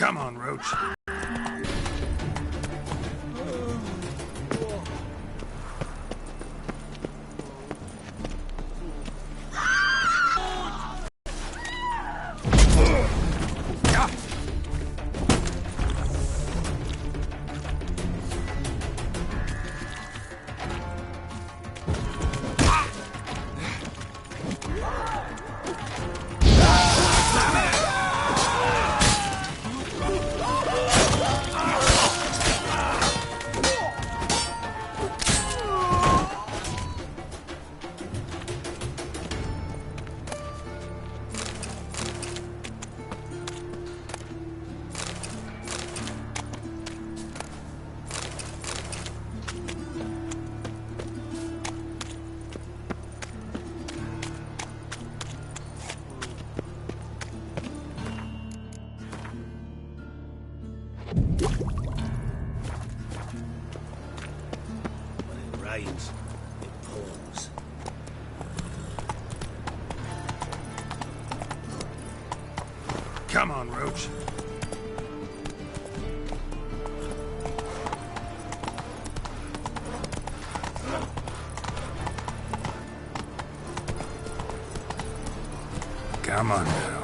Come on, Roach. Rains, it pours. Come on, Roach. Come on now.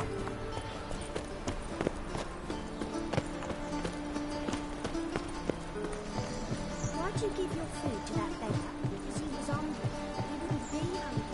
Why'd you give your food to that beggar? Because he was hungry. He wouldn't be hungry.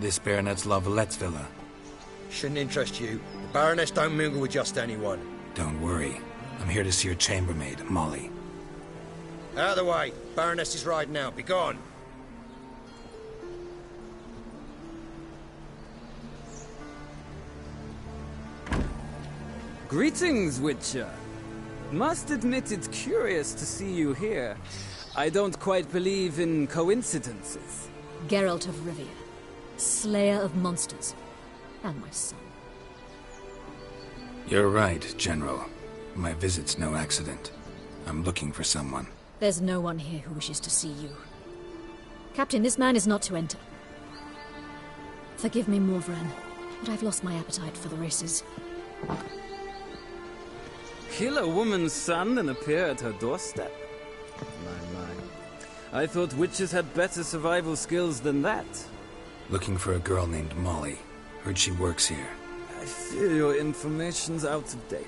This Baronet's Lavallette's villa. Shouldn't interest you. The Baroness don't mingle with just anyone. Don't worry. I'm here to see your chambermaid, Molly. Out of the way. Baroness is riding out. Be gone. Greetings, Witcher. Must admit it's curious to see you here. I don't quite believe in coincidences. Geralt of Rivia, slayer of monsters, and my son. You're right, General. My visit's no accident. I'm looking for someone. There's no one here who wishes to see you. Captain, this man is not to enter. Forgive me, Morvran, but I've lost my appetite for the races. Kill a woman's son and appear at her doorstep? My. I thought witches had better survival skills than that. Looking for a girl named Molly. Heard she works here. I fear your information's out of date.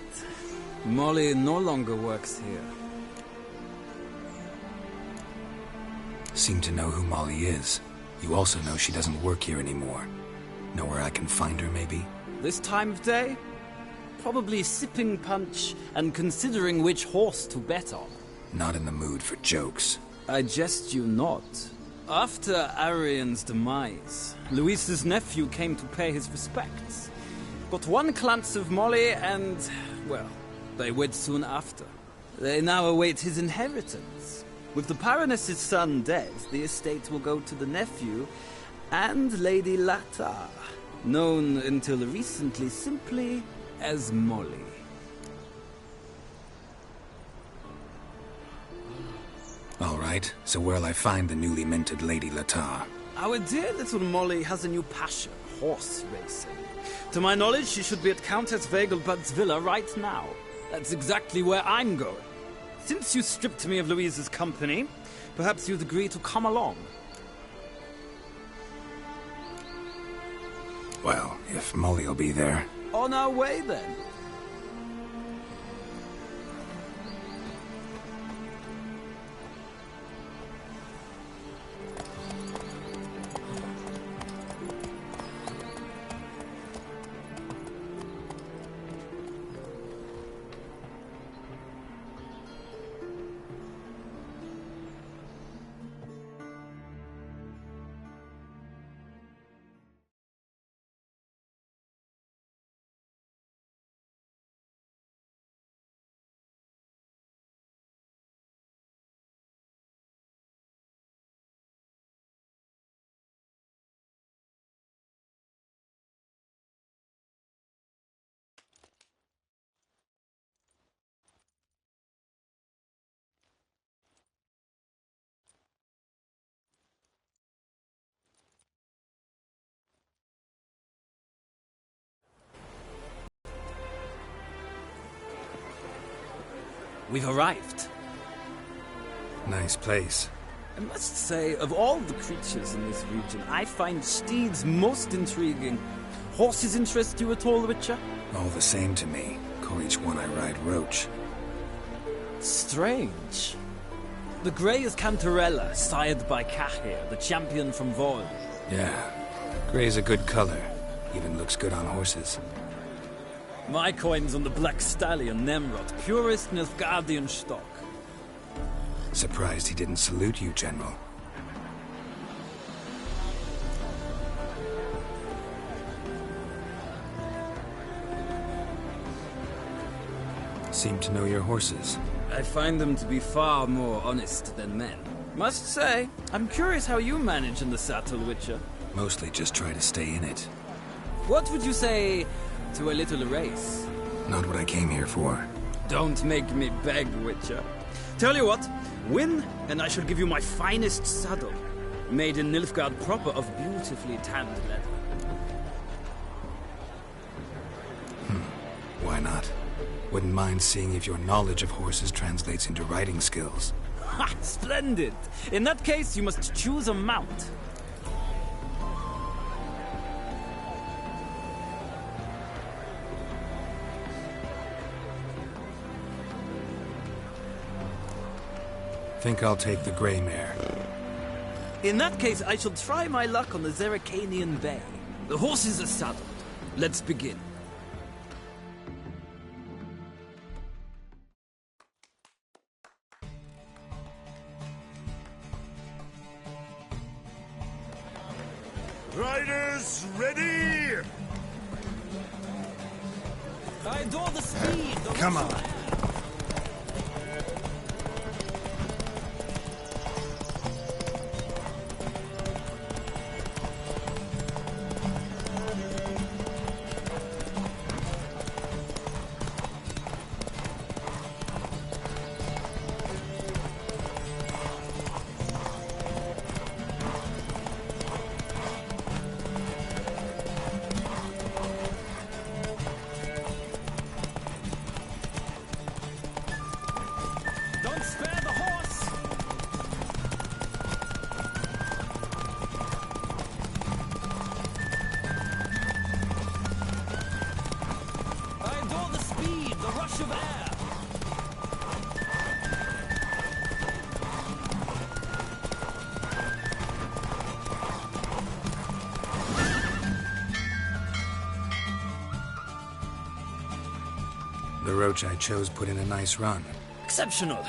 Molly no longer works here. Seem to know who Molly is. You also know she doesn't work here anymore. Know where I can find her, maybe? This time of day? Probably sipping punch and considering which horse to bet on. Not in the mood for jokes. I jest you not. After Arian's demise, Luis's nephew came to pay his respects. Got one glance of Molly and, well, they wed soon after. They now await his inheritance. With the Baroness's son dead, the estate will go to the nephew and Lady Latar, known until recently simply as Molly. All right, so where'll I find the newly minted Lady Latar? Our dear little Molly has a new passion, horse racing. To my knowledge, she should be at Countess Vegelbud's villa right now. That's exactly where I'm going. Since you stripped me of Louise's company, perhaps you'd agree to come along. Well, if Molly'll be there. On our way, then. We've arrived. Nice place. I must say, of all the creatures in this region, I find steeds most intriguing. Horses interest you at all, Witcher? All the same to me. Call each one I ride Roach. Strange. The grey is Cantarella, sired by Cahir, the champion from Voil. Yeah. Gray's a good color. Even looks good on horses. My coin's on the Black Stallion, Nemrod, purest Nilfgaardian stock. Surprised he didn't salute you, General. Seem to know your horses. I find them to be far more honest than men. Must say, I'm curious how you manage in the saddle, Witcher. Mostly just try to stay in it. What would you say to a little race? Not what I came here for. Don't make me beg, Witcher. Tell you what, win, and I shall give you my finest saddle. Made in Nilfgaard proper of beautifully tanned leather. Why not? Wouldn't mind seeing if your knowledge of horses translates into riding skills. Ha! Splendid! In that case, you must choose a mount. Think I'll take the gray mare. In that case, I shall try my luck on the Zeracanian Bay. The horses are saddled. Let's begin. Riders, ready! I adore the speed. Come on. Don't spare the horse! I adore the speed, the rush of air. The Roach I chose put in a nice run. Exceptional.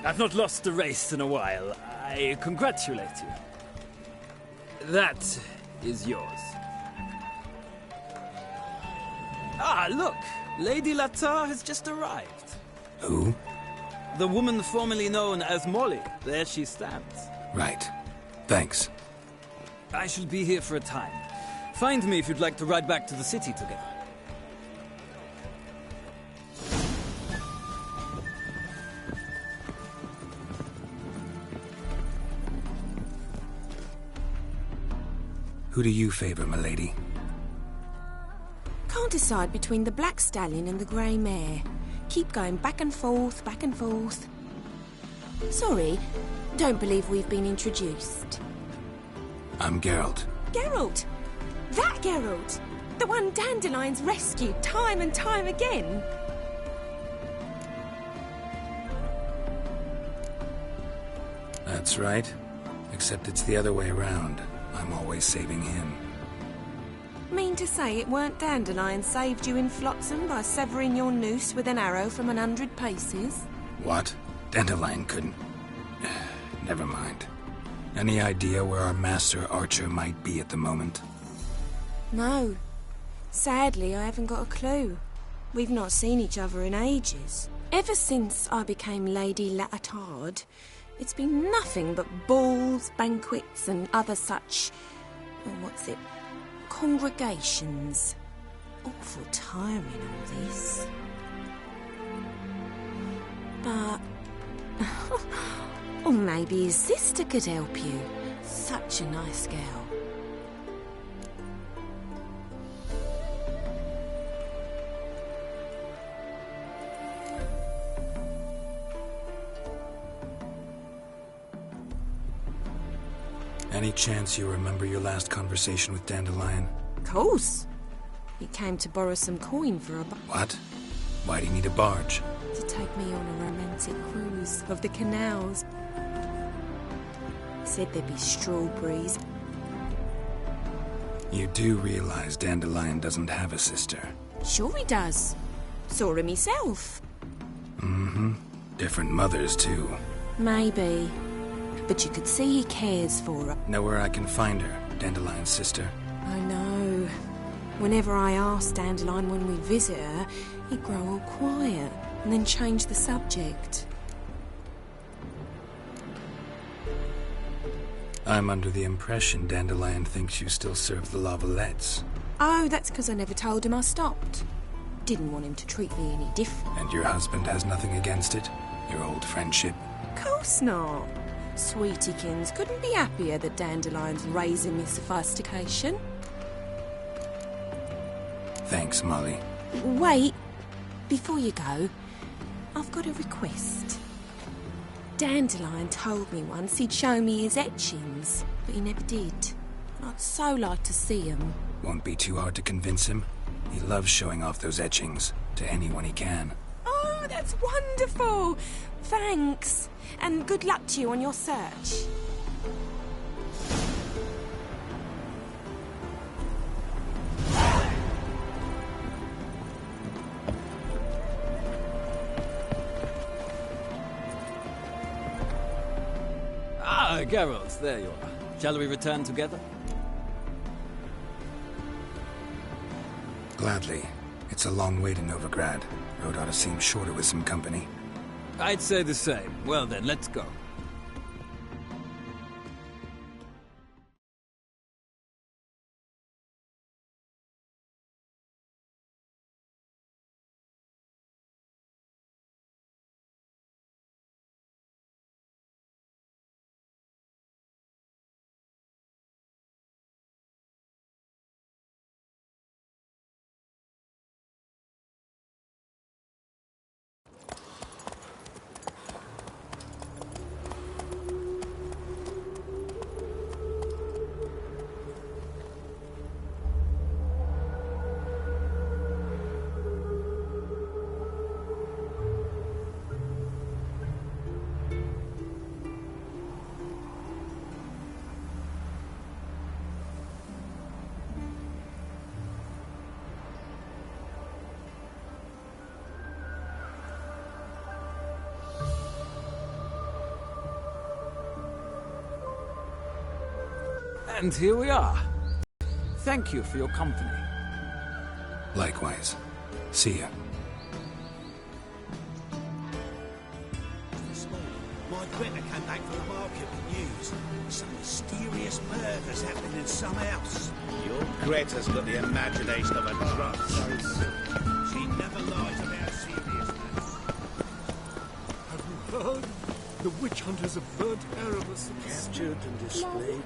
I've not lost a race in a while. I congratulate you. That is yours. Ah, look! Lady Latar has just arrived. Who? The woman formerly known as Molly. There she stands. Right. Thanks. I shall be here for a time. Find me if you'd like to ride back to the city together. Who do you favor, milady? Can't decide between the Black Stallion and the Grey Mare. Keep going back and forth, back and forth. Sorry, don't believe we've been introduced. I'm Geralt. Geralt! That Geralt! The one Dandelion's rescued time and time again. That's right. Except it's the other way around. I'm always saving him. Mean to say it weren't Dandelion saved you in Flotsam by severing your noose with an arrow from 100 paces? What? Dandelion couldn't... Never mind. Any idea where our master archer might be at the moment? No. Sadly, I haven't got a clue. We've not seen each other in ages. Ever since I became Lady Latard, it's been nothing but balls, banquets, and other such... congregations. Awful tiring, all this. But... or maybe his sister could help you. Such a nice girl. Any chance you remember your last conversation with Dandelion? Of course. He came to borrow some coin for a What? Why do you need a barge? to take me on a romantic cruise of the canals. He said there'd be strawberries. You do realize Dandelion doesn't have a sister? Sure he does. Saw her myself. Mm-hmm. Different mothers, too. Maybe. But you could see he cares for her. Know where I can find her, Dandelion's sister? I know. Whenever I asked Dandelion when we'd visit her, he'd grow all quiet and then change the subject. I'm under the impression Dandelion thinks you still serve the Lavalettes. Oh, that's because I never told him I stopped. Didn't want him to treat me any different. And your husband has nothing against it? Your old friendship? Course not. Sweetykins couldn't be happier that Dandelion's raising me sophistication. Thanks, Molly. Wait, before you go, I've got a request. Dandelion told me once he'd show me his etchings, but he never did. I'd so like to see 'em. Won't be too hard to convince him. He loves showing off those etchings to anyone he can. Oh, that's wonderful! Thanks, and good luck to you on your search. Ah, Geralt, there you are. Shall we return together? Gladly. It's a long way to Novigrad. Road ought to seem shorter with some company. I'd say the same. Well then, let's go. And here we are. Thank you for your company. Likewise. See ya. This morning, my Greta came back from the market with news. Some mysterious murders happening in some house. Your Greta's got the imagination of a drunk. She never lies about serious matters. Have you heard? The witch hunters of burnt Erebus Captured and displayed.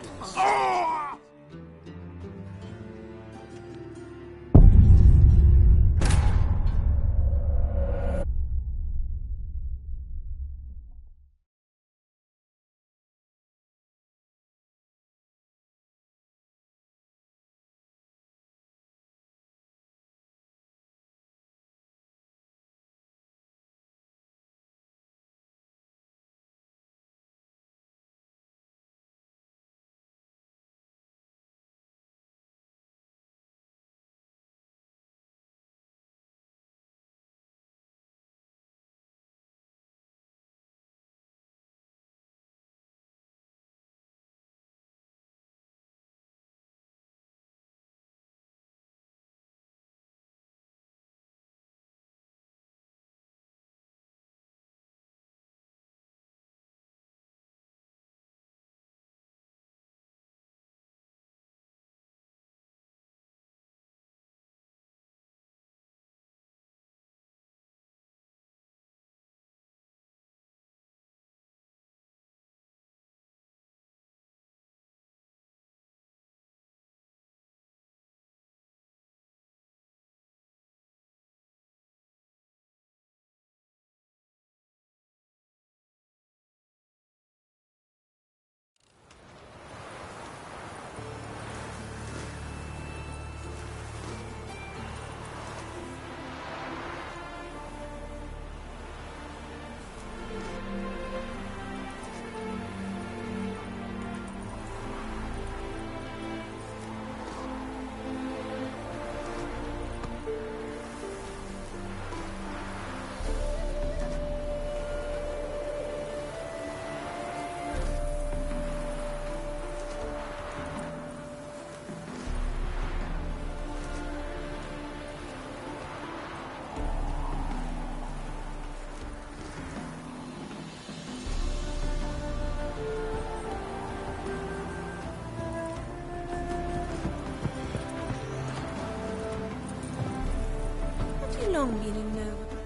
long been in Novigrad?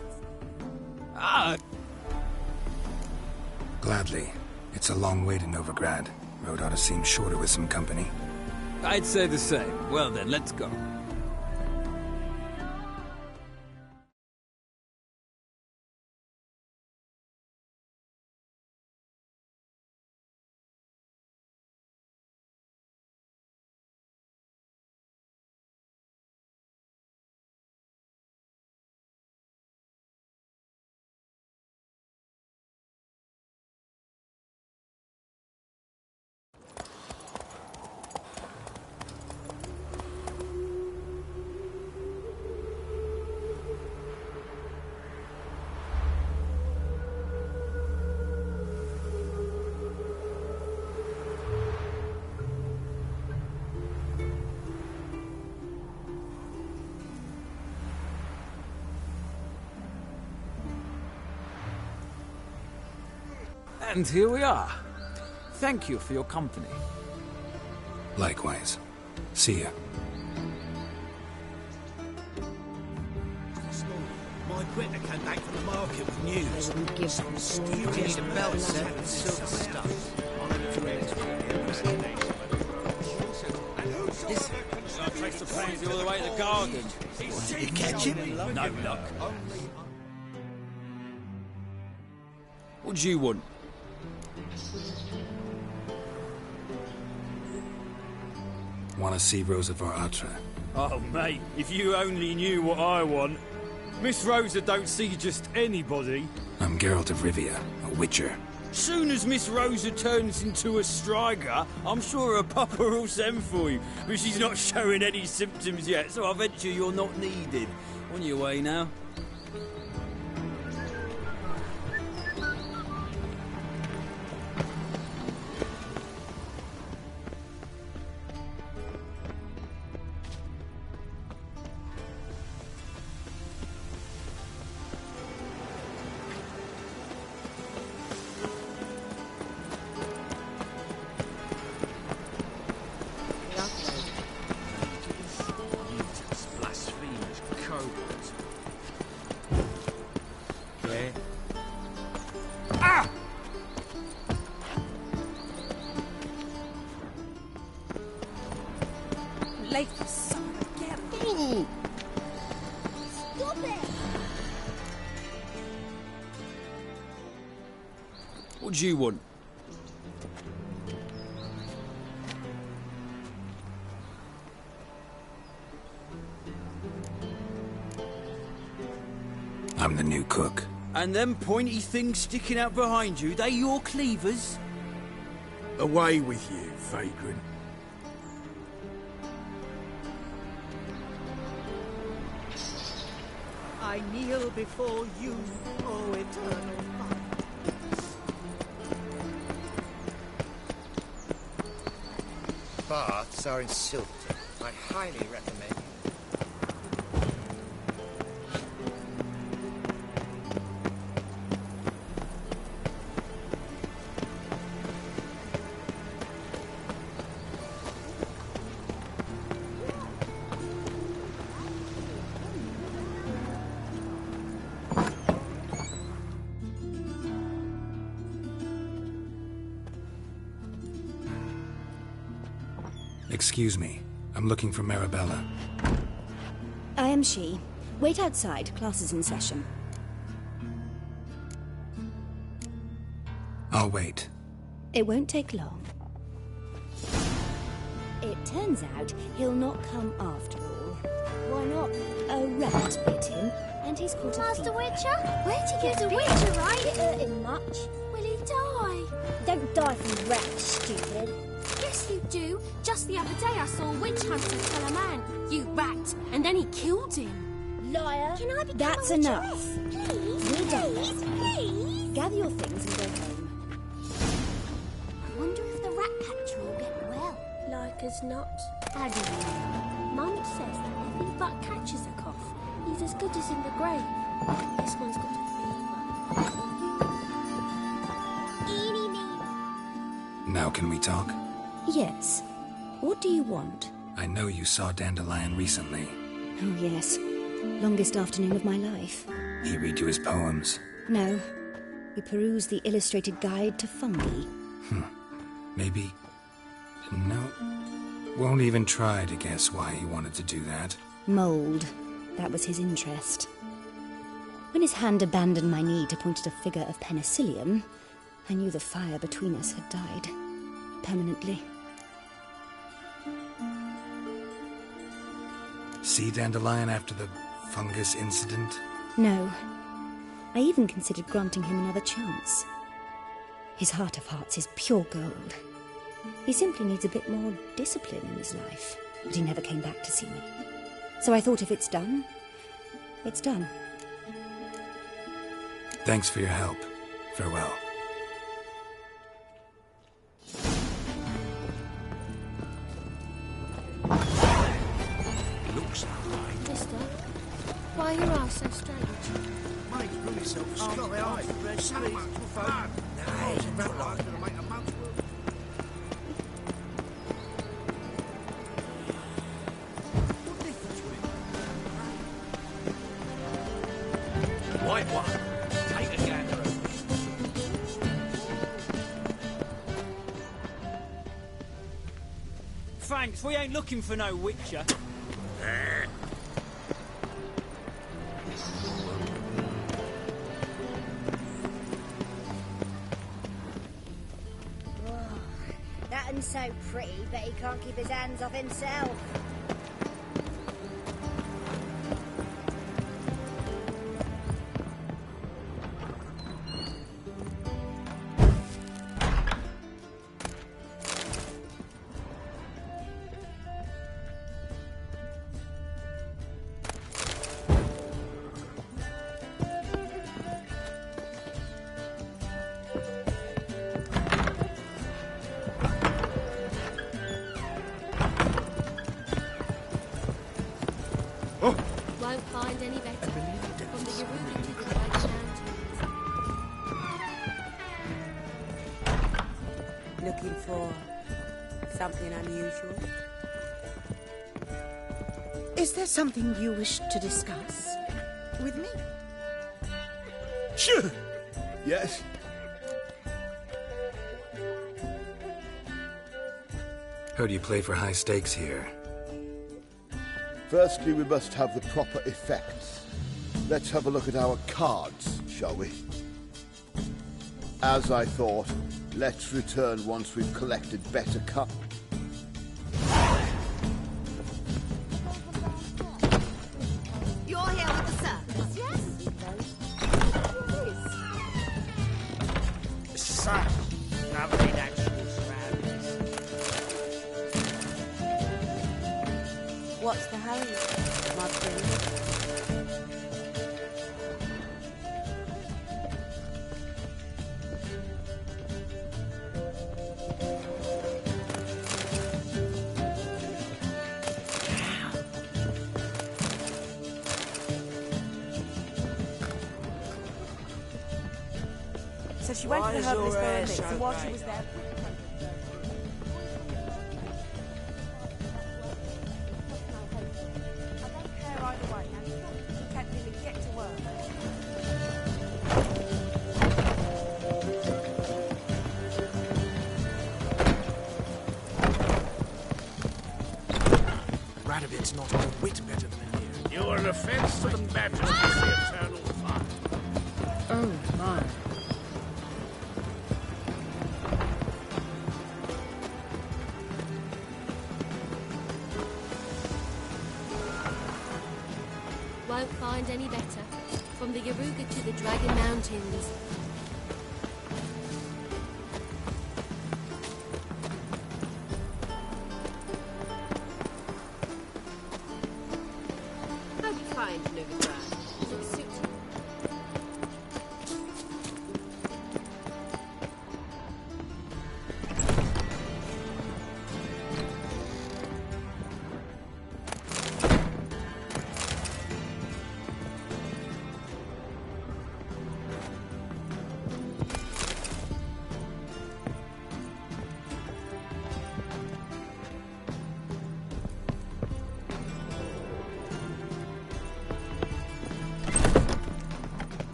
Ah, Gladly. It's a long way to Novigrad. Road ought to seem shorter with some company. I'd say the same. Well then, let's go. And here we are. Thank you for your company. Likewise. See ya. This morning, my Greta came back from the market with news. They wouldn't give Some them mysterious belt set with silver stuff. I traced the planes all the way to the garden. Did you catch him? No luck. What do you want? Want to see Rosa var Atra? Oh, mate, if you only knew what I want. Miss Rosa don't see just anybody. I'm Geralt of Rivia, a witcher. Soon as Miss Rosa turns into a striker, I'm sure her papa will send for you. But she's not showing any symptoms yet, so I venture you're not needed. On your way now. Late for summer again. Stop it! What do you want? I'm the new cook. And them pointy things sticking out behind you, they your cleavers? Away with you, vagrant. I kneel before you, O eternal Father. Baths are in Silverton. I highly recommend it. Excuse me. I'm looking for Marabella. I am she. Wait outside. Class is in session. I'll wait. It won't take long. It turns out he'll not come after all. Why not? A rat bit him, and he's caught a Master fever. Witcher? Where'd he He's get a bit? witcher, right? Did it hurt him much? Will he die? Don't die from rats, stupid. Yes, you do. Just the other day I saw a witch hunter tell a man, "You rat," and then he killed him. Liar. Can I become That's a witcher? enough. Please, We're done please, that way. please. Gather your things and go home. I wonder if the rat catcher will get well. Like as not. How do you know? Mum says that if he but catches a cough, he's as good as in the grave. This one's got a fever. Eeny, meeny. Now can we talk? Yes. What do you want? I know you saw Dandelion recently. Oh, yes. Longest afternoon of my life. He read you his poems? No. We perused the illustrated guide to fungi. Maybe... No. Won't even try to guess why he wanted to do that. Mould. That was his interest. When his hand abandoned my knee to point at a figure of penicillium, I knew the fire between us had died. Permanently. See Dandelion after the fungus incident? No. I even considered granting him another chance. His heart of hearts is pure gold. He simply needs a bit more discipline in his life. But he never came back to see me. So I thought if it's done, it's done. Thanks for your help. Farewell. Looks like. Mister, why are your eyes so strange? Mate, grew yourself a sky eye. So much fun. No, it's not like to make a month's worth. What difference would it make? White one. Take a gander. Thanks, we ain't looking for no witcher. That one's so pretty, but he can't keep his hands off himself. Won't find any better. From the Yoruba to the Dragon Mountains. Looking for something unusual? Is there something you wish to discuss with me? Sure. Yes. Heard you play for high stakes here. Firstly, we must have the proper effects. Let's have a look at our cards, shall we? As I thought, let's return once we've collected better cards. You're here with the circus, yes? Such lovely natural surroundings. What's the hurry, my friend? So she went to the herbalist for a mix, and while she was there... Radovit's not a whit better than here. You are an offence to the majesty of the eternal fire. Oh, my. Won't find any better. From the Yoruga to the Dragon Mountains. How do you find Novigrad? Does it suit you?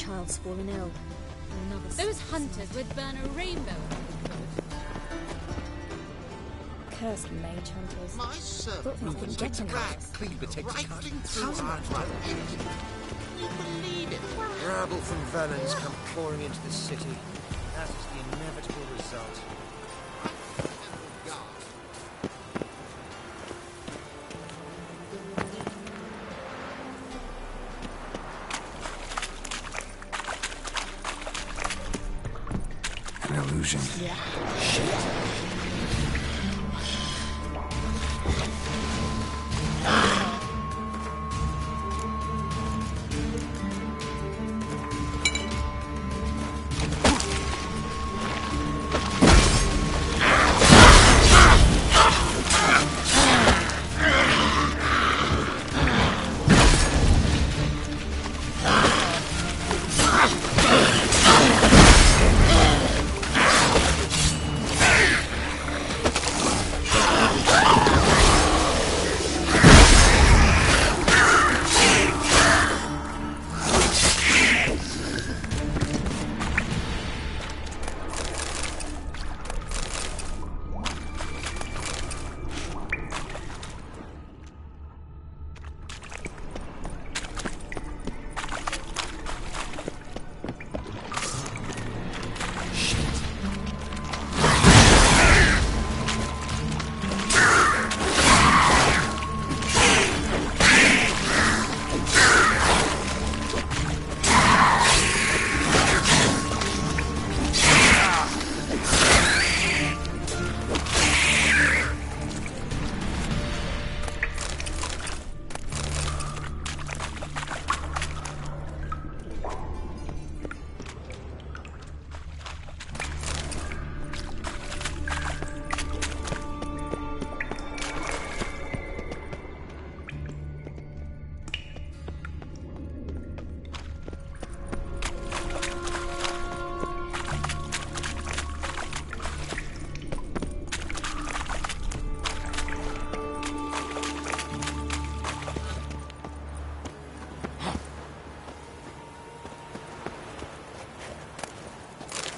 child's fallen ill. Another... Those hunters would burn a rainbow if they could. Cursed mage hunters. My servant Thought we couldn't get enough. rifling through our dungeon. Can you believe it? Rabble from Valens come pouring into the city. That is the inevitable result. An illusion. Yeah. Shit.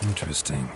Interesting.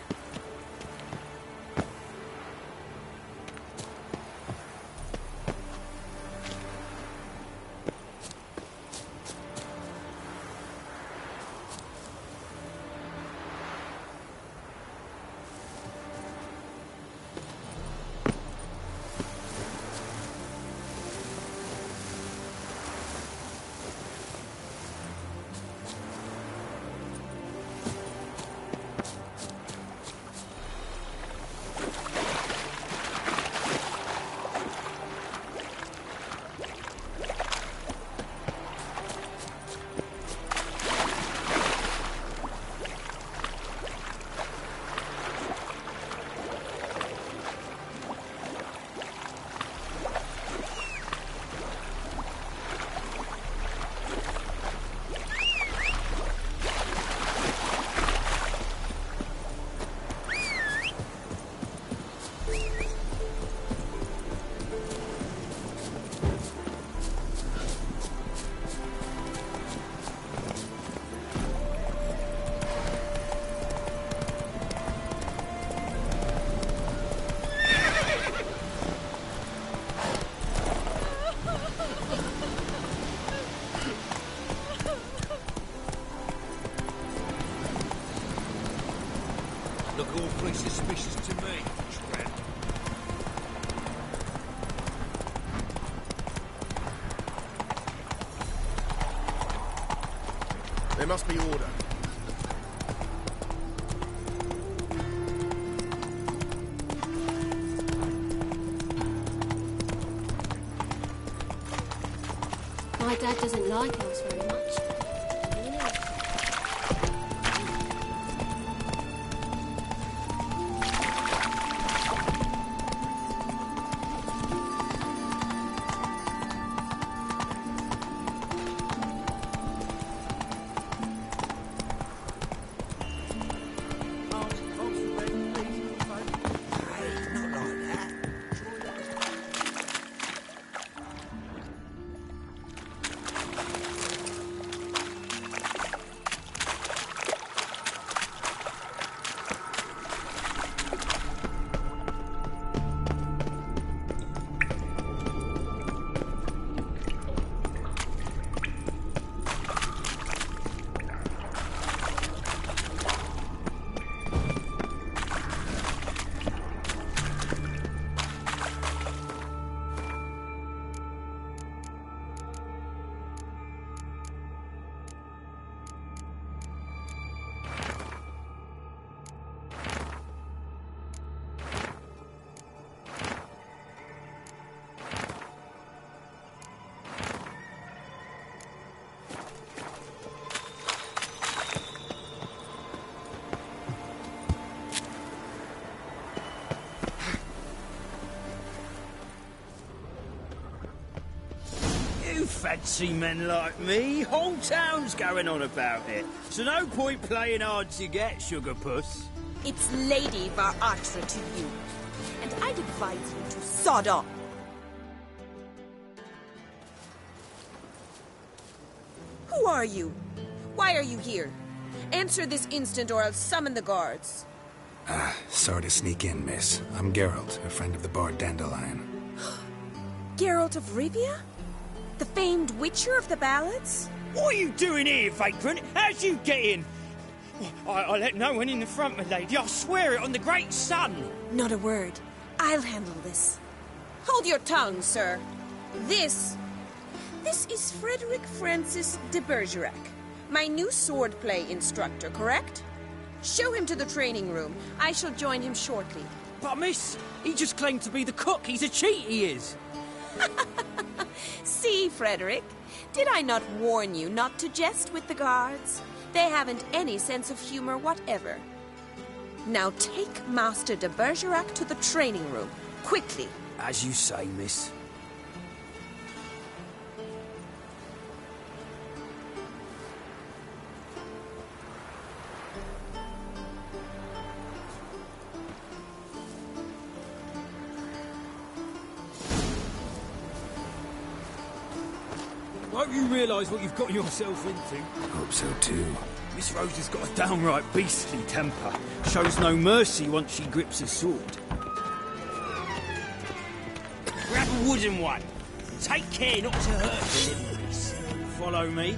Look awfully suspicious to me, Trent. There must be order. My dad doesn't like us very much. You fancy men like me? Whole town's going on about it. So no point playing hard to get, sugar puss. It's Lady ADVR to you. And I'd advise you to sod off. Who are you? Why are you here? Answer this instant or I'll summon the guards. Sorry to sneak in, miss. I'm Geralt, a friend of the bard Dandelion. Geralt of Rivia? The famed witcher of the ballads? What are you doing here, vagrant? How'd you get in? I let no one in the front, my lady. I swear it on the great sun. Not a word. I'll handle this. Hold your tongue, sir. This is Frederick Francis de Bergerac, my new swordplay instructor, correct? Show him to the training room. I shall join him shortly. But miss, he just claimed to be the cook. He's a cheat, he is. See, Frederick, did I not warn you not to jest with the guards? They haven't any sense of humor whatever. Now take Master de Bergerac to the training room, quickly. As you say, miss. Hope you realise what you've got yourself into. Hope so too. Miss Rose has got a downright beastly temper. Shows no mercy once she grips a sword. Grab a wooden one. Take care not to hurt the little miss. Follow me.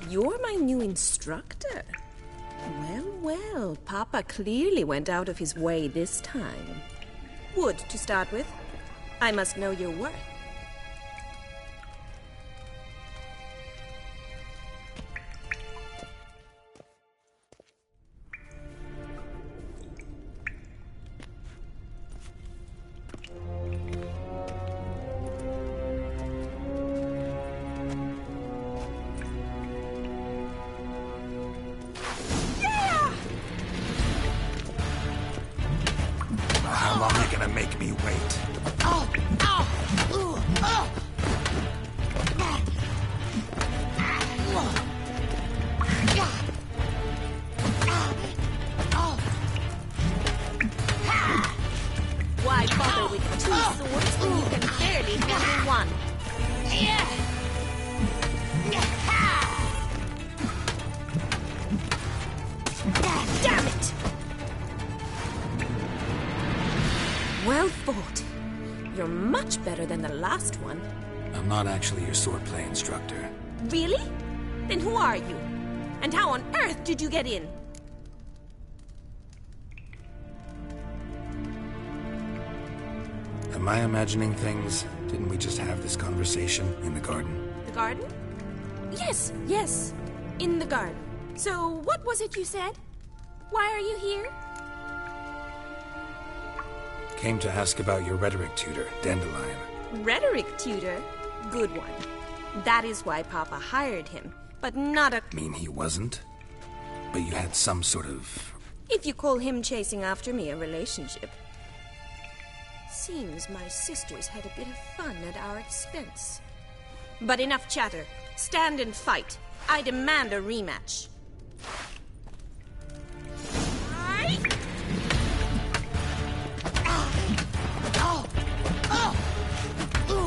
You're my new instructor. Well, Papa clearly went out of his way this time. Wood, to start with. I must know your worth. How long are you gonna make me wait? Why bother with two swords when you can barely handle one? Damn it! Well fought. You're much better than the last one. I'm not actually your swordplay instructor. Really? Then who are you? And how on earth did you get in? Am I imagining things? Didn't we just have this conversation in the garden? The garden? Yes. In the garden. So, what was it you said? Why are you here? Came to ask about your rhetoric tutor, Dandelion. Rhetoric tutor? Good one. That is why Papa hired him, but not a... Mean he wasn't? But you had some sort of... If you call him chasing after me a relationship. Seems my sisters had a bit of fun at our expense. But enough chatter. Stand and fight. I demand a rematch.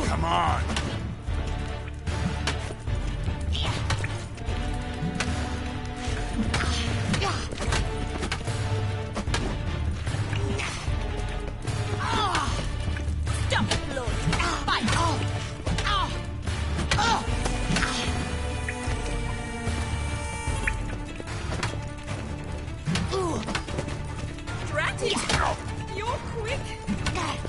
Come on! Stop it, Lord. Fight! got it! You're quick!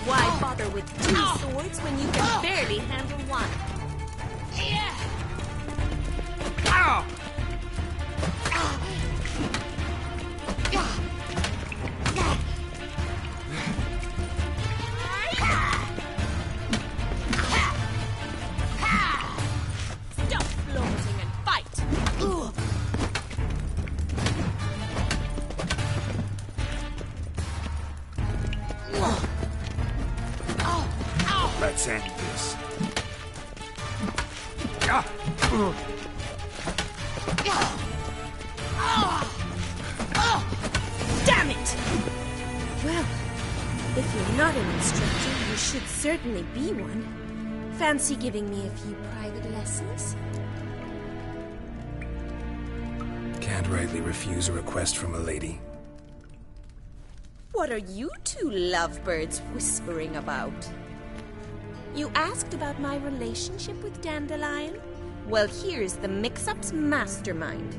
Why bother with 2 swords when you can barely handle one? Stop floating and fight! Let's end this. Damn it! Well, if you're not an instructor, you should certainly be one. Fancy giving me a few private lessons? Can't rightly refuse a request from a lady. What are you two lovebirds whispering about? You asked about my relationship with Dandelion? Well, here's the mix-up's mastermind.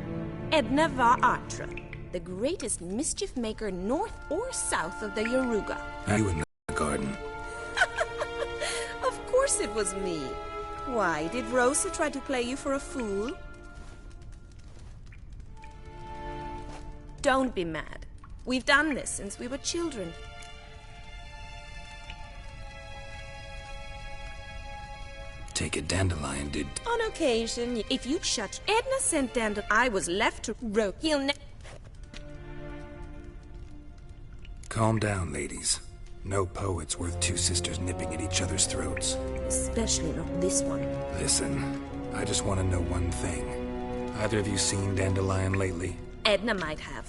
ADVR-JUNIOR, the greatest mischief maker north or south of the Yaruga. Are you in the garden? Of course it was me. Why, did Rosa try to play you for a fool? Don't be mad. We've done this since we were children. Take it Dandelion did. On occasion, if you'd shut... Edna sent Dandelion. I was left to rope. Calm down, ladies. No poet's worth 2 sisters nipping at each other's throats. Especially not this one. Listen, I just want to know one thing. Either of you seen Dandelion lately? Edna might have.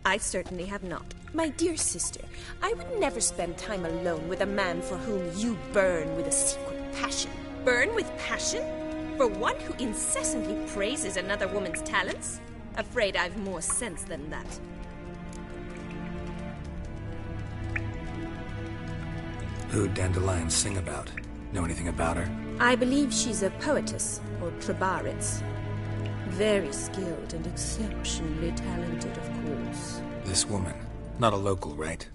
I certainly have not. My dear sister, I would never spend time alone with a man for whom you burn with a secret passion. Burn with passion? For one who incessantly praises another woman's talents? Afraid I've more sense than that. Who'd Dandelion sing about? Know anything about her? I believe she's a poetess, or trabaritz. Very skilled and exceptionally talented, of course. This woman. Not a local, right?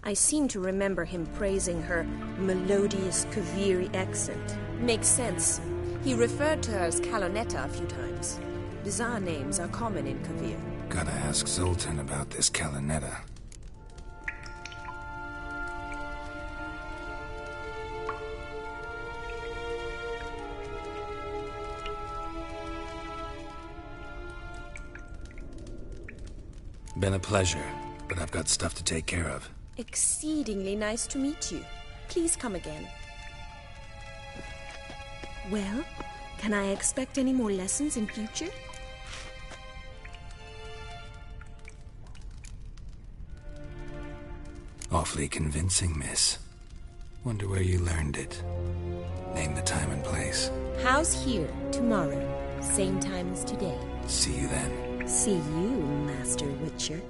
I seem to remember him praising her melodious Kaviri accent. Makes sense. He referred to her as Calonetta a few times. Bizarre names are common in Kavir. Gotta ask Zoltan about this Calonetta. Been a pleasure, but I've got stuff to take care of. Exceedingly nice to meet you. Please come again. Well, can I expect any more lessons in future? Awfully convincing, miss. Wonder where you learned it. Name the time and place. House here, tomorrow. Same time as today. See you then. See you, Master Witcher.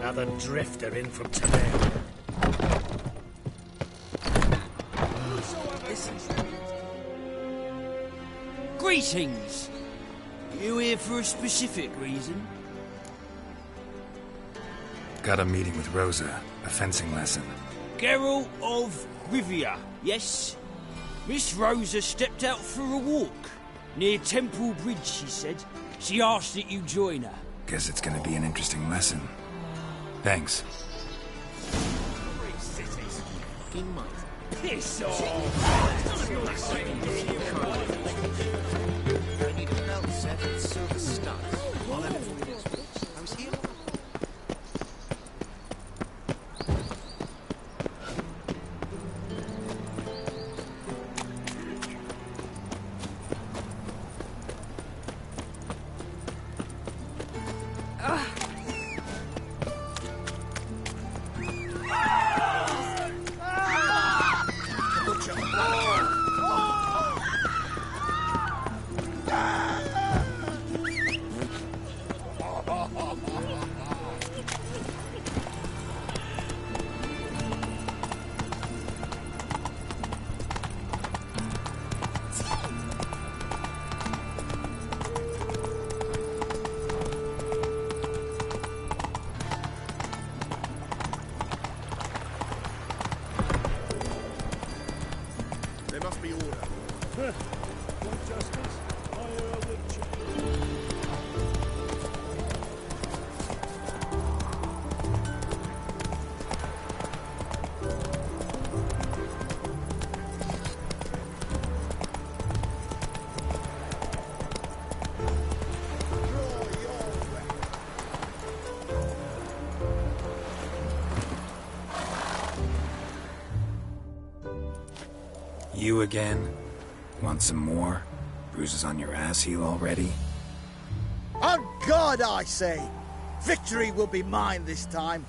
Another drifter in from Toledo. Greetings! You here for a specific reason? Got a meeting with Rosa, a fencing lesson. Geralt of Rivia, yes? Miss Rosa stepped out for a walk. Near Temple Bridge, she said. She asked that you join her. Guess it's gonna be an interesting lesson. Thanks. Piss off! I need a belt set and silver studs. While everything is rich, I was here. There must be order. Want justice? Hire a witcher. You again? Want some more? Bruises on your ass heel already? On God, I say! Victory will be mine this time.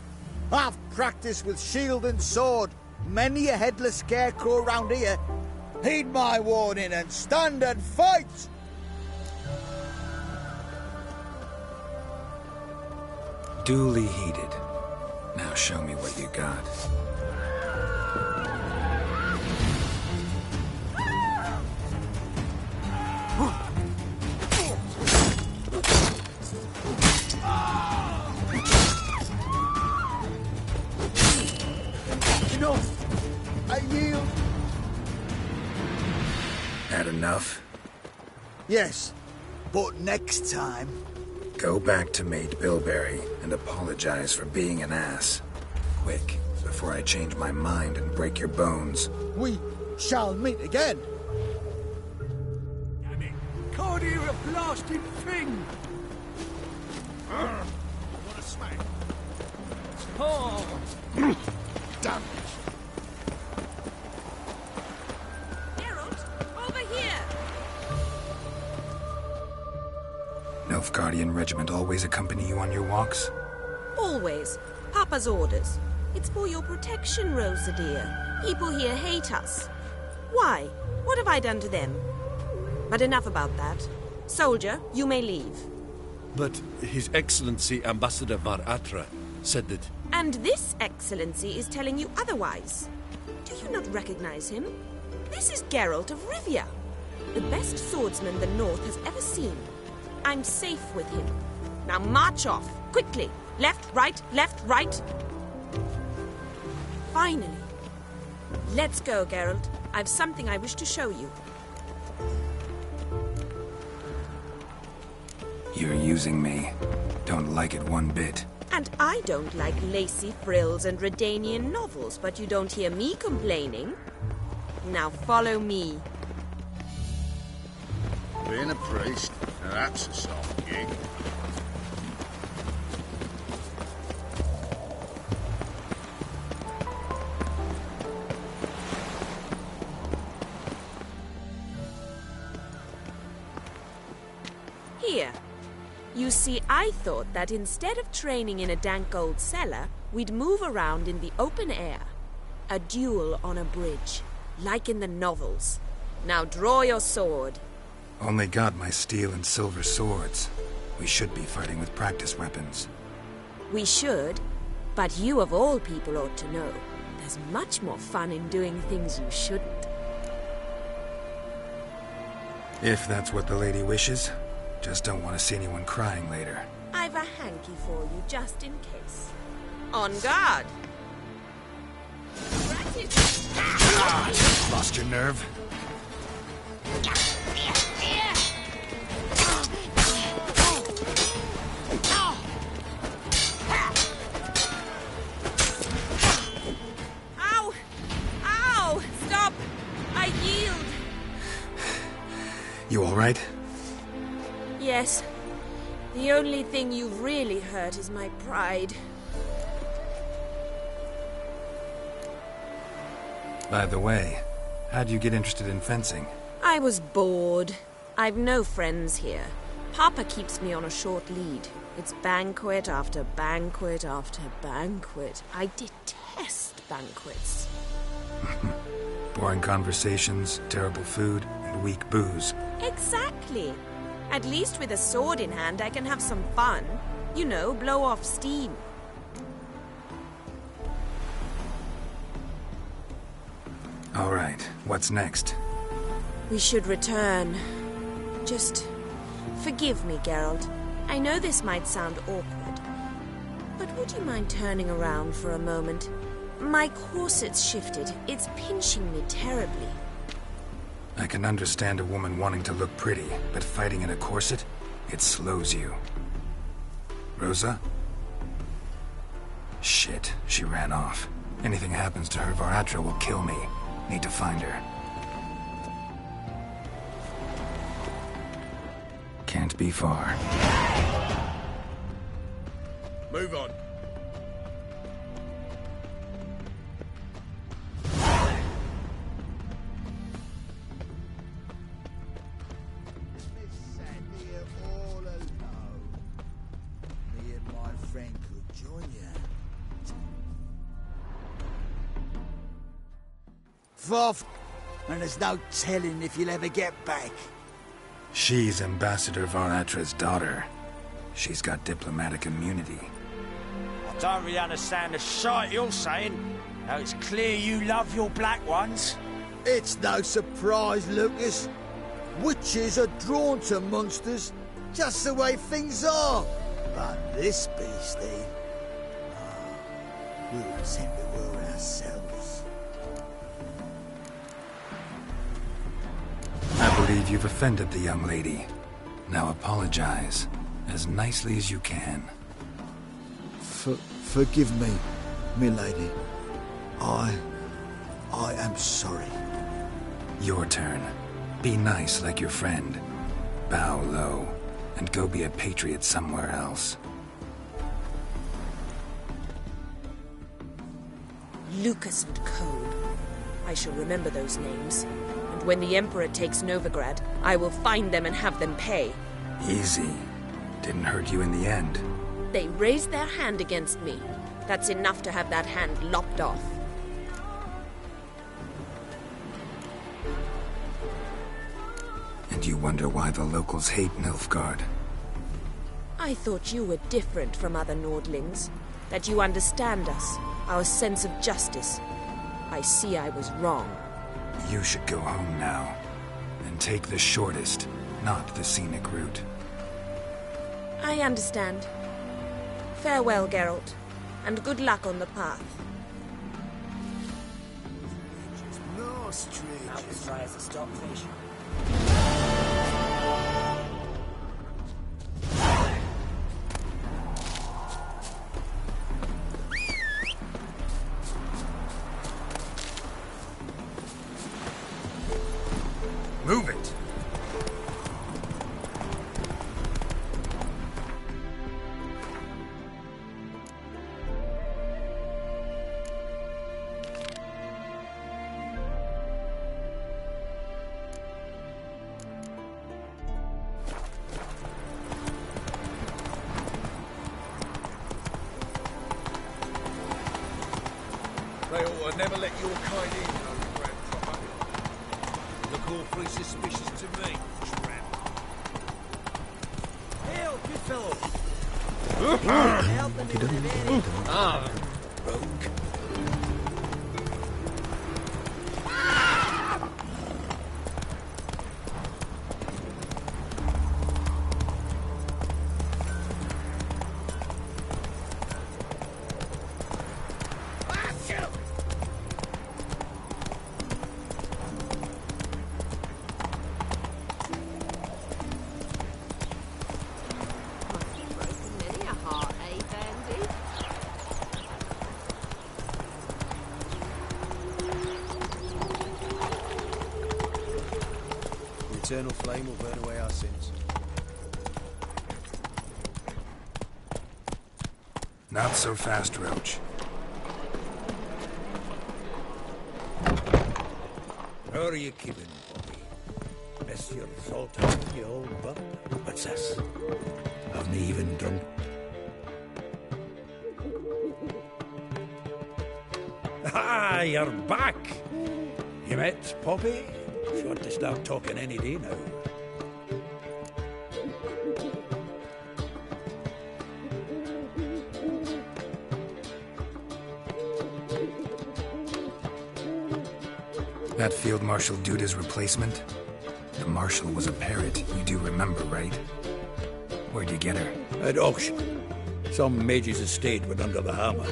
I've practiced with shield and sword. Many a headless scarecrow round here. Heed my warning and stand and fight! Duly heeded. Now show me what you got. Enough! I yield. Had enough? Yes, but next time... Go back to Maid Bilberry and apologize for being an ass. Quick, before I change my mind and break your bones. We shall meet again. Damn it! Can't hear a blasted thing! What a smack. Oh! Damn. Geralt, over here! Nilfgaardian regiment always accompany you on your walks? Always. Papa's orders. It's for your protection, Rosa dear. People here hate us. Why? What have I done to them? But enough about that. Soldier, you may leave. But His Excellency Ambassador Var Atra said that... And this excellency is telling you otherwise. Do you not recognize him? This is Geralt of Rivia, the best swordsman the North has ever seen. I'm safe with him. Now march off, quickly. Left, right, right. Finally. Let's go, Geralt. I've something I wish to show you. You're using me. Don't like it one bit. And I don't like lacy frills and Redanian novels, but you don't hear me complaining. Now follow me. Being a priest, now that's a soft gig. Here. You see, I thought that instead of training in a dank old cellar, we'd move around in the open air. A duel on a bridge, like in the novels. Now draw your sword. Only got my steel and silver swords. We should be fighting with practice weapons. We should, But you of all people ought to know, there's much more fun in doing things you shouldn't. If that's what the lady wishes. Just don't want to see anyone crying later. I've a hanky for you, just in case. On guard! Lost your nerve? Ow! Ow! Stop! I yield! You all right? Yes. The only thing you've really hurt is my pride. By the way, how'd you get interested in fencing? I was bored. I've no friends here. Papa keeps me on a short lead. It's banquet after banquet after banquet. I detest banquets. Boring conversations, terrible food, and weak booze. Exactly. At least with a sword in hand, I can have some fun. You know, blow off steam. All right, what's next? We should return. Just forgive me, Geralt. I know this might sound awkward, but would you mind turning around for a moment? My corset's shifted. It's pinching me terribly. I can understand a woman wanting to look pretty, but fighting in a corset, it slows you. Rosa? Shit, she ran off. Anything happens to her, Varatra will kill me. Need to find her. Can't be far. Move on. And there's no telling if you'll ever get back. She's Ambassador Varatra's daughter. She's got diplomatic immunity. I don't really understand the shite you're saying. Now it's clear you love your black ones. It's no surprise, Lucas. Witches are drawn to monsters, just the way things are. But this beastie... we were sent the world ourselves. I believe you've offended the young lady. Now apologize, as nicely as you can. Forgive me, milady. I am sorry. Your turn. Be nice like your friend. Bow low, and go be a patriot somewhere else. Lucas and Cole. I shall remember those names. And when the Emperor takes Novigrad, I will find them and have them pay. Easy. Didn't hurt you in the end. They raised their hand against me. That's enough to have that hand lopped off. And you wonder why the locals hate Nilfgaard. I thought you were different from other Nordlings. That you understand us, our sense of justice. I see I was wrong. You should go home now. And take the shortest, not the scenic route. I understand. Farewell, Geralt. And good luck on the path. No strangers. Out as dry as a stockfish. Move it! They ought to never let your kind in, though, grandpapa. Look awfully suspicious to me, tramp. Hail, good fellow! He doesn't. rogue. Eternal flame will burn away our sins. Not so fast, Roach. How are you keeping, Bobby? Miss your salt out, you old butt? What's this? Haven't even drunk. Ah, you're back! You met Poppy? She ought to start talking any day now. That Field Marshal Duda's replacement? The Marshal was a parrot, you do remember, right? Where'd you get her? At auction. Some mage's estate went under the hammer.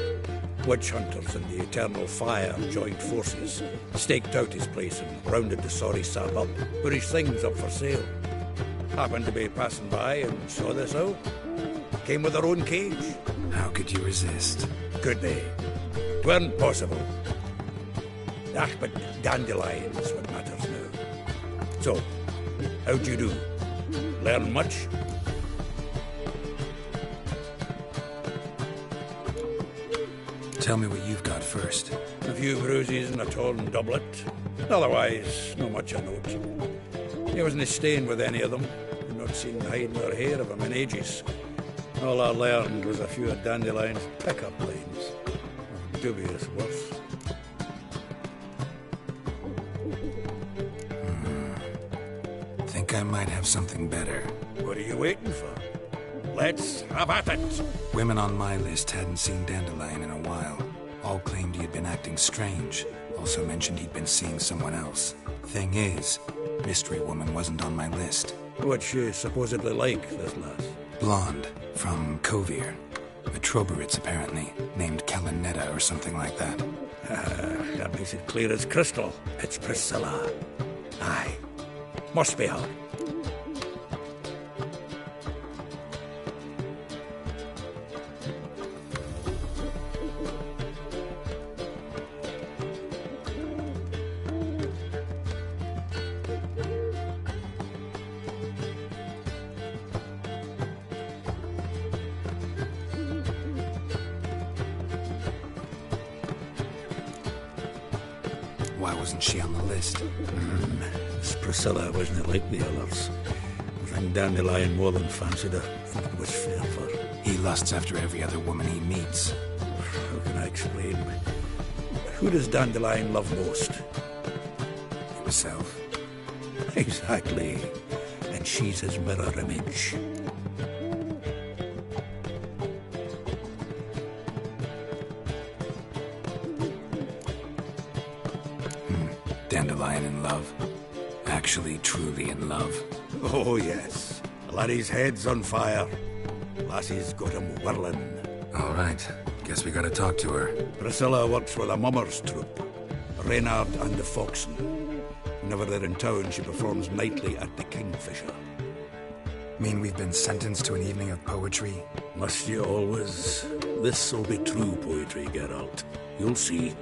Witch hunters and the Eternal Fire joined forces, staked out his place and rounded the sorry sap up, put his things up for sale. Happened to be passing by and saw this out. Came with their own cage. How could you resist? Could they? Weren't possible. Ah, but dandelions what matters now. So, how'd you do? Learn much? Tell me what you've got first. A few bruises and a torn doublet. Otherwise, not much of note. He wasn't staying with any of them. I've not seen hide nor hair of him in ages. All I learned was a few of Dandelion's pick-up lines. Of dubious worth. Think I might have something better. What are you waiting for? Let's have at it! Women on my list hadn't seen Dandelion in a while. All claimed he had been acting strange. Also mentioned he'd been seeing someone else. Thing is, Mystery Woman wasn't on my list. What's she supposedly like, this lass? Blonde, from Kovir. A Troberitz, apparently, named Kalinetta or something like that. That makes it clear as crystal. It's Priscilla. Aye. Must be her. Why wasn't she on the list? This Priscilla wasn't like the others. I think Dandelion more than fancied her. Thought it was fair for her. He lusts after every other woman he meets. How can I explain? Who does Dandelion love most? Himself. Exactly. And she's his mirror image. Dandelion in love. Actually, truly in love. Oh, yes. Laddie's head's on fire. Lassie's got him whirling. All right. Guess we gotta talk to her. Priscilla works with a mummers troupe. Reynard and the Foxen. Whenever they're in town, she performs nightly at the Kingfisher. Mean we've been sentenced to an evening of poetry? Must you always? This'll be true poetry, Geralt. You'll see.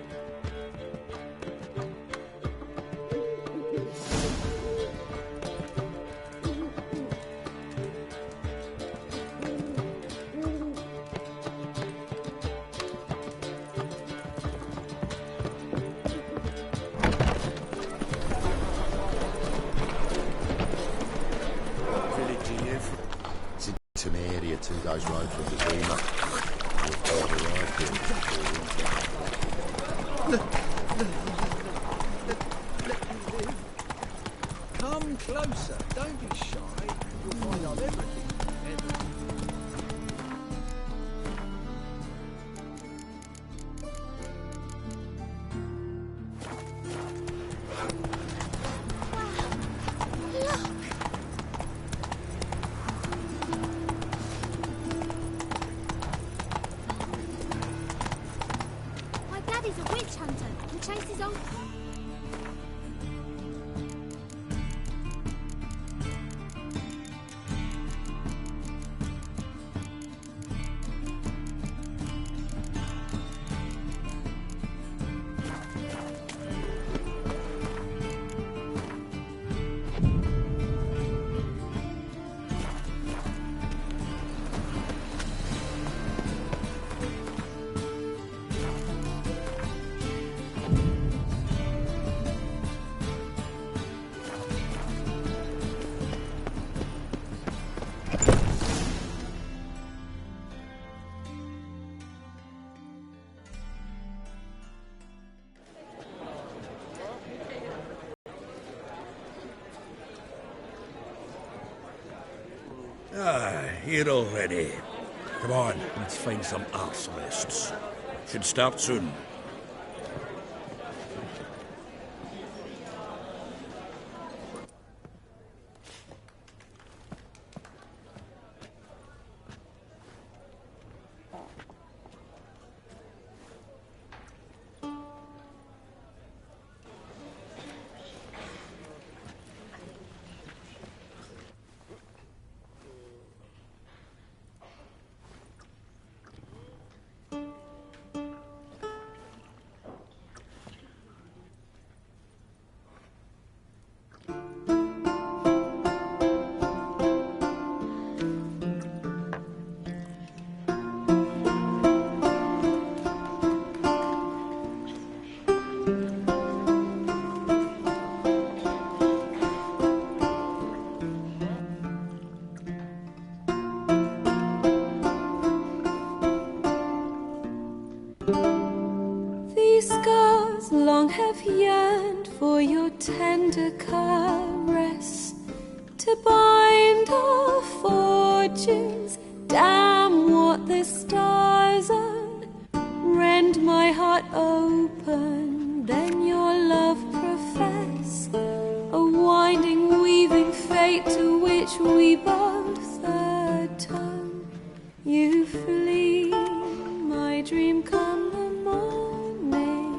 It's an area 2 days' road from the Zima. Daddy's a witch hunter and chases old... Here already. Come on, let's find some arse rests. Should start soon. long have yearned for your tender caress, to bind our fortunes. Damn what the stars are, rend my heart open, then your love profess, a winding, weaving fate to which we both atone. You flee, my dream come the morning,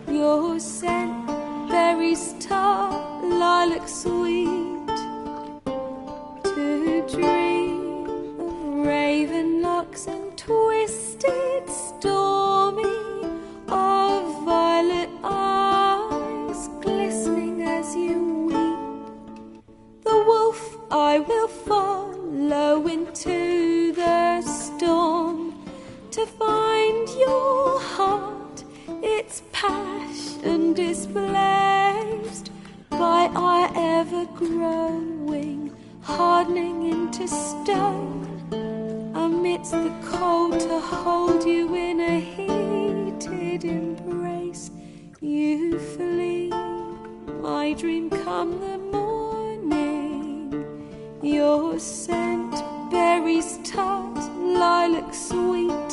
your scent, berries tart, lilac sweet, to dream of raven locks and twisted stormy, of violet eyes glistening as you weep. The wolf I will follow into the storm, to find your heart, its passion displaced by our ever-growing, hardening into stone, amidst the cold to hold you in a heated embrace. You flee, my dream come the morning, your scent, berries tart, lilac sweet,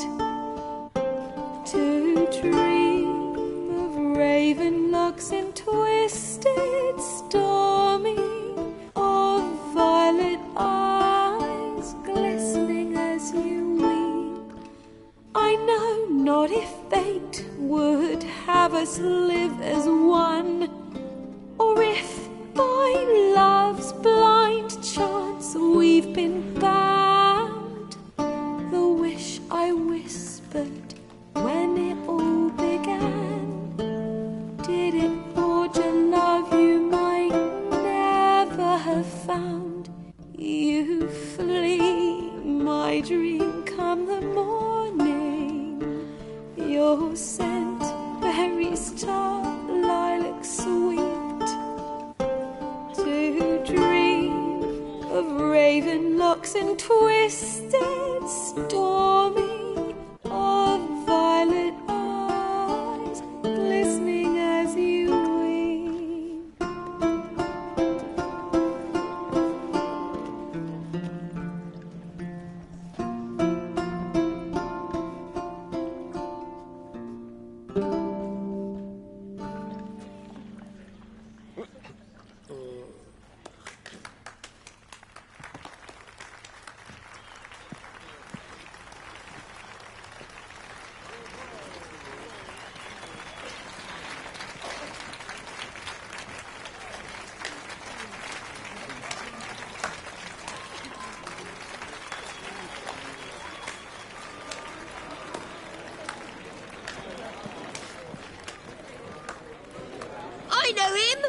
to dream of raven locks and twisted stormy, of violet eyes glistening as you weep. I know not if fate would have us live as one, or if by love's blind chance we've been bound. The wish I whispered when it all began, did it forge a love you might never have found? You flee, my dream come the morning, your scent, berries tart, lilac sweet, to dream of raven locks and twisted stormy, of violet eyes glistening as you weep. know him?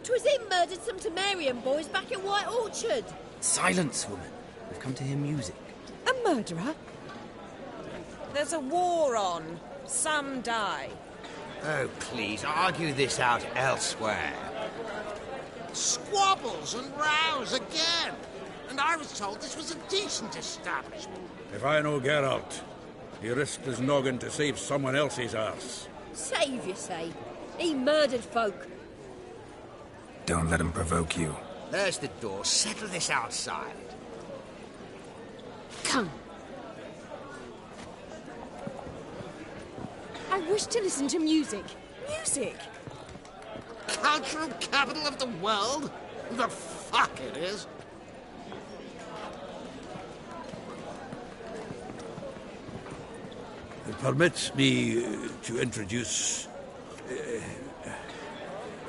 'Twas him murdered some Temerian boys back at White Orchard. Silence, woman. We've come to hear music. A murderer? There's a war on. Some die. Oh, please, argue this out elsewhere. Squabbles and rows again. And I was told this was a decent establishment. If I know Geralt, he risked his noggin to save someone else's arse. Save, you say? He murdered folk. Don't let him provoke you. There's the door. Settle this outside. Come. I wish to listen to music. Music! Cultural capital of the world? The fuck it is. Permit me to introduce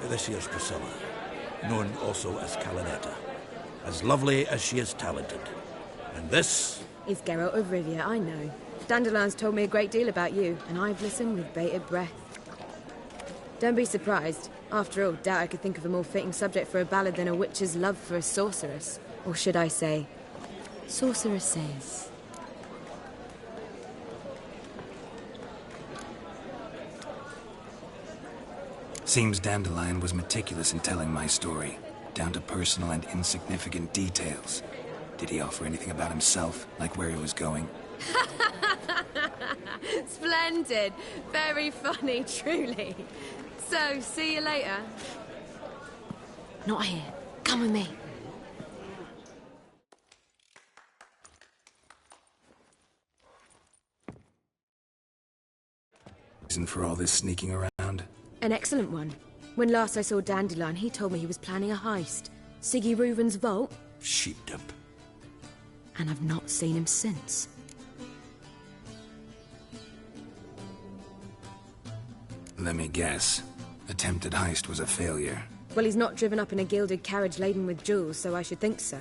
this here's Priscilla, known also as Calinetta. As lovely as she is talented. And this is Geralt of Rivia, I know. Dandelion's told me a great deal about you, and I've listened with bated breath. Don't be surprised. After all, doubt I could think of a more fitting subject for a ballad than a witch's love for a sorceress. Or should I say, sorceresses. Seems Dandelion was meticulous in telling my story, down to personal and insignificant details. Did he offer anything about himself, like where he was going? Splendid. Very funny, truly. So, see you later. Not here. Come with me. Reason for all this sneaking around? An excellent one. When last I saw Dandelion, he told me he was planning a heist. Siggy Reuven's vault. Sheepdip. And I've not seen him since. Let me guess. Attempted heist was a failure. Well, he's not driven up in a gilded carriage laden with jewels, so I should think so.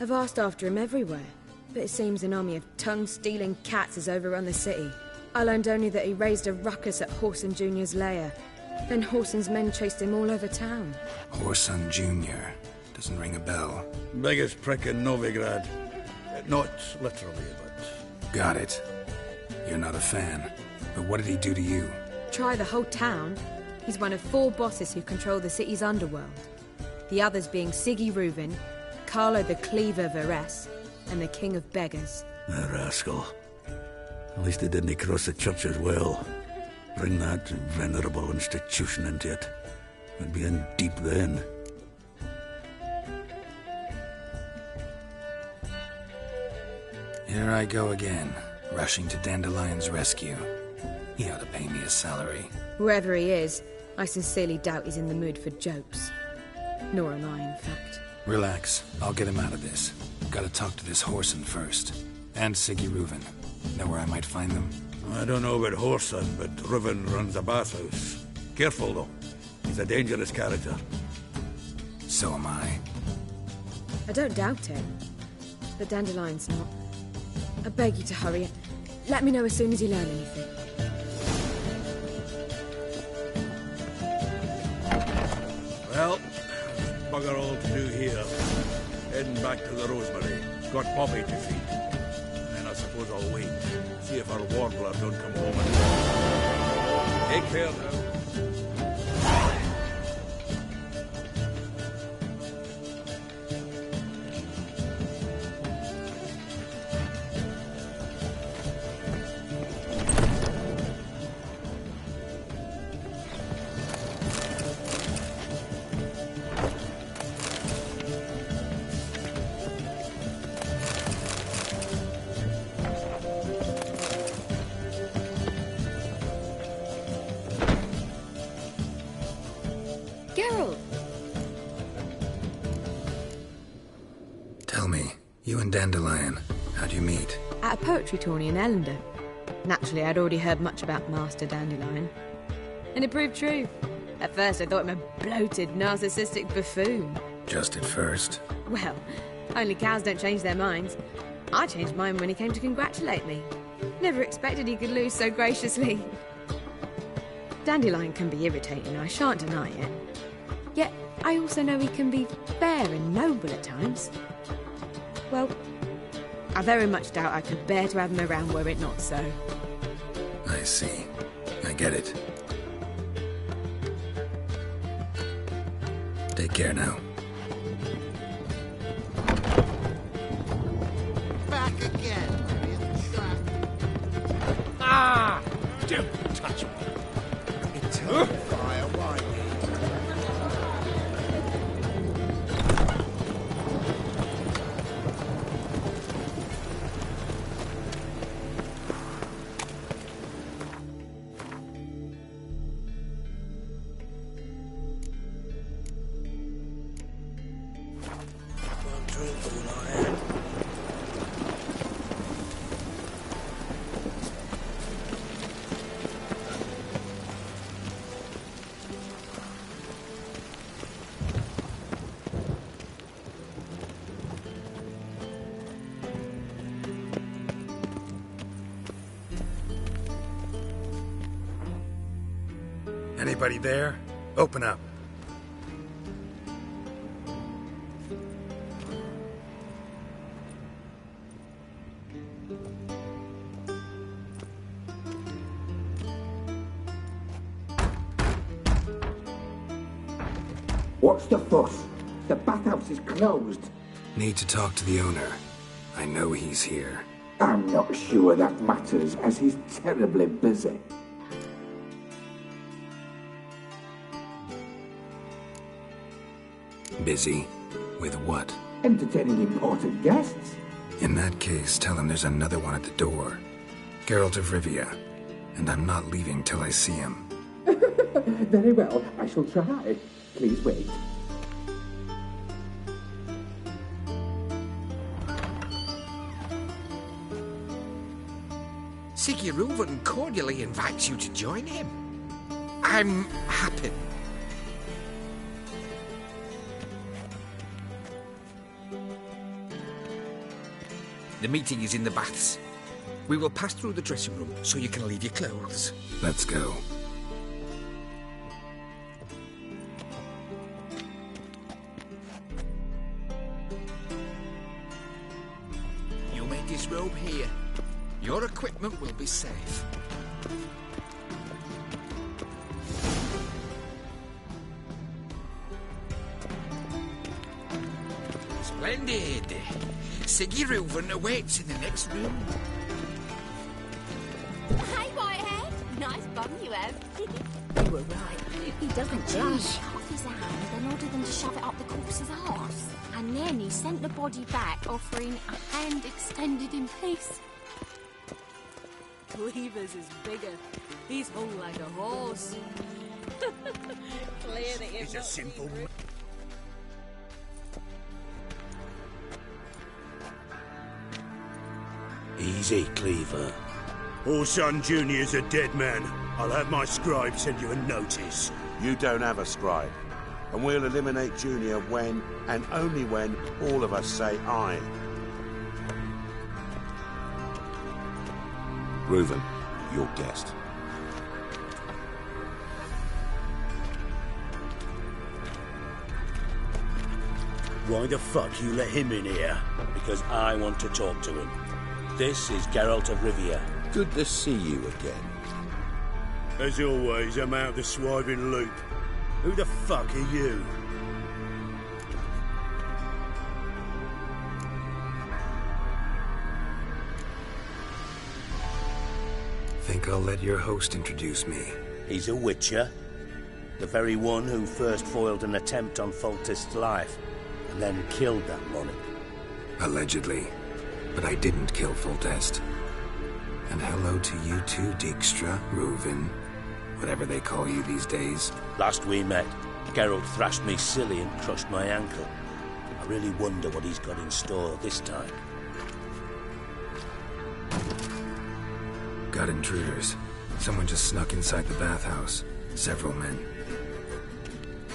I've asked after him everywhere, but it seems an army of tongue-stealing cats has overrun the city. I learned only that he raised a ruckus at Whoreson Jr.'s lair. Then Whoreson's men chased him all over town. Whoreson Jr. Doesn't ring a bell. Biggest prick in Novigrad. Not literally, but... Got it. You're not a fan. But what did he do to you? Try the whole town. He's one of 4 bosses who control the city's underworld. The others being Siggy Reuven, Carlo the Cleaver Varese, and the King of Beggars. The rascal. At least they didn't cross the church as well. Bring that venerable institution into it. We'd be in deep then. Here I go again, rushing to Dandelion's rescue. He ought to pay me a salary. Whoever he is, I sincerely doubt he's in the mood for jokes. Nor am I, in fact. Relax. I'll get him out of this. Gotta talk to this Whoreson first. And Siggy Reuven. Know where I might find them? I don't know about Whoreson, but Reuven runs a bathhouse. Careful, though. He's a dangerous character. So am I. I don't doubt it. But Dandelion's not. I beg you to hurry. Let me know as soon as you learn anything. Well, bugger all to do here. Heading back to the Rosemary. Got Poppy to feed. And then I suppose I'll wait. See if our warbler don't come home and... Take care now. Tell me, you and Dandelion, how'd you meet? At a poetry tourney in Ellender. Naturally, I'd already heard much about Master Dandelion. And it proved true. At first, I thought him a bloated, narcissistic buffoon. Just at first. Well, only cows don't change their minds. I changed mine when he came to congratulate me. Never expected he could lose so graciously. Dandelion can be irritating, I shan't deny it. Yet, I also know he can be fair and noble at times. Well, I very much doubt I could bear to have him around were it not so. I see. I get it. Take care now. Back again, Ah! Don't touch me. Eternal fire, why? Anybody there? Open up. What's the fuss? The bathhouse is closed. Need to talk to the owner. I know he's here. I'm not sure that matters, as he's terribly busy. Busy? With what? Entertaining important guests. In that case, tell him there's another one at the door. Geralt of Rivia. And I'm not leaving till I see him. Very well, I shall try. Please wait. Sigurd cordially invites you to join him. I'm happy. The meeting is in the baths. We will pass through the dressing room so you can leave your clothes. Let's go. You may disrobe here. Your equipment will be safe. Splendid. Sigurd awaits in the next room. Hey, Whitehead. Nice bum you have. You were right. He doesn't blush. Cut off his hand, then ordered them to shove it up the corpse's arse. And then he sent the body back, offering a hand extended in peace. Cleaver's is bigger. He's hung like a horse. Clear that He's a simple man. Easy, Cleaver. Orson Junior's a dead man. I'll have my scribe send you a notice. You don't have a scribe. And we'll eliminate Junior when, and only when, all of us say aye. Reuven, your guest. Why the fuck you let him in here? Because I want to talk to him. This is Geralt of Rivia. Good to see you again. As always, I'm out of the swiving loop. Who the fuck are you? Think I'll let your host introduce me. He's a witcher. The very one who first foiled an attempt on Foltest's life, and then killed that monarch. Allegedly. But I didn't kill Foltest. And hello to you too, Dijkstra, Reuven, whatever they call you these days. Last we met, Geralt thrashed me silly and crushed my ankle. I really wonder what he's got in store this time. Got intruders. Someone just snuck inside the bathhouse. Several men.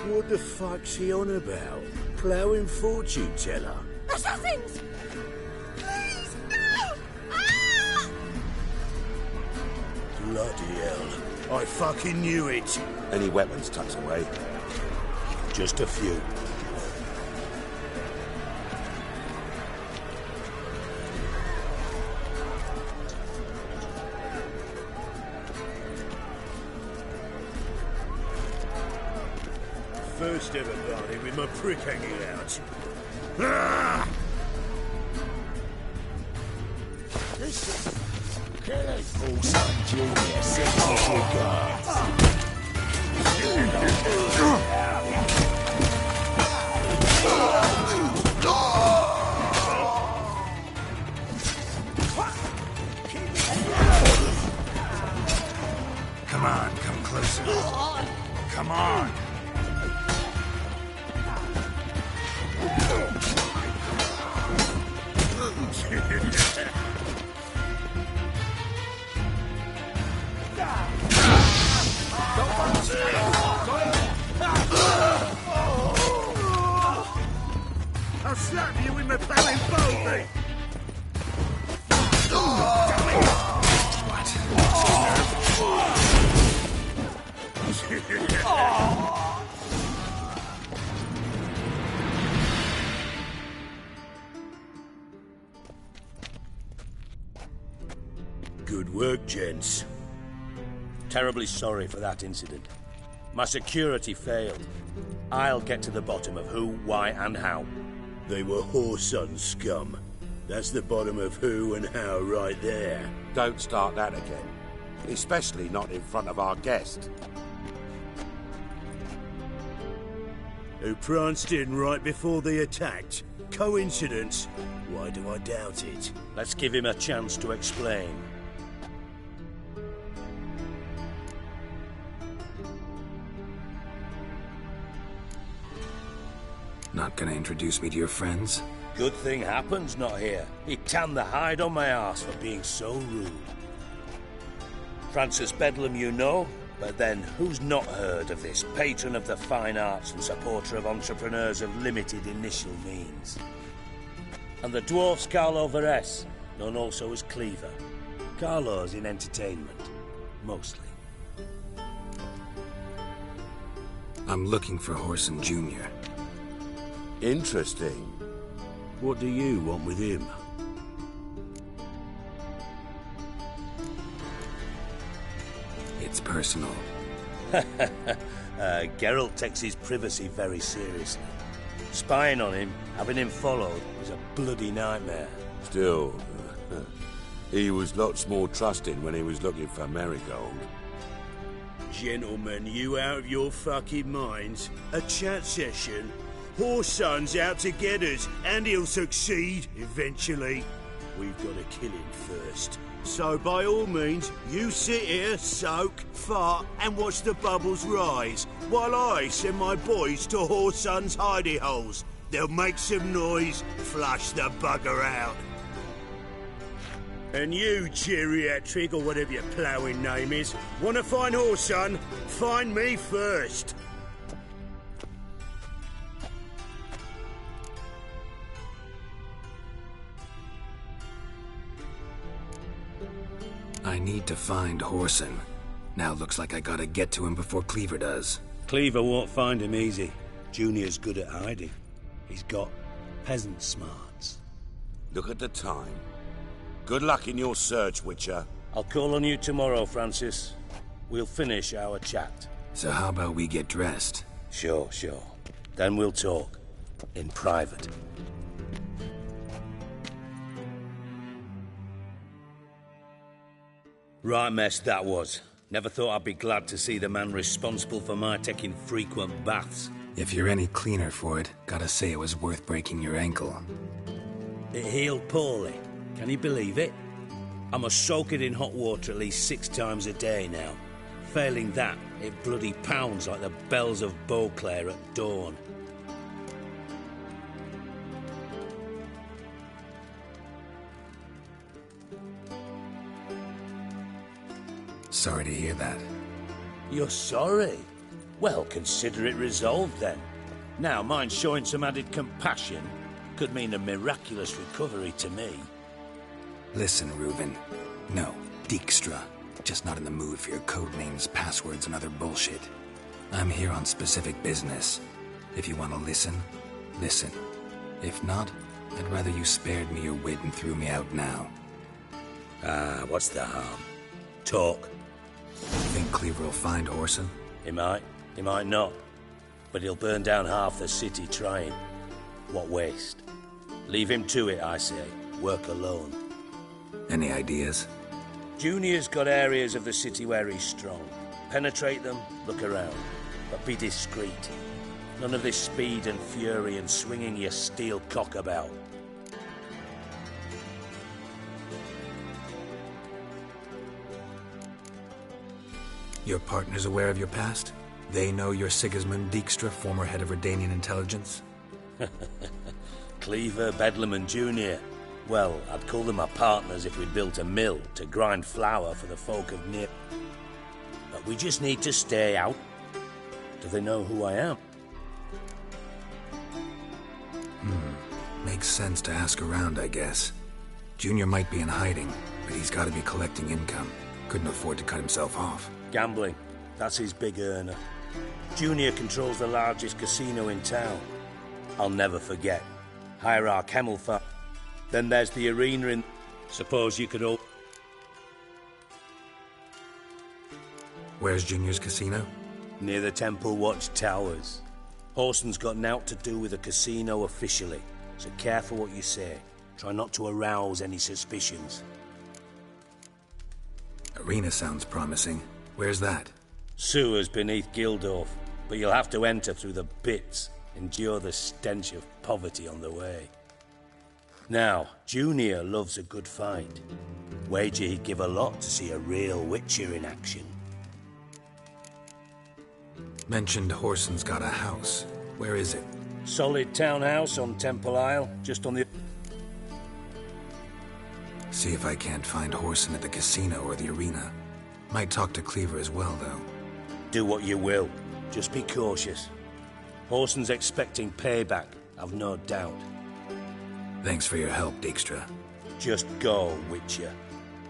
What the fuck's he on about? Ploughing fortune teller? Assassins! Please, no! Ah! Bloody hell. I fucking knew it. Any weapons tucked away? Just a few. First ever party with my prick hanging out. Ah! Full-son Junior, 6 regards. Come on, come closer. Come on. I'll slap you with my barren bogey! Good work, gents. Terribly sorry for that incident. My security failed. I'll get to the bottom of who, why, and how. They were whoreson scum. That's the bottom of who and how right there. Don't start that again. Especially not in front of our guest. Who pranced in right before they attacked. Coincidence? Why do I doubt it? Let's give him a chance to explain. Not gonna introduce me to your friends? Good thing Happen's not here. He tanned the hide on my arse for being so rude. Francis Bedlam you know, but then who's not heard of this patron of the fine arts and supporter of entrepreneurs of limited initial means? And the dwarf's Carlo Veres, known also as Cleaver. Carlo's in entertainment, mostly. I'm looking for Whoreson Jr. Interesting. What do you want with him? It's personal. Geralt takes his privacy very seriously. Spying on him, having him followed, was a bloody nightmare. Still, he was lots more trusting when he was looking for Marigold. Gentlemen, you out of your fucking minds? A chat session? Whoreson's out to get us, and he'll succeed, eventually. We've got to kill him first. So by all means, you sit here, soak, fart, and watch the bubbles rise, while I send my boys to Whoreson's hidey holes. They'll make some noise, flush the bugger out. And you, geriatric, or whatever your ploughing name is, want to find Whoreson? Find me first. I need to find Whoreson. Now looks like I gotta get to him before Cleaver does. Cleaver won't find him easy. Junior's good at hiding. He's got peasant smarts. Look at the time. Good luck in your search, Witcher. I'll call on you tomorrow, Francis. We'll finish our chat. So how about we get dressed? Sure. Then we'll talk. In private. Right mess that was. Never thought I'd be glad to see the man responsible for my taking frequent baths. If you're any cleaner for it, gotta say it was worth breaking your ankle. It healed poorly. Can you believe it? I must soak it in hot water at least 6 times a day now. Failing that, it bloody pounds like the bells of Beauclair at dawn. Sorry to hear that. You're sorry? Well, consider it resolved then. Now, mine showing some added compassion could mean a miraculous recovery to me. Listen, Reuben. No, Dijkstra. Just not in the mood for your code names, passwords, and other bullshit. I'm here on specific business. If you want to listen, listen. If not, I'd rather you spared me your wit and threw me out now. What's the harm? Talk. Think Cleaver will find Orson? He might not. But he'll burn down half the city trying. What waste? Leave him to it, I say. Work alone. Any ideas? Junior's got areas of the city where he's strong. Penetrate them, look around. But be discreet. None of this speed and fury and swinging your steel cock about. Your partner's aware of your past? They know you're Sigismund Dijkstra, former head of Redanian intelligence? Cleaver, Bedlam and Junior. Well, I'd call them my partners if we'd built a mill to grind flour for the folk of near... But we just need to stay out. Do they know who I am? Makes sense to ask around, I guess. Junior might be in hiding, but he's got to be collecting income. Couldn't afford to cut himself off. Gambling. That's his big earner. Junior controls the largest casino in town. I'll never forget. Hierarch Hemmelfarm. Then there's the arena in... Suppose you could all... Where's Junior's casino? Near the Temple Watch Towers. Horson's got naught to do with the casino officially, so careful what you say. Try not to arouse any suspicions. Arena sounds promising. Where's that? Sewers beneath Gildorf, but you'll have to enter through the bits, endure the stench of poverty on the way. Now, Junior loves a good fight. Wager he'd give a lot to see a real Witcher in action. Mentioned Horson's got a house. Where is it? Solid townhouse on Temple Isle, just on the... See if I can't find Horson at the casino or the arena. Might talk to Cleaver as well, though. Do what you will. Just be cautious. Horson's expecting payback, I've no doubt. Thanks for your help, Dijkstra. Just go, Witcher.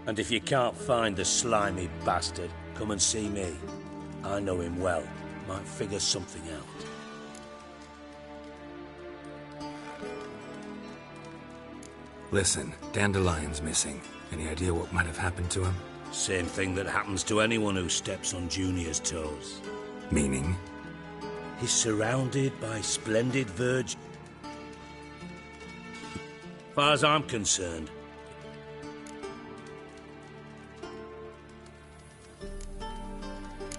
And if you can't find the slimy bastard, come and see me. I know him well. Might figure something out. Listen, Dandelion's missing. Any idea what might have happened to him? Same thing that happens to anyone who steps on Junior's toes. Meaning? He's surrounded by splendid virgins. As far as I'm concerned.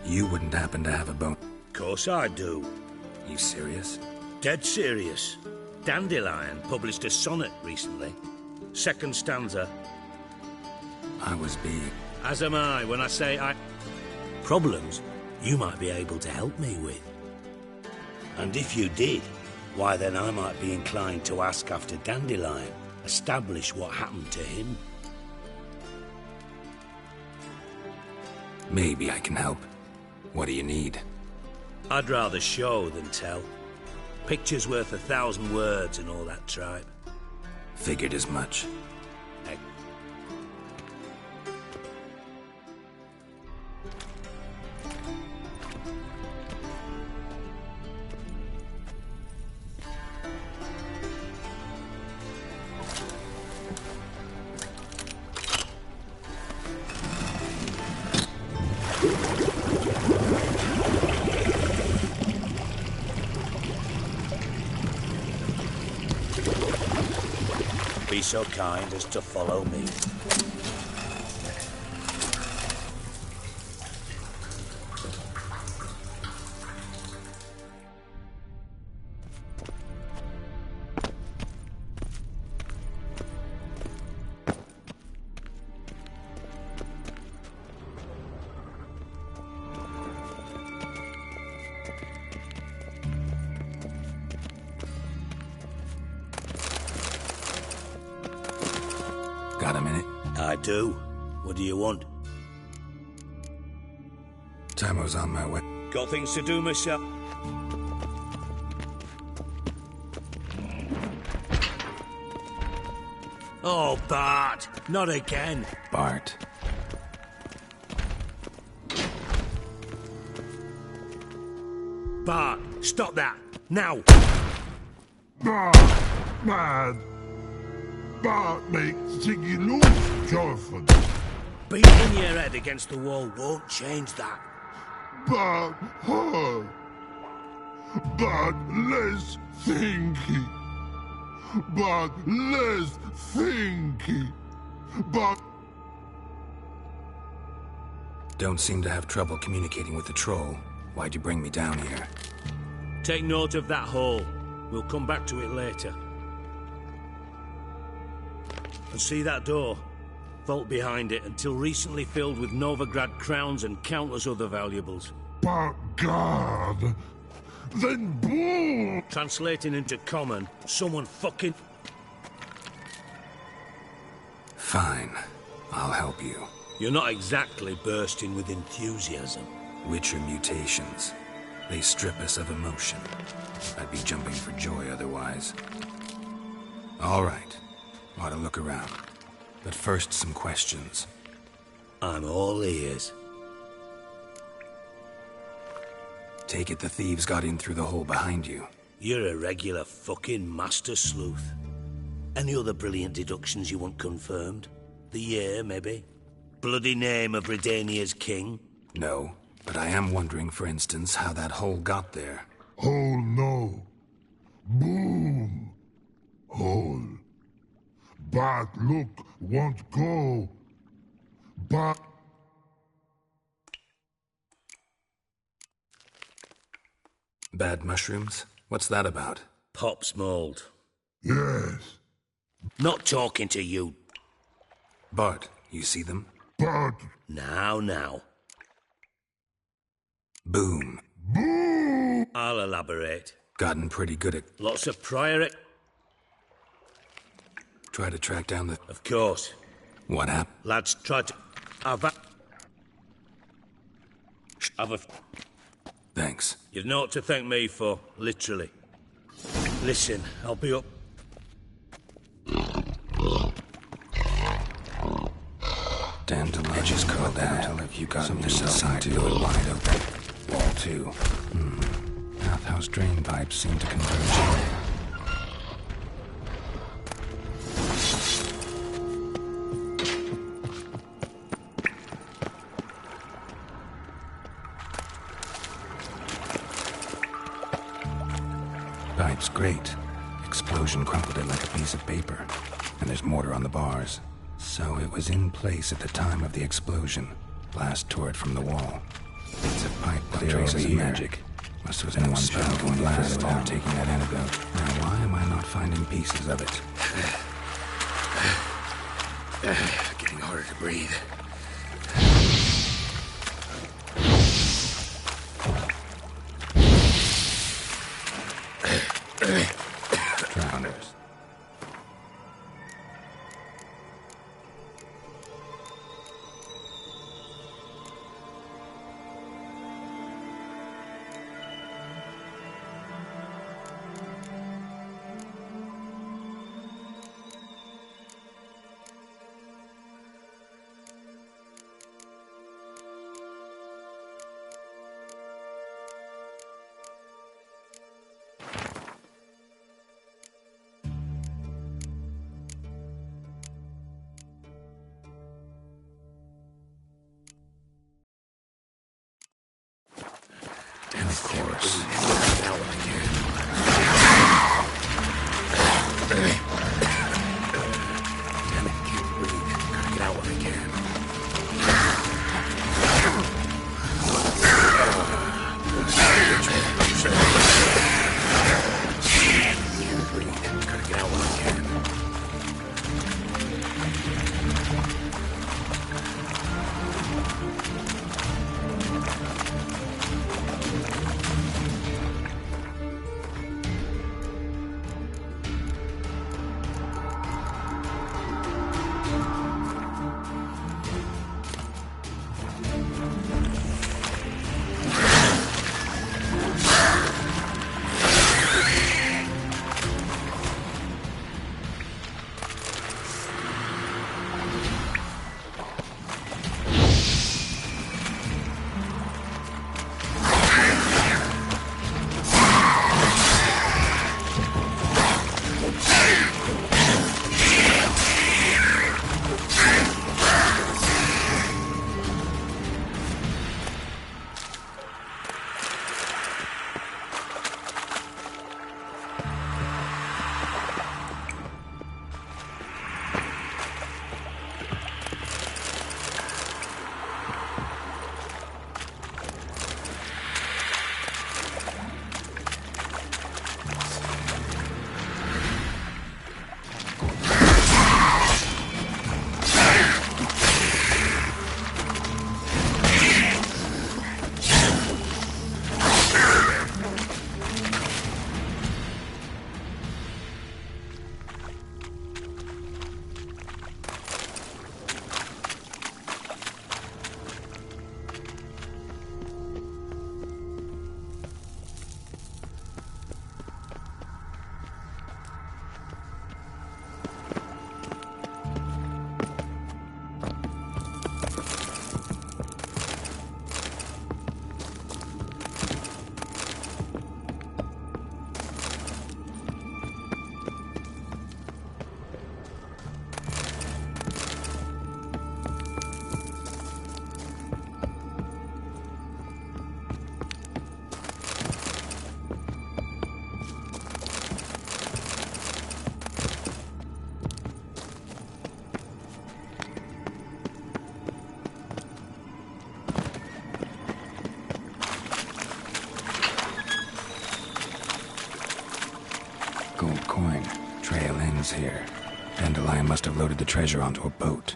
You wouldn't happen to have a bone? Of course I do. You serious? Dead serious. Dandelion published a sonnet recently. Second stanza. I was being... As am I when I say I... Problems you might be able to help me with. And if you did, why then I might be inclined to ask after Dandelion, establish what happened to him. Maybe I can help. What do you need? I'd rather show than tell. Picture's worth 1,000 words and all that tripe. Figured as much. Hey. Be so kind as to follow me. Got a minute? I do. What do you want? Tamo's on my way. Got things to do myself. Oh, Bart! Not again! Bart. Bart, stop that! Now! Man! Bart makes Ziggy lose, Jonathan. Beating your head against the wall won't change that. But hurt. But less thinky. But less thinky. But... Don't seem to have trouble communicating with the troll. Why'd you bring me down here? Take note of that hole. We'll come back to it later. And see that door? Vault behind it, until recently filled with Novigrad crowns and countless other valuables. But God... Then bull... Translating into common, someone fucking... Fine. I'll help you. You're not exactly bursting with enthusiasm. Witcher mutations. They strip us of emotion. I'd be jumping for joy otherwise. All right. Ought to look around. But first, some questions. I'm all ears. Take it the thieves got in through the hole behind you. You're a regular fucking master sleuth. Any other brilliant deductions you want confirmed? The year, maybe? Bloody name of Redania's king? No, but I am wondering, for instance, how that hole got there. Hole no. Boom. Hole. But look, won't go. But... Bad mushrooms? What's that about? Pop's mold. Yes. Not talking to you. Bart, you see them? But... Now. Boom. Boom! I'll elaborate. Gotten pretty good at... Lots of prior... Try to track down the... Of course. What happened? Lads tried to... Have a... Thanks. You've naught to thank me for, literally. Listen, I'll be up... Edges curled down. If you got yourself to do it wide open. Wall 2. Bathhouse drain pipes seem to converge. Pipe's great. Explosion crumpled it like a piece of paper. And there's mortar on the bars. So it was in place at the time of the explosion. Blast tore it from the wall. Bits of pipe clear over here. Magic. Must have been one spell going blast without taking that antidote. Now why am I not finding pieces of it? Getting harder to breathe. Drowners. was here. Dandelion must have loaded the treasure onto a boat.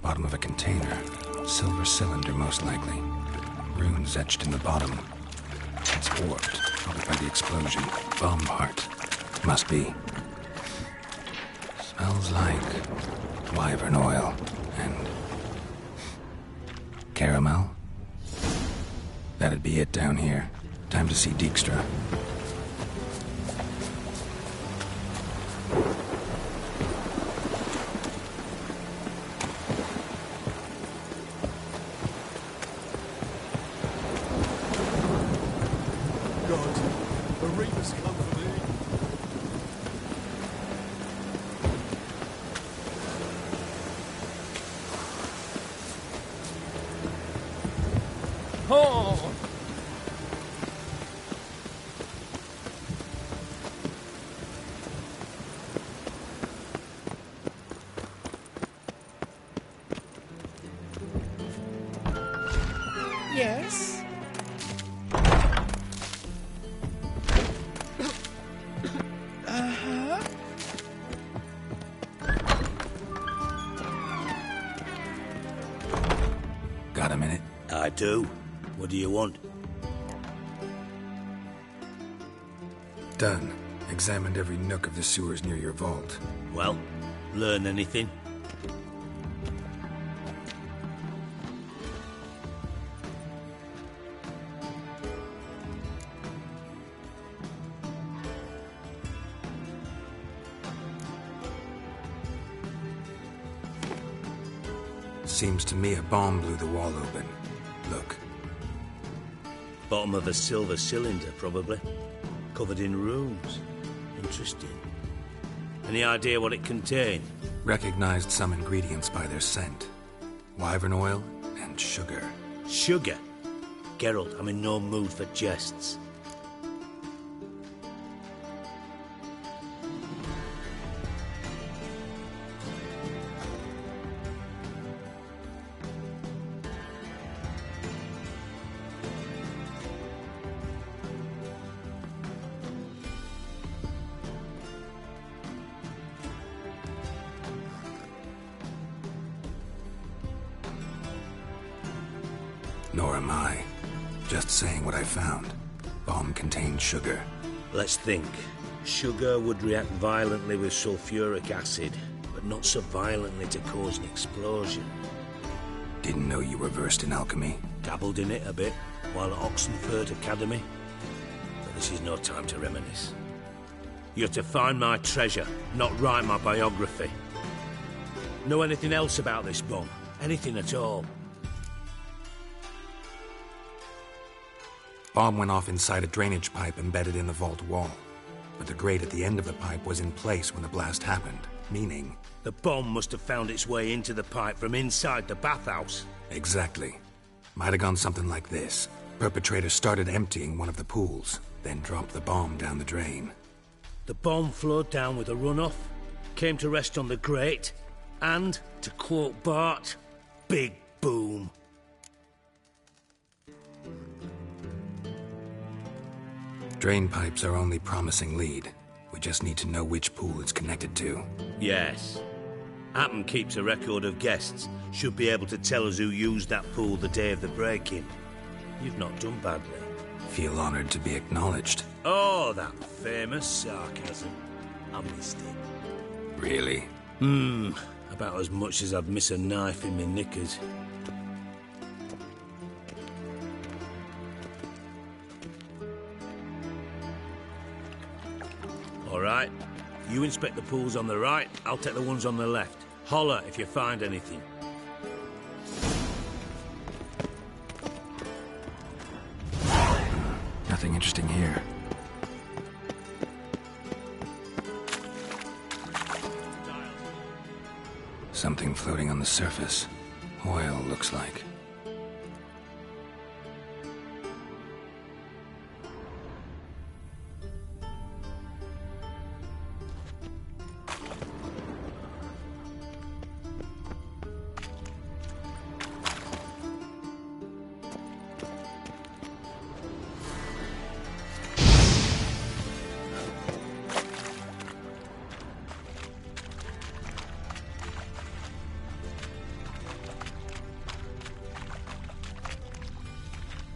Bottom of a container. Silver cylinder, most likely. Runes etched in the bottom. It's warped, probably by the explosion. Bomb part. Must be. Smells like wyvern oil and caramel. That'd be it down here. Time to see Dijkstra. Yes? Uh-huh. Got a minute? I do. What do you want? Done. Examined every nook of the sewers near your vault. Well, learn anything? Seems to me a bomb blew the wall open. Look. Bottom of a silver cylinder, probably. Covered in runes. Interesting. Any idea what it contained? Recognized some ingredients by their scent. Wyvern oil and sugar. Sugar? Geralt, I'm in no mood for jests. Nor am I. Just saying what I found. Bomb contained sugar. Let's think. Sugar would react violently with sulfuric acid, but not so violently to cause an explosion. Didn't know you were versed in alchemy. Dabbled in it a bit while at Oxenford Academy. But this is no time to reminisce. You're to find my treasure, not write my biography. Know anything else about this bomb? Anything at all? Bomb went off inside a drainage pipe embedded in the vault wall. But the grate at the end of the pipe was in place when the blast happened, meaning... The bomb must have found its way into the pipe from inside the bathhouse. Exactly. Might have gone something like this. Perpetrator started emptying one of the pools, then dropped the bomb down the drain. The bomb flowed down with a runoff, came to rest on the grate, and, to quote Bart, big boom. Drain pipes are only promising lead. We just need to know which pool it's connected to. Yes. Appen keeps a record of guests. Should be able to tell us who used that pool the day of the break-in. You've not done badly. Feel honored to be acknowledged. Oh, that famous sarcasm. I missed it. Really? About as much as I'd miss a knife in my knickers. All right. You inspect the pools on the right, I'll take the ones on the left. Holler if you find anything. Nothing interesting here. Something floating on the surface. Oil, looks like.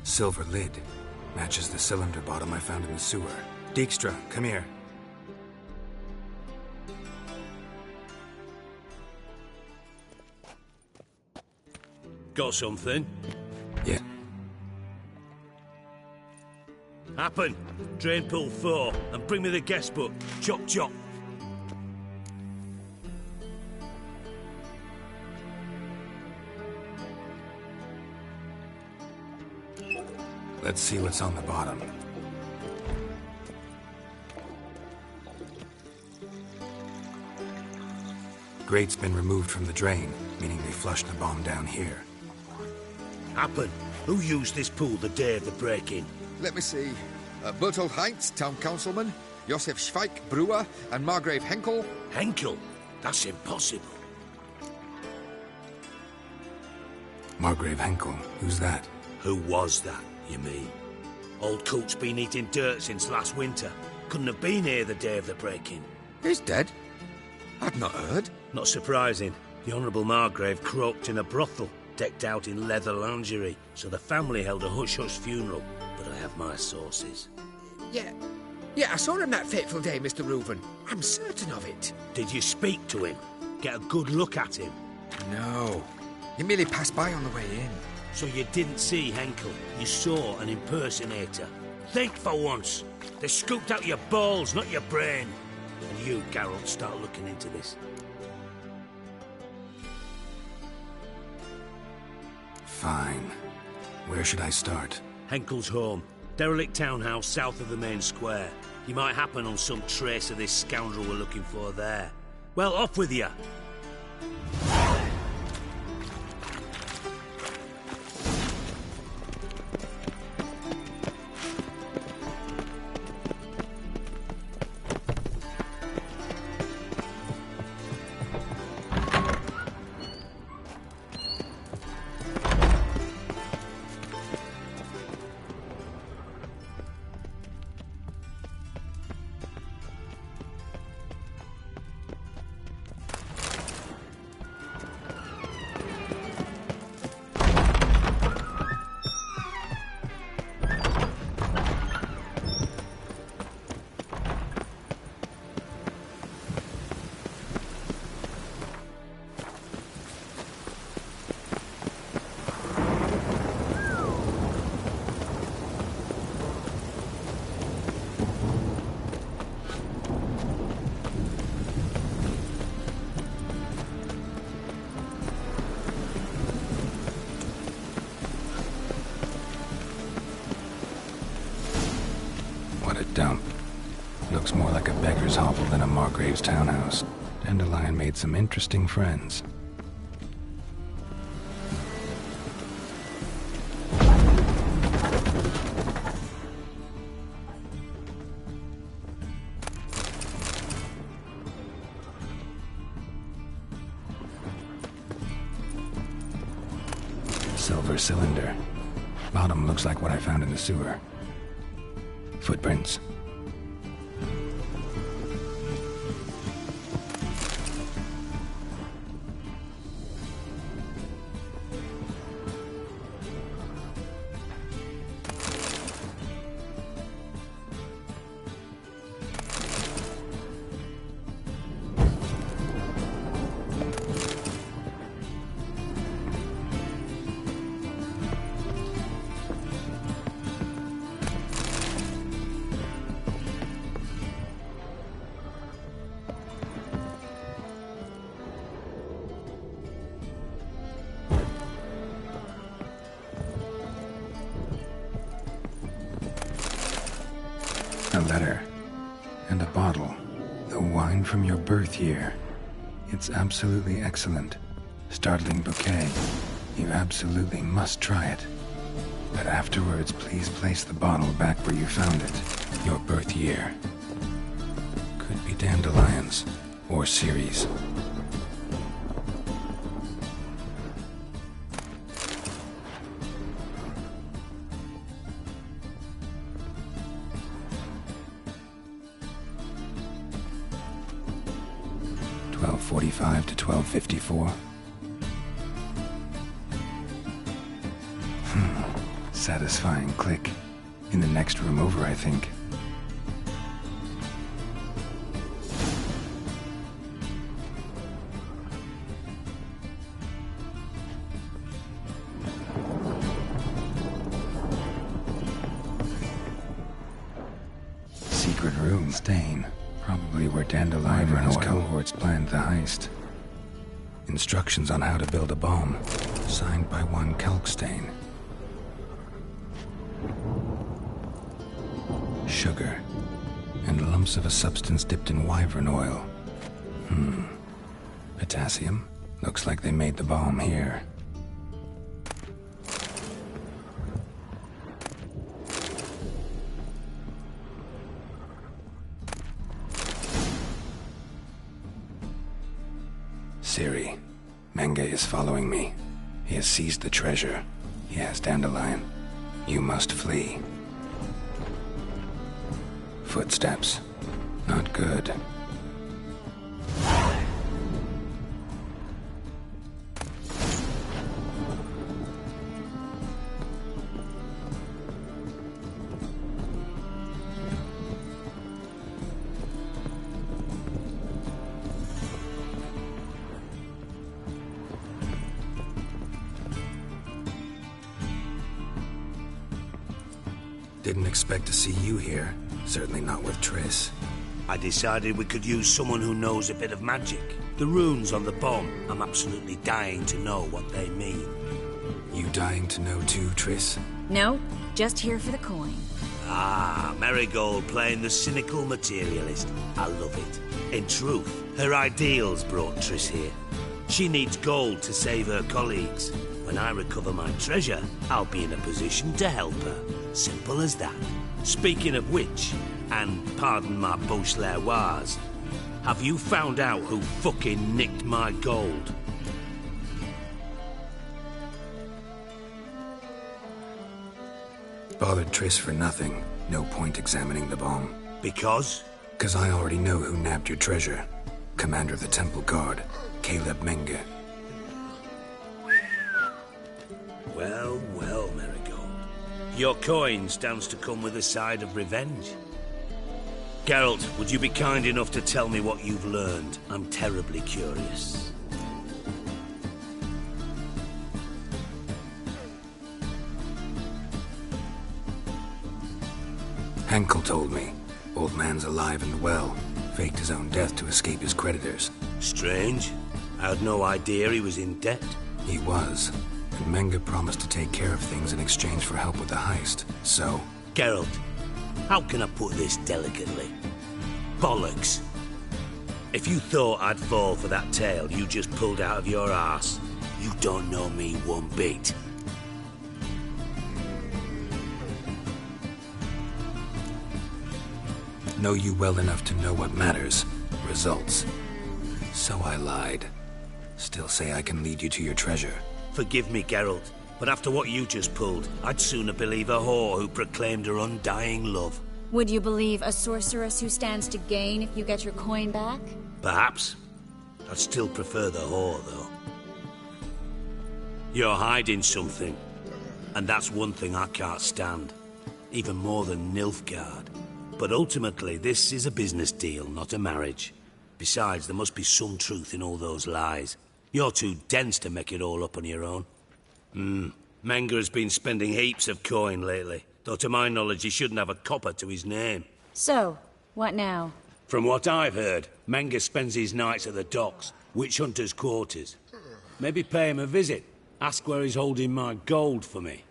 Silver lid. Matches the cylinder bottom I found in the sewer. Dijkstra, come here. Got something? Yeah. Happen. Drain pool 4 and bring me the guest book. Chop chop. Let's see what's on the bottom. Grate's been removed from the drain, meaning they flushed the bomb down here. Happen. Who used this pool the day of the break-in? Let me see. Bertold Heinz, town councilman, Josef Schweik, brewer, and Margrave Henkel. Henkel? That's impossible. Margrave Henkel? Who's that? Who was that, you mean? Old coot's been eating dirt since last winter. Couldn't have been here the day of the break-in. He's dead? I'd not heard. Not surprising. The Honourable Margrave croaked in a brothel, decked out in leather lingerie, so the family held a hush-hush funeral. But I have my sources. Yeah, I saw him that fateful day, Mr. Reuven. I'm certain of it. Did you speak to him? Get a good look at him? No. He merely passed by on the way in. So you didn't see Henkel? You saw an impersonator? Think for once. They scooped out your balls, not your brain. And you, Geralt, start looking into this. Fine. Where should I start? Henkel's home. Derelict townhouse south of the main square. You might happen on some trace of this scoundrel we're looking for there. Well, off with you. Dump. Looks more like a beggar's hovel than a Margrave's townhouse. Dandelion made some interesting friends. Silver cylinder. Bottom looks like what I found in the sewer. Footprints. A letter. And a bottle. The wine from your birth year. It's absolutely excellent. Startling bouquet. You absolutely must try it. But afterwards, please place the bottle back where you found it. Your birth year. Could be dandelions. Or Ceres. .45 to 12:54. Satisfying click. In the next room over, I think. Secret room. Stain. Probably where Dandelion and his cohorts planned the heist. Instructions on how to build a bomb. Signed by one Kalkstain. Sugar. And lumps of a substance dipped in wyvern oil. Potassium? Looks like they made the bomb here. Siri, Menge is following me. He has seized the treasure. He has Dandelion. You must flee. Footsteps. Not good. Didn't expect to see you here. Certainly not with Triss. I decided we could use someone who knows a bit of magic. The runes on the bomb, I'm absolutely dying to know what they mean. You dying to know too, Triss? No, just here for the coin. Ah, Marigold playing the cynical materialist. I love it. In truth, her ideals brought Triss here. She needs gold to save her colleagues. When I recover my treasure, I'll be in a position to help her. Simple as that. Speaking of which, and pardon my Beauclervois, have you found out who fucking nicked my gold? Bothered Triss for nothing. No point examining the bomb. Because? Because I already know who nabbed your treasure. Commander of the Temple Guard, Caleb Menge. Well, well, Marigold. Your coin stands to come with a side of revenge. Geralt, would you be kind enough to tell me what you've learned? I'm terribly curious. Henkel told me. Old man's alive and well. Faked his own death to escape his creditors. Strange. I had no idea he was in debt. He was. And Menge promised to take care of things in exchange for help with the heist. So... Geralt, how can I put this delicately? Bollocks. If you thought I'd fall for that tale you just pulled out of your arse, you don't know me one bit. Know you well enough to know what matters. Results. So I lied. Still say I can lead you to your treasure. Forgive me, Geralt, but after what you just pulled, I'd sooner believe a whore who proclaimed her undying love. Would you believe a sorceress who stands to gain if you get your coin back? Perhaps. I'd still prefer the whore, though. You're hiding something, and that's one thing I can't stand. Even more than Nilfgaard. But ultimately, this is a business deal, not a marriage. Besides, there must be some truth in all those lies. You're too dense to make it all up on your own. Menge has been spending heaps of coin lately, though to my knowledge he shouldn't have a copper to his name. So, what now? From what I've heard, Menge spends his nights at the docks, witch hunters' quarters. Maybe pay him a visit. Ask where he's holding my gold for me.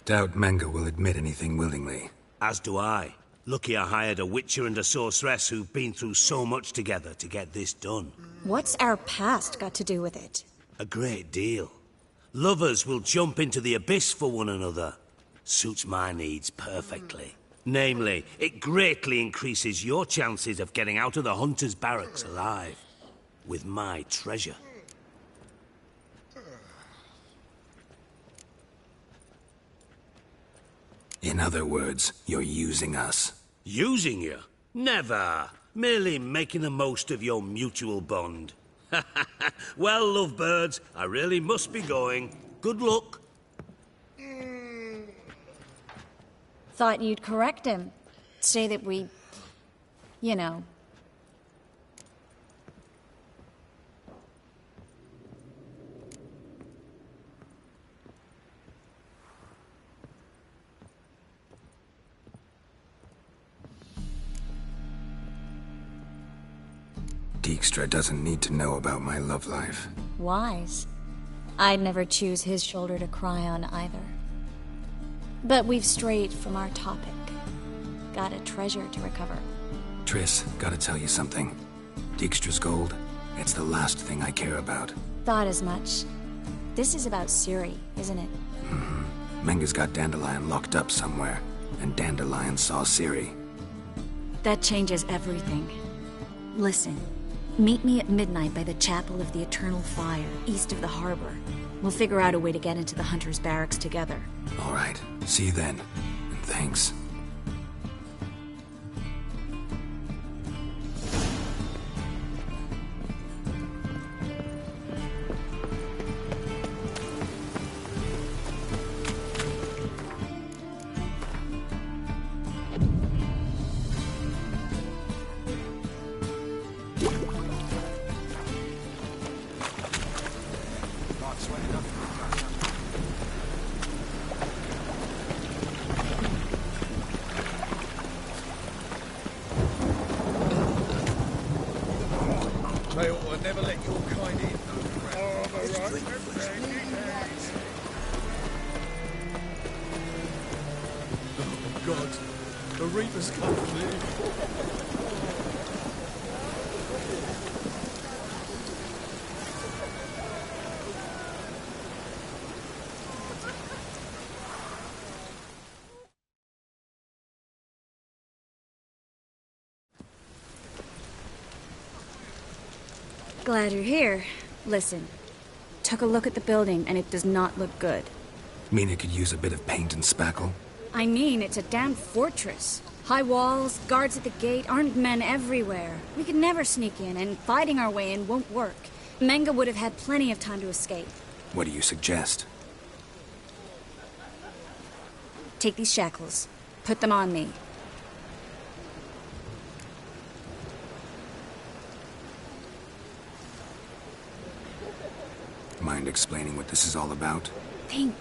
Doubt Manga will admit anything willingly. As do I. Lucky I hired a witcher and a sorceress who've been through so much together to get this done. What's our past got to do with it? A great deal. Lovers will jump into the abyss for one another. Suits my needs perfectly. Namely, it greatly increases your chances of getting out of the hunter's barracks alive. With my treasure. In other words, you're using us. Using you? Never. Merely making the most of your mutual bond. Well, lovebirds, I really must be going. Good luck. Thought you'd correct him. Say that we... you know... Dijkstra doesn't need to know about my love life. wise. I'd never choose his shoulder to cry on either. But we've strayed from our topic. Got a treasure to recover. Triss, gotta tell you something. Dijkstra's gold, it's the last thing I care about. Thought as much. This is about Ciri, isn't it? Mm-hmm. Menga's got Dandelion locked up somewhere, and Dandelion saw Ciri. That changes everything. Listen, meet me at midnight by the Chapel of the Eternal Fire, east of the harbor. We'll figure out a way to get into the Hunter's barracks together. All right, see you then, and thanks. They ought to never let your kind in. Oh, God. The Reaper's come for me. Glad you're here. Listen, took a look at the building and it does not look good. Mean it could use a bit of paint and spackle? I mean, it's a damn fortress. High walls, guards at the gate, armed men everywhere. We could never sneak in, and fighting our way in won't work. Manga would have had plenty of time to escape. What do you suggest? Take these shackles. Put them on me. Mind explaining what this is all about? Think.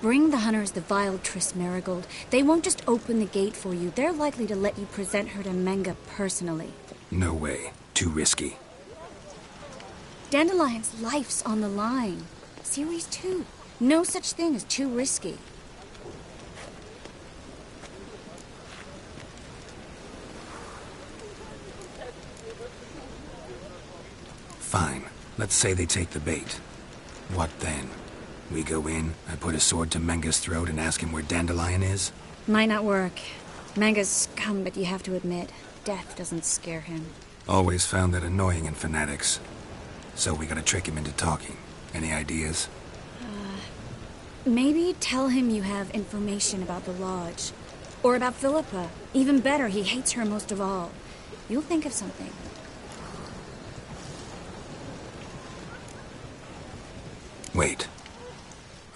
Bring the hunters the vile Triss Marigold. They won't just open the gate for you. They're likely to let you present her to Manga personally. No way. Too risky. Dandelion's life's on the line. Ciri's too. No such thing as too risky. Fine. Let's say they take the bait. What then? We go in, I put a sword to Menga's throat and ask him where Dandelion is? Might not work. Manga's scum, but you have to admit, death doesn't scare him. Always found that annoying in fanatics. So we gotta trick him into talking. Any ideas? Maybe tell him you have information about the lodge. Or about Philippa. Even better, he hates her most of all. You'll think of something. Wait.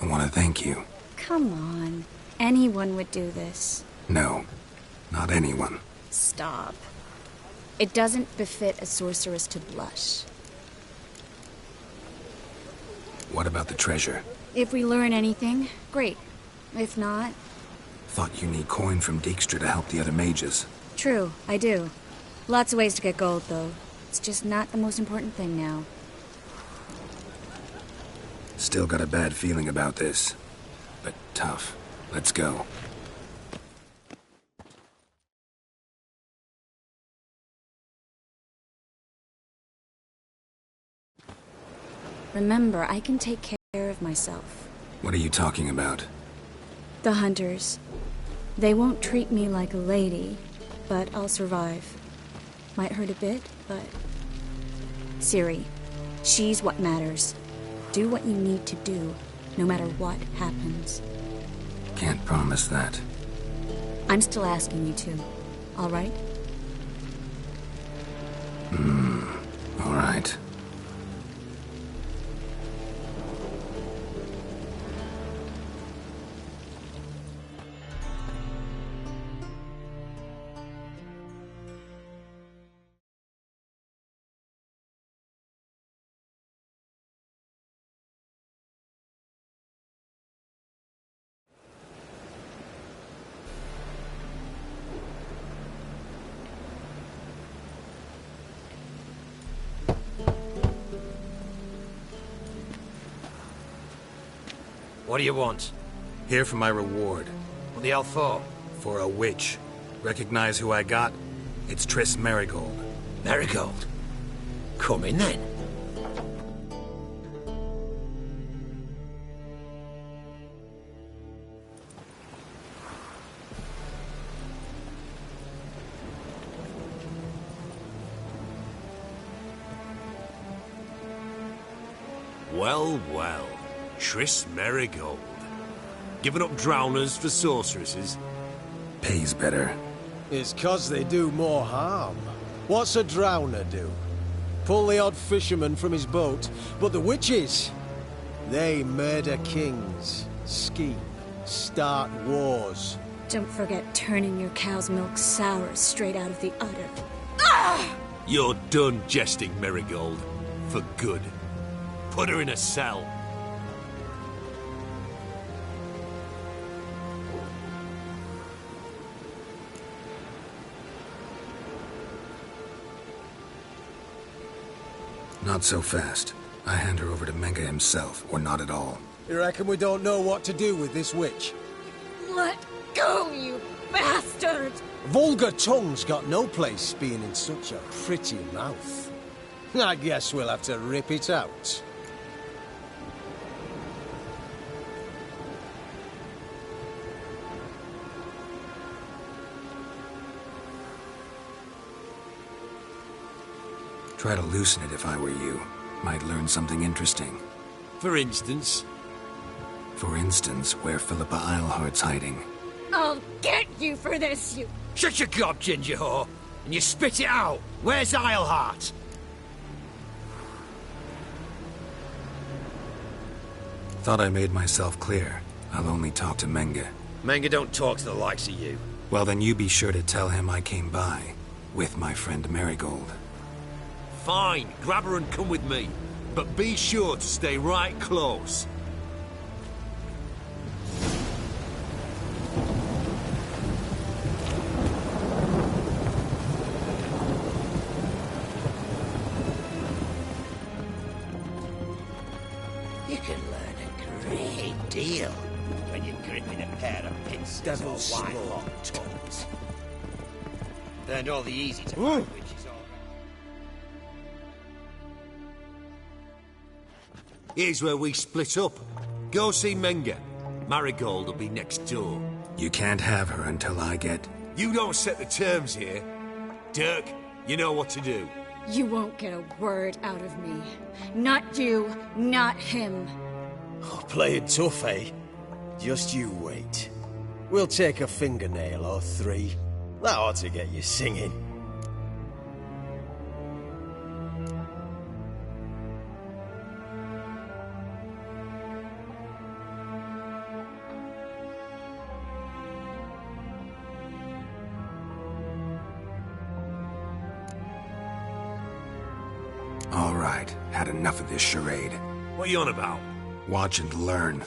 I want to thank you. Come on. Anyone would do this. No. Not anyone. Stop. It doesn't befit a sorceress to blush. What about the treasure? If we learn anything, great. If not... Thought you need coin from Dijkstra to help the other mages. True, I do. Lots of ways to get gold, though. It's just not the most important thing now. Still got a bad feeling about this. But tough. Let's go. Remember, I can take care of myself. What are you talking about? The hunters. They won't treat me like a lady, but I'll survive. Might hurt a bit, but... Ciri, she's what matters. Do what you need to do, no matter what happens. Can't promise that. I'm still asking you to, all right? All right. What do you want? Here for my reward. What the hell for? For a witch. Recognize who I got? It's Triss Merigold. Merigold? Come in then. Well, well. Triss Merigold. Giving up drowners for sorceresses? Pays better. It's 'cause they do more harm. What's a drowner do? Pull the odd fisherman from his boat, but the witches, they murder kings, scheme, start wars. Don't forget turning your cow's milk sour straight out of the udder. You're done jesting, Merigold. For good. Put her in a cell. Not so fast. I hand her over to Menge himself, or not at all. You reckon we don't know what to do with this witch? Let go, you bastard! Vulgar tongue's got no place being in such a pretty mouth. I guess we'll have to rip it out. Try to loosen it if I were you. Might learn something interesting. For instance? For instance, where Philippa Eilhart's hiding. I'll get you for this, you... Shut your gob, ginger whore, and you spit it out. Where's Eilhart? Thought I made myself clear. I'll only talk to Menge. Menge don't talk to the likes of you. Well, then you be sure to tell him I came by. With my friend Merigold. Fine, grab her and come with me. But be sure to stay right close. You can learn a great deal when you're gripping a pair of pincers Devil's or wide-locked tongues. Learned all the easy to find witches already. Here's where we split up. Go see Menge. Marigold will be next door. You can't have her until I get... You don't set the terms here. Dirk, you know what to do. You won't get a word out of me. Not you, not him. Oh, playing tough, eh? Just you wait. We'll take a fingernail or three. That ought to get you singing. All right, had enough of this charade. What are you on about? Watch and learn.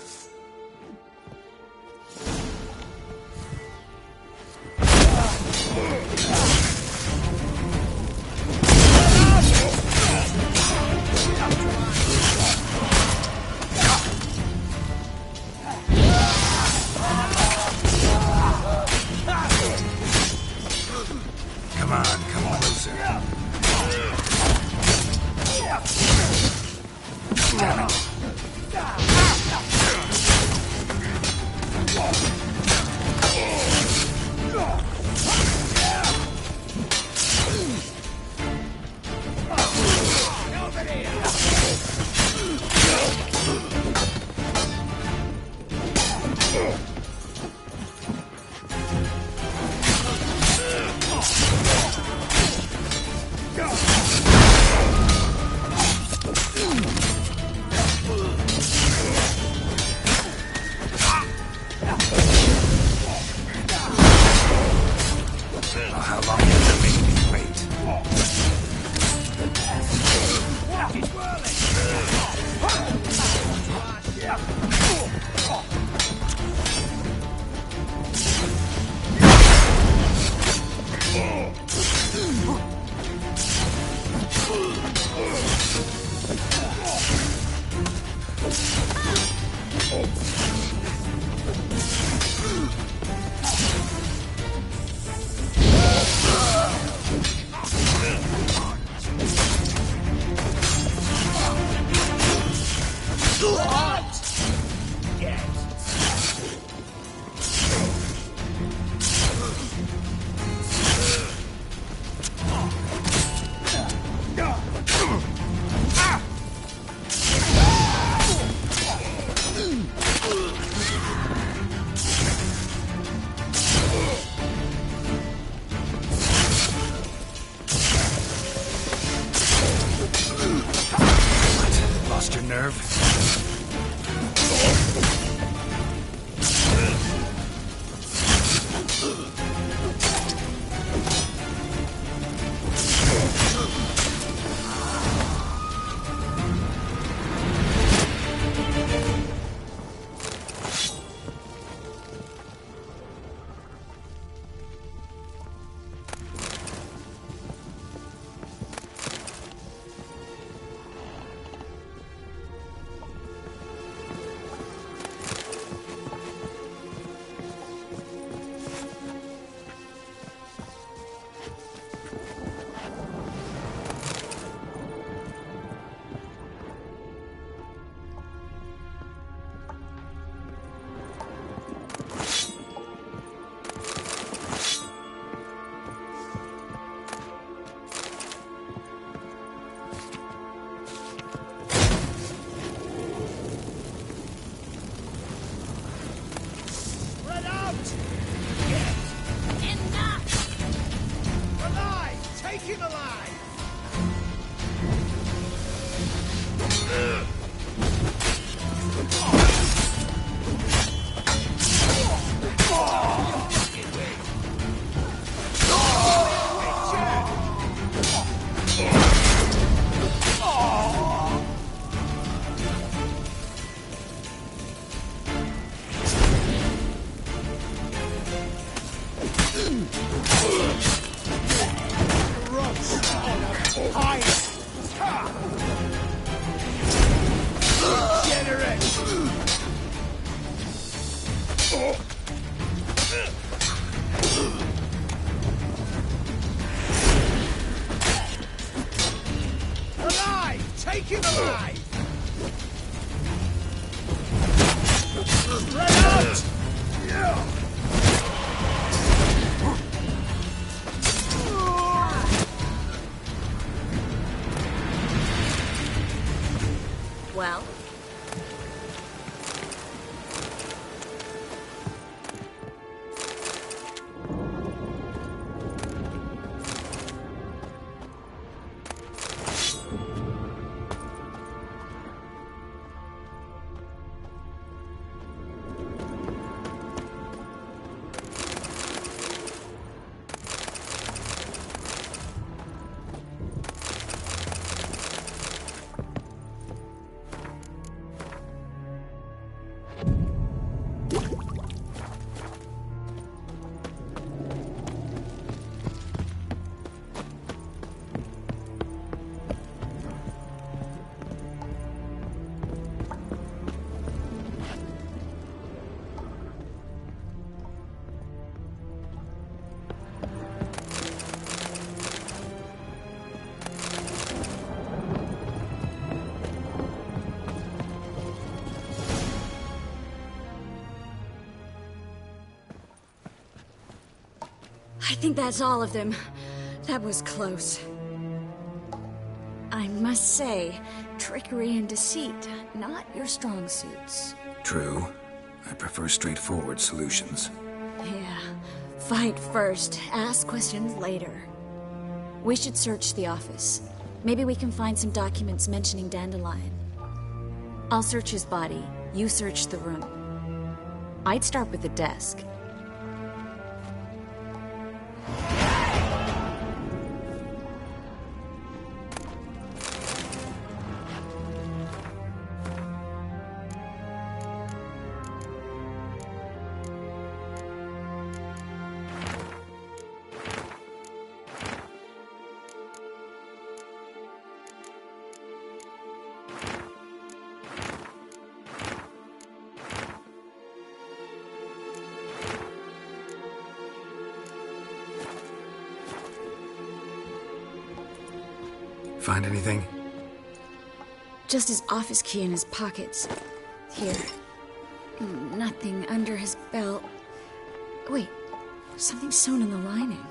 I think that's all of them. That was close. I must say, trickery and deceit, not your strong suits. True. I prefer straightforward solutions. Yeah. Fight first, ask questions later. We should search the office. Maybe we can find some documents mentioning Dandelion. I'll search his body. You search the room. I'd start with the desk. Find anything? Just his office key in his pockets. Here. Nothing under his belt. Wait, something sewn in the lining.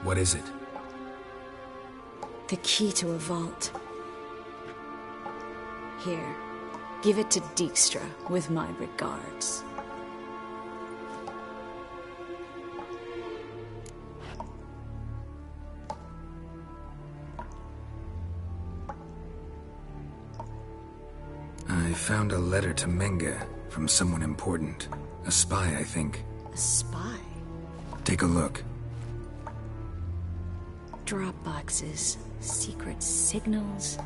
What is it? The key to a vault. Here. Give it to Dijkstra with my regards. I found a letter to Menga from someone important. A spy, I think. A spy? Take a look. Drop boxes, secret signals.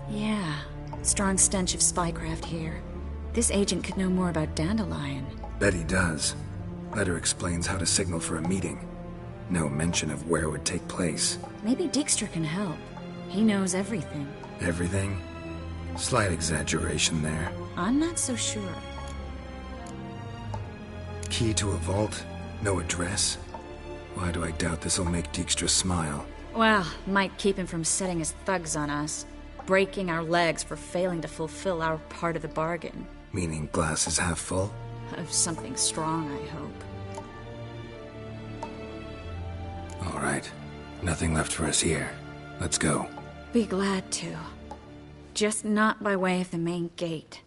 Yeah, strong stench of spycraft here. This agent could know more about Dandelion. Bet he does. Letter explains how to signal for a meeting. No mention of where it would take place. Maybe Dijkstra can help. He knows everything. Everything? Slight exaggeration there. I'm not so sure. Key to a vault? No address? Why do I doubt this'll make Dijkstra smile? Well, might keep him from setting his thugs on us. Breaking our legs for failing to fulfill our part of the bargain. Meaning glass is half full? Of something strong, I hope. All right. Nothing left for us here. Let's go. Be glad to. Just not by way of the main gate.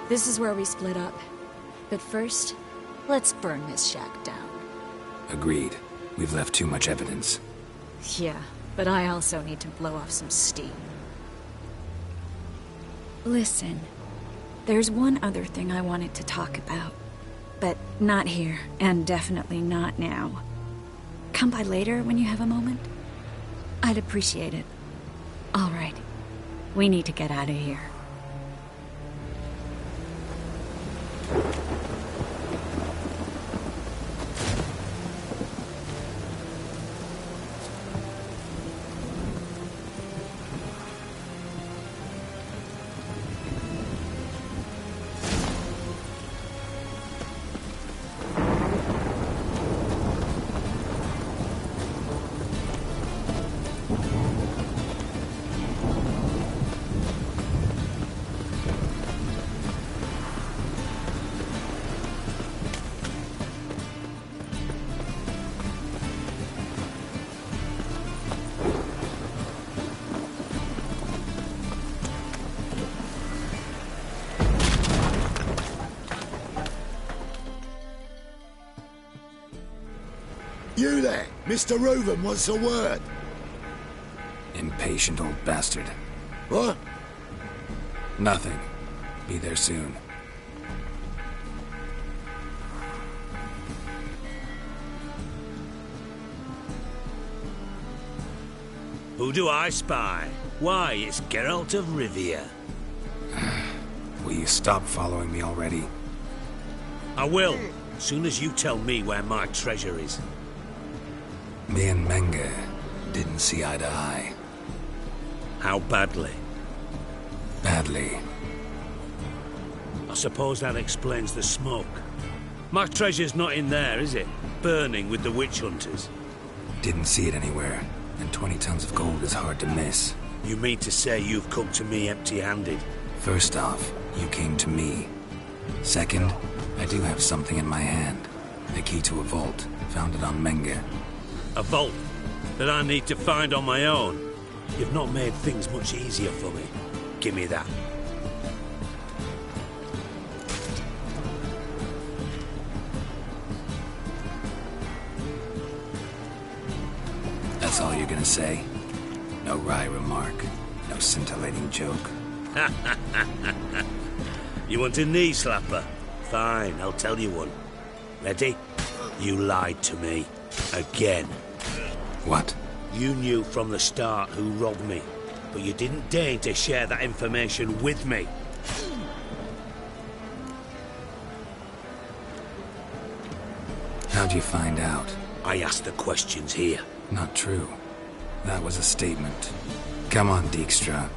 This is where we split up. But first, let's burn this shack down. Agreed. We've left too much evidence. Yeah, but I also need to blow off some steam. Listen, there's one other thing I wanted to talk about. But not here, and definitely not now. Come by later when you have a moment? I'd appreciate it. All right. We need to get out of here. You there, Mr. Reuven wants a word. Impatient old bastard. What? Nothing. Be there soon. Who do I spy? Why, it's Geralt of Rivia. Will you stop following me already? I will, as soon as you tell me where my treasure is. Me and Menge didn't see eye to eye. How badly? Badly. I suppose that explains the smoke. My treasure's not in there, is it? Burning with the witch hunters. Didn't see it anywhere, and 20 tons of gold is hard to miss. You mean to say you've come to me empty-handed? First off, you came to me. Second, I do have something in my hand. The key to a vault, founded on Menge. A vault that I need to find on my own? You've not made things much easier for me. Give me that. That's all you're gonna say? No wry remark, no scintillating joke. You want a knee slapper? Fine, I'll tell you one. Ready? You lied to me. Again. What? You knew from the start who robbed me, but you didn't deign to share that information with me. How'd you find out? I asked the questions here. Not true. That was a statement. Come on, Dijkstra.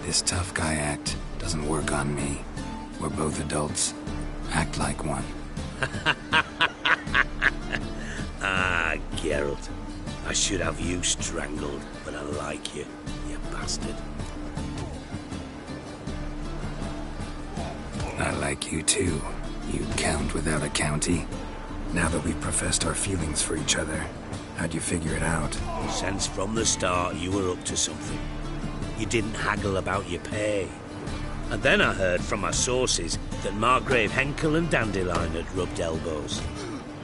This tough guy act doesn't work on me. We're both adults. Act like one. Ah, Geralt. I should have you strangled, but I like you, you bastard. I like you too, you count without a county. Now that we've professed our feelings for each other, how'd you figure it out? Since from the start you were up to something. You didn't haggle about your pay. And then I heard from my sources that Margrave Henkel and Dandelion had rubbed elbows.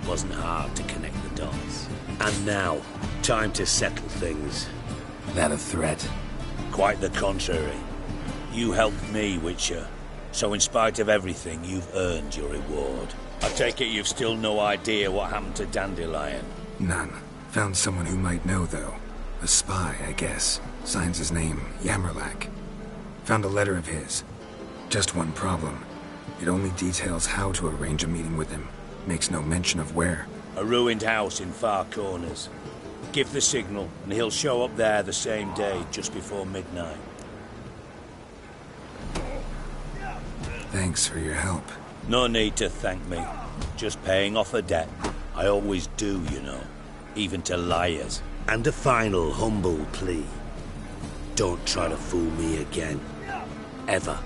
Wasn't hard to connect the dots. And now, time to settle things. That a threat? Quite the contrary. You helped me, Witcher. So in spite of everything, you've earned your reward. I take it you've still no idea what happened to Dandelion? None. Found someone who might know, though. A spy, I guess. Signs his name, Yammerlak. Found a letter of his. Just one problem. It only details how to arrange a meeting with him. Makes no mention of where. A ruined house in Far Corners. Give the signal, and he'll show up there the same day, just before midnight. Thanks for your help. No need to thank me. Just paying off a debt. I always do, you know. Even to liars. And a final humble plea. Don't try to fool me again. Ever.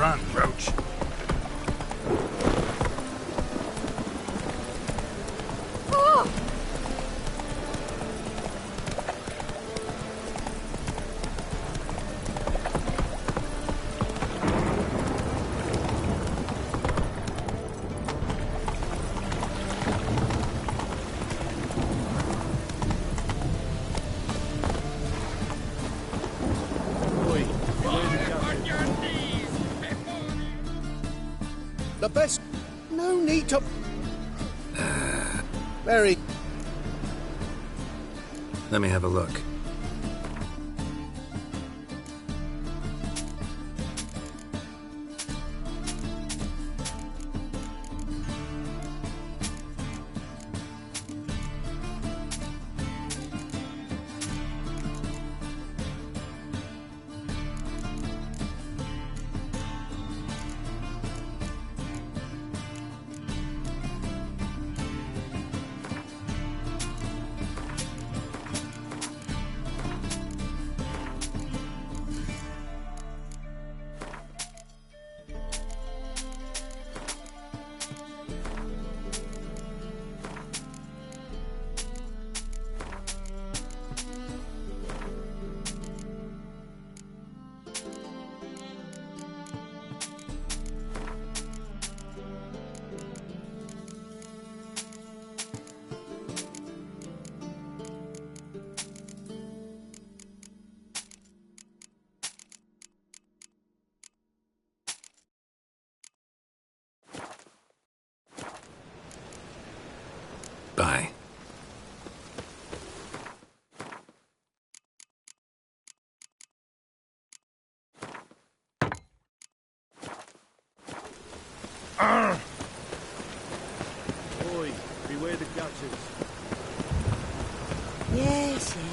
Run, Roach. top. Very. Let me have a look. Bye. Oi, beware the gutters. Yes, yes.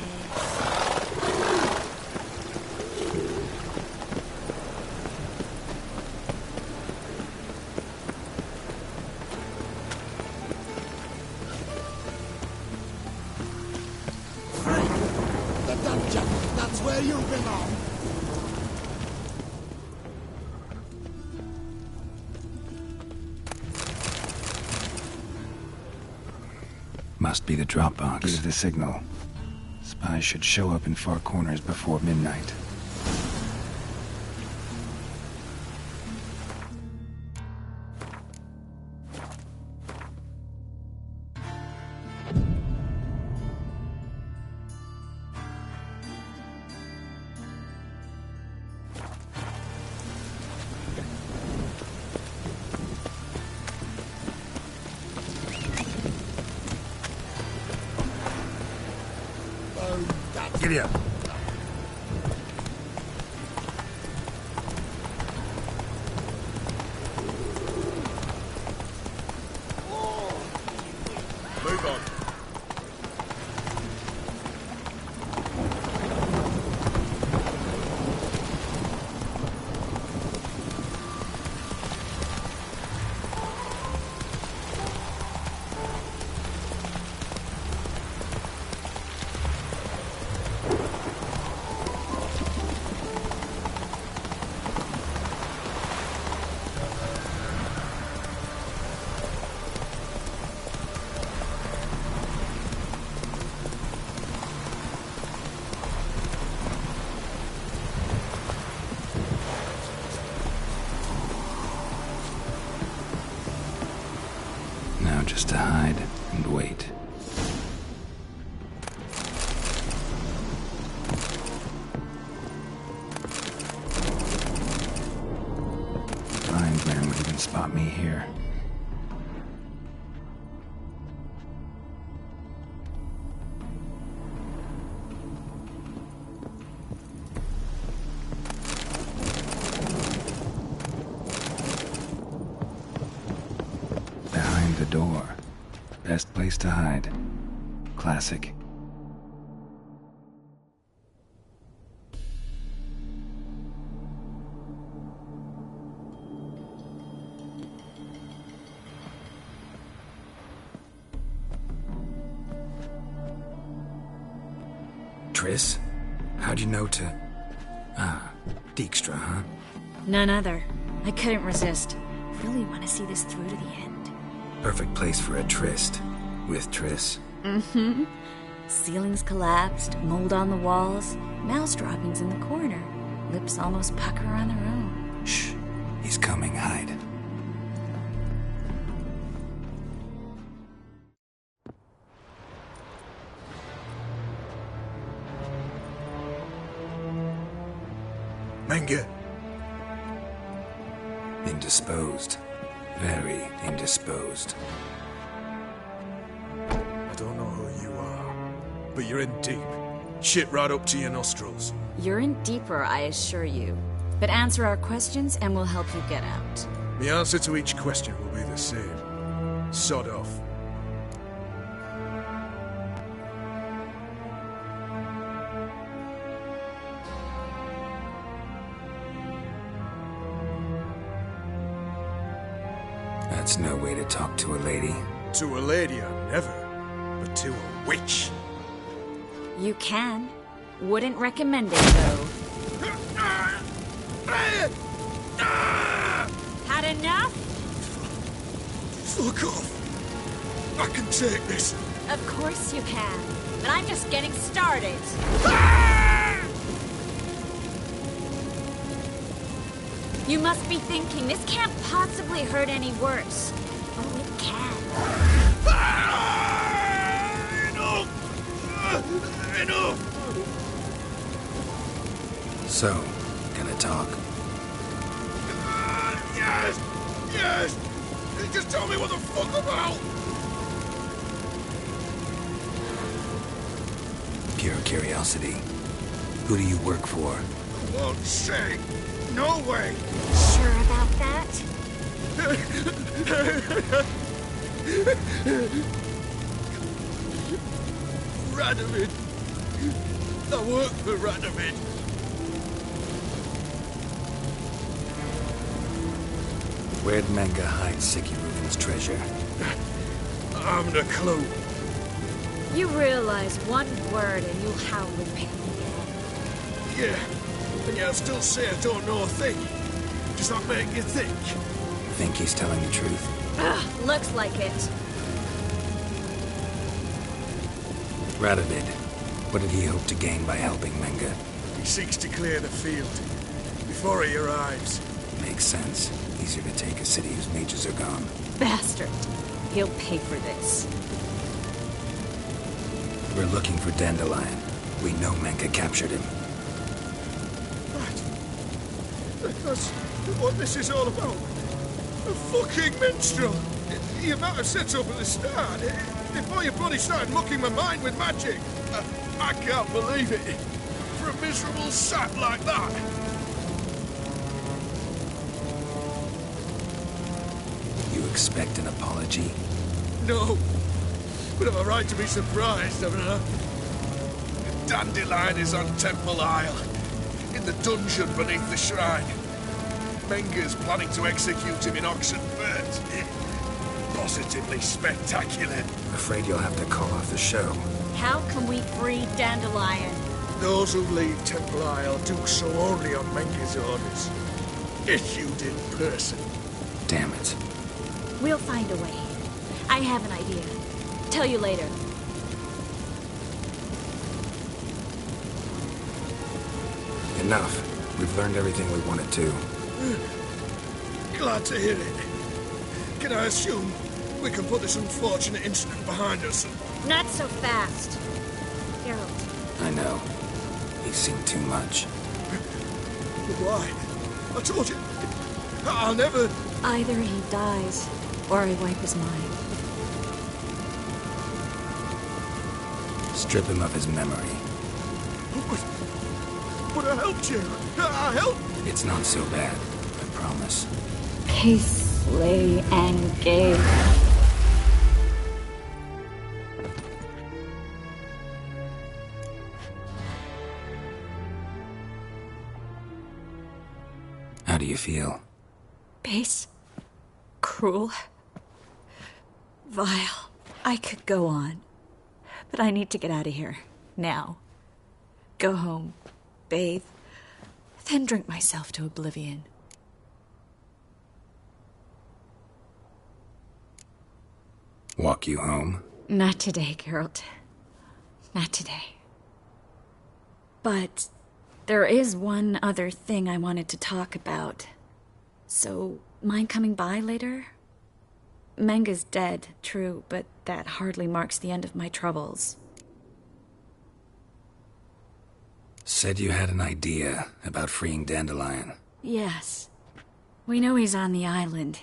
The dungeon! That's where you belong! Must be the drop box. Give the signal. Spies should show up in far corners before midnight. Giddy up. Move on. Now just to hide and wait. Blind man would even spot me here. Behind the door. Best place to hide. Classic. Triss? How'd you know to... Ah, Dijkstra, huh? None other. I couldn't resist. Really want to see this through to the end. Perfect place for a tryst. With Triss. Mm-hmm. Ceilings collapsed, mold on the walls, mouse droppings in the corner. Lips almost pucker on their own. Shh. He's coming. Hide. Menge. Indisposed. Very indisposed. I don't know who you are, but you're in deep. Shit right up to your nostrils. You're in deeper, I assure you. But answer our questions and we'll help you get out. The answer to each question will be the same. Sod off. That's no way to talk to a lady. To a lady, I never. But to a witch. You can. Wouldn't recommend it, though. Had enough? Fuck off. I can take this. Of course you can. But I'm just getting started. You must be thinking, this can't possibly hurt any worse. Oh, it can. Enough! So, gonna talk? Yes! Yes! Just tell me what the fuck about! Pure curiosity. Who do you work for? I won't say. No way! Sure about that? Radovid. I work for Radovid. Where'd Menga hide Sicky Ruben's treasure? I haven't a clue. You realize one word and you'll howl with pain again. Yeah, and yet I still say I don't know a thing. Does that make you think? Think he's telling the truth? Ugh, looks like it. Radovid, what did he hope to gain by helping Menga? He seeks to clear the field before he arrives. Makes sense. Easier to take a city whose mages are gone. Bastard. He'll pay for this. We're looking for Dandelion. We know Menga captured him. Right. That's what this is all about. A fucking minstrel. You might have said so from the start. Before you bloody started mucking my mind with magic. I can't believe it. For a miserable sap like that. You expect an apology? No. But I've a right to be surprised, haven't I? Dandelion is on Temple Isle. In the dungeon beneath the shrine. Menga's planning to execute him in Oxenfurt. Positively spectacular. Afraid you'll have to call off the show. How can we free Dandelion? Those who leave Temple Isle do so only on Menga's orders. Issued in person. Damn it. We'll find a way. I have an idea. Tell you later. Enough. We've learned everything we wanted to. Glad to hear it. Can I assume we can put this unfortunate incident behind us? Not so fast. Geralt. I know. He's seen too much. Why? I told you. I'll never... Either he dies, or I wipe his mind. Strip him of his memory. But I helped you. I helped. It's not so bad, I promise. Peacefully engage. How do you feel? Base. Cruel. Vile. I could go on. But I need to get out of here. Now. Go home. Bathe. Then drink myself to oblivion. Walk you home? Not today, Geralt. Not today. But there is one other thing I wanted to talk about. So, mind coming by later? Menga's dead, true, but that hardly marks the end of my troubles. Said you had an idea about freeing Dandelion. Yes. We know he's on the island.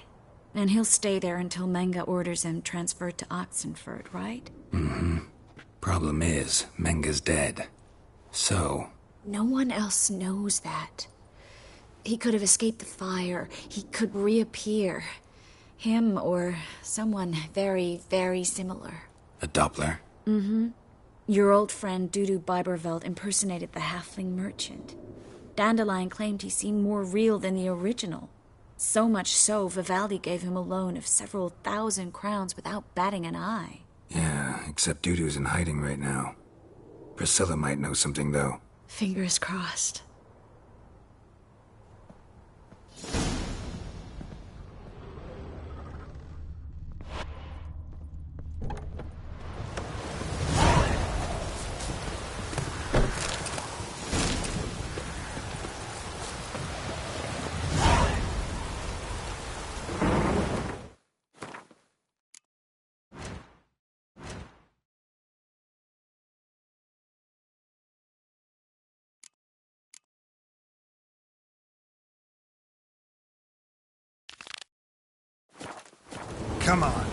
And he'll stay there until Menga orders him transferred to Oxenford, right? Mm-hmm. Problem is, Menga's dead. So... No one else knows that. He could have escaped the fire. He could reappear. Him or someone very, very similar. A Doppler? Mm-hmm. Your old friend Dudu Biberveld impersonated the halfling merchant. Dandelion claimed he seemed more real than the original. So much so, Vivaldi gave him a loan of several thousand crowns without batting an eye. Yeah, except Dudu's in hiding right now. Priscilla might know something, though. Fingers crossed. Come on.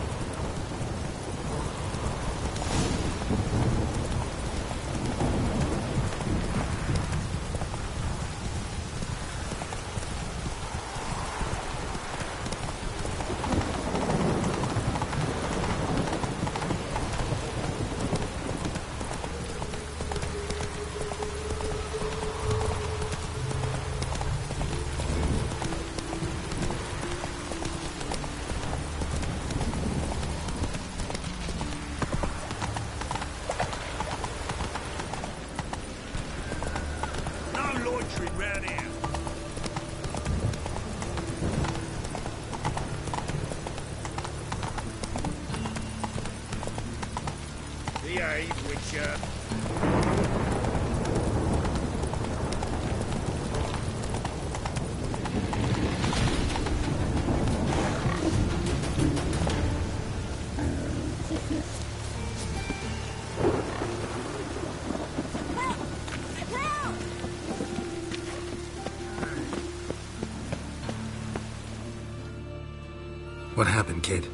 What happened, kid?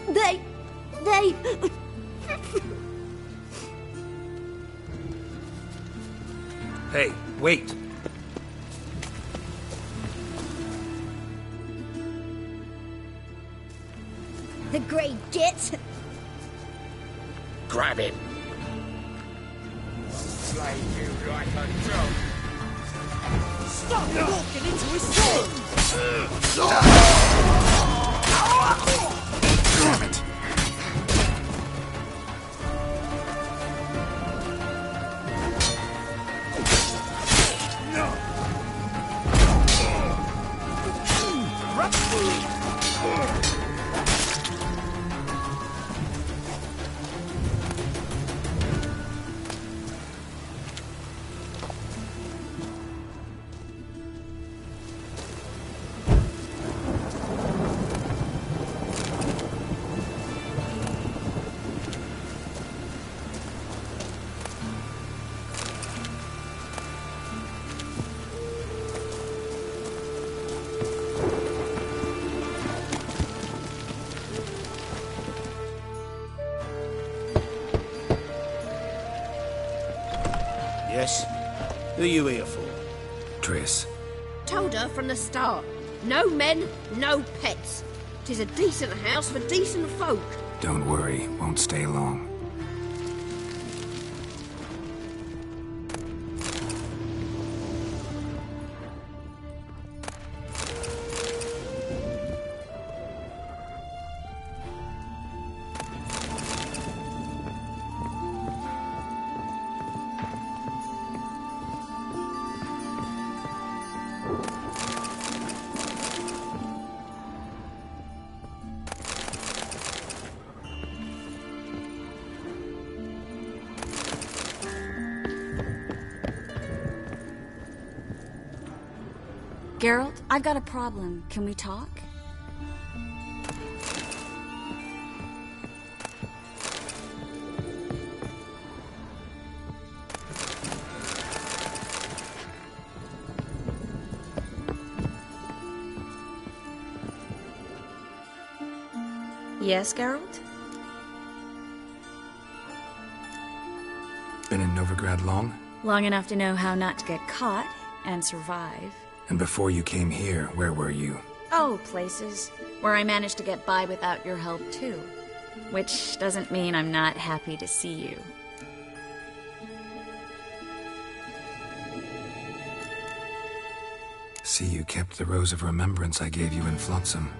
They... Hey, wait. The Grey Git. Grab him. Slay you like a dog. Stop walking into his sword! Damn it. Yes? Who are you here for? Triss. Told her from the start. No men, no pets. 'Tis a decent house for decent folk. Don't worry, won't stay long. Geralt, I've got a problem. Can we talk? Yes, Geralt? Been in Novigrad long? Long enough to know how not to get caught and survive. And before you came here, where were you? Oh, places where I managed to get by without your help, too. Which doesn't mean I'm not happy to see you. See, you kept the rose of remembrance I gave you in Flotsam.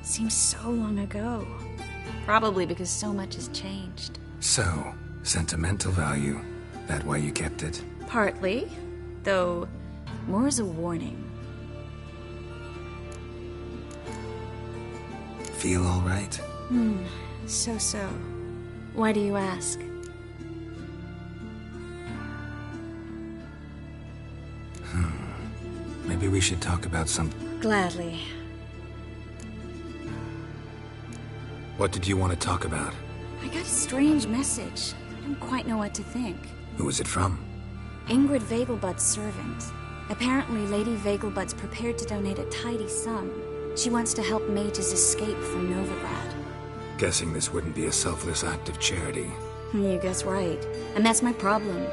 Seems so long ago. Probably because so much has changed. So, sentimental value. That why you kept it? Partly, though more as a warning. Feel all right? So. Why do you ask? Maybe we should talk about something. Gladly. What did you want to talk about? I got a strange message. I don't quite know what to think. Who was it from? Ingrid Vegelbud's servant. Apparently, Lady Vegelbud's prepared to donate a tidy sum. She wants to help mages escape from Novigrad. Guessing this wouldn't be a selfless act of charity. You guess right. And that's my problem.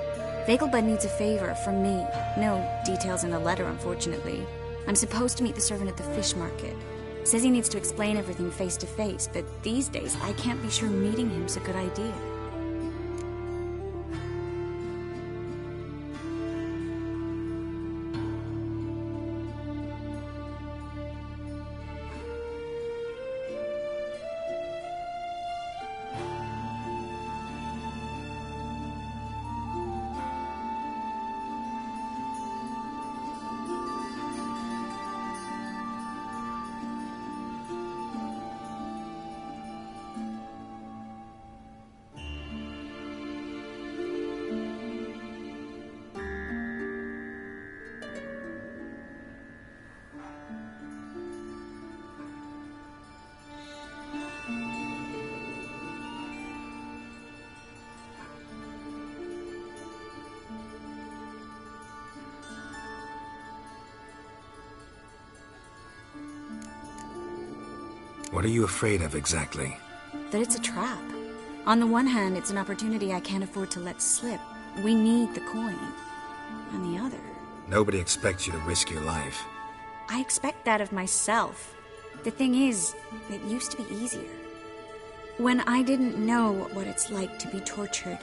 Vegelbud needs a favor from me. No details in the letter, unfortunately. I'm supposed to meet the servant at the fish market. Says he needs to explain everything face to face, but these days I can't be sure meeting him's a good idea. What are you afraid of exactly? That it's a trap. On the one hand, it's an opportunity I can't afford to let slip. We need the coin. On the other... Nobody expects you to risk your life. I expect that of myself. The thing is, it used to be easier. When I didn't know what it's like to be tortured,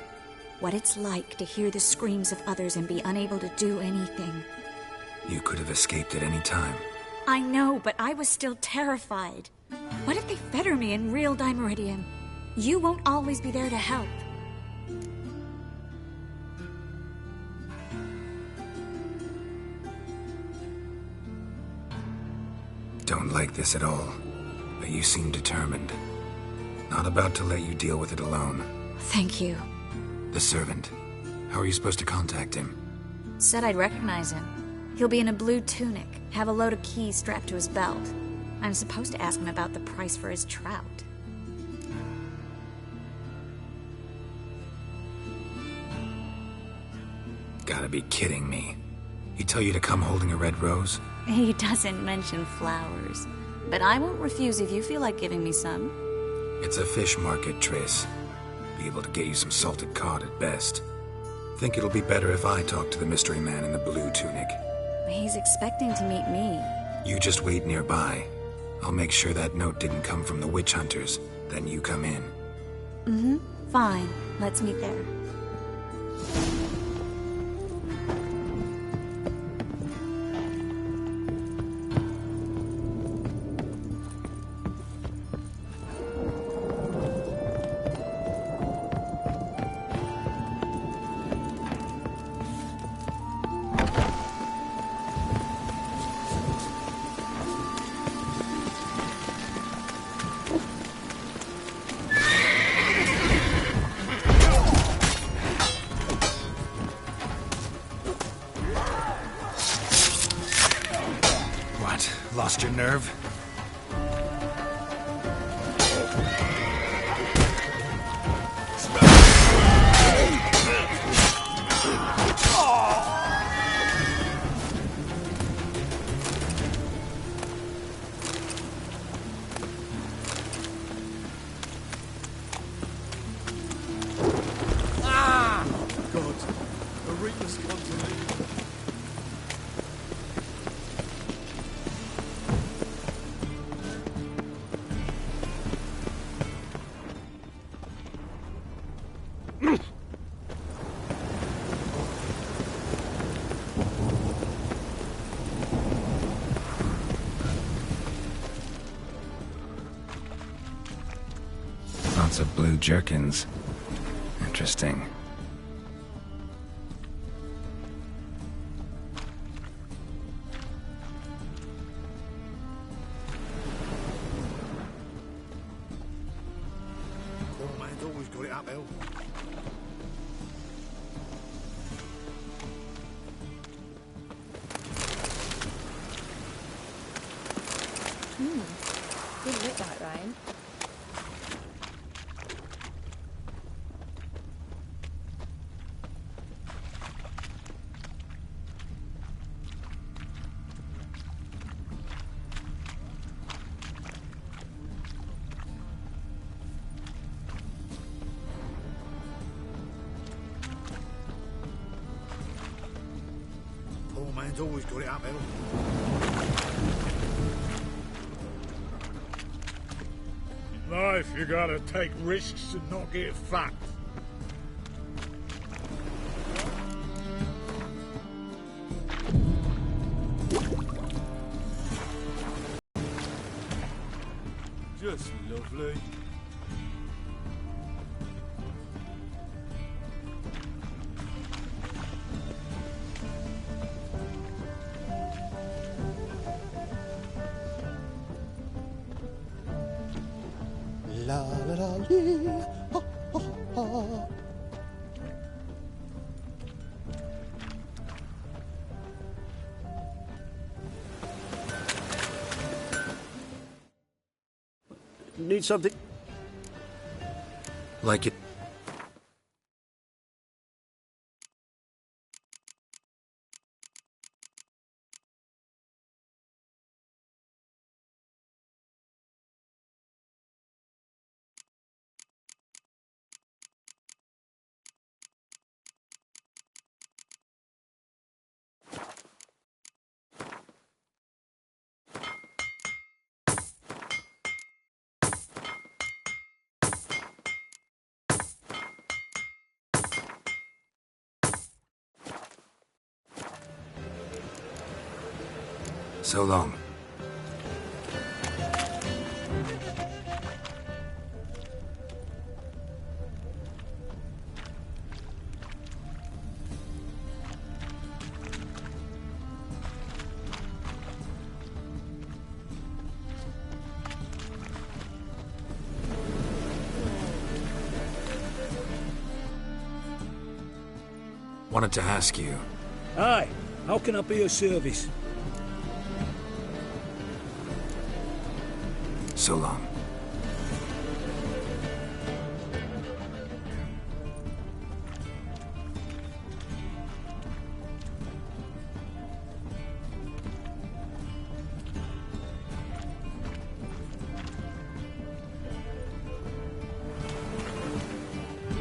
what it's like to hear the screams of others and be unable to do anything. You could have escaped at any time. I know, but I was still terrified. What if they fetter me in real Dimeridium? You won't always be there to help. Don't like this at all, but you seem determined. Not about to let you deal with it alone. Thank you. The servant. How are you supposed to contact him? Said I'd recognize him. He'll be in a blue tunic, have a load of keys strapped to his belt. I'm supposed to ask him about the price for his trout. Gotta be kidding me. He tell you to come holding a red rose? He doesn't mention flowers. But I won't refuse if you feel like giving me some. It's a fish market, Triss. Be able to get you some salted cod at best. Think it'll be better if I talk to the mystery man in the blue tunic. He's expecting to meet me. You just wait nearby. I'll make sure that note didn't come from the witch hunters. Then you come in. Fine. Let's meet there. Lost your nerve? of blue jerkins. Interesting. Poor man's always got it uphill. Didn't look like rain. Poor man's always got it uphill. In life, you gotta take risks and not get fucked. Just lovely. La la la lee, ha ha ha. Need something? Like it. So long. Wanted to ask you. Aye, how can I be of service? So long.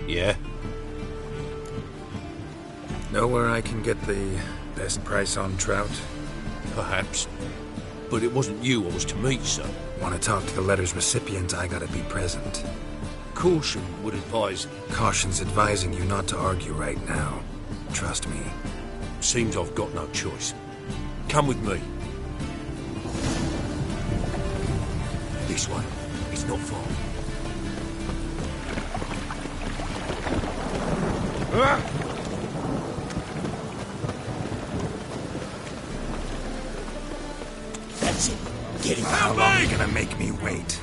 Yeah? Know where I can get the best price on trout? Perhaps. But it wasn't you I was to meet, sir. Want to talk to the letter's recipient, I gotta be present. Caution would advise... Caution's advising you not to argue right now. Trust me. Seems I've got no choice. Come with me. This way. It's not far. That's it. Get him. How long are you gonna make me wait?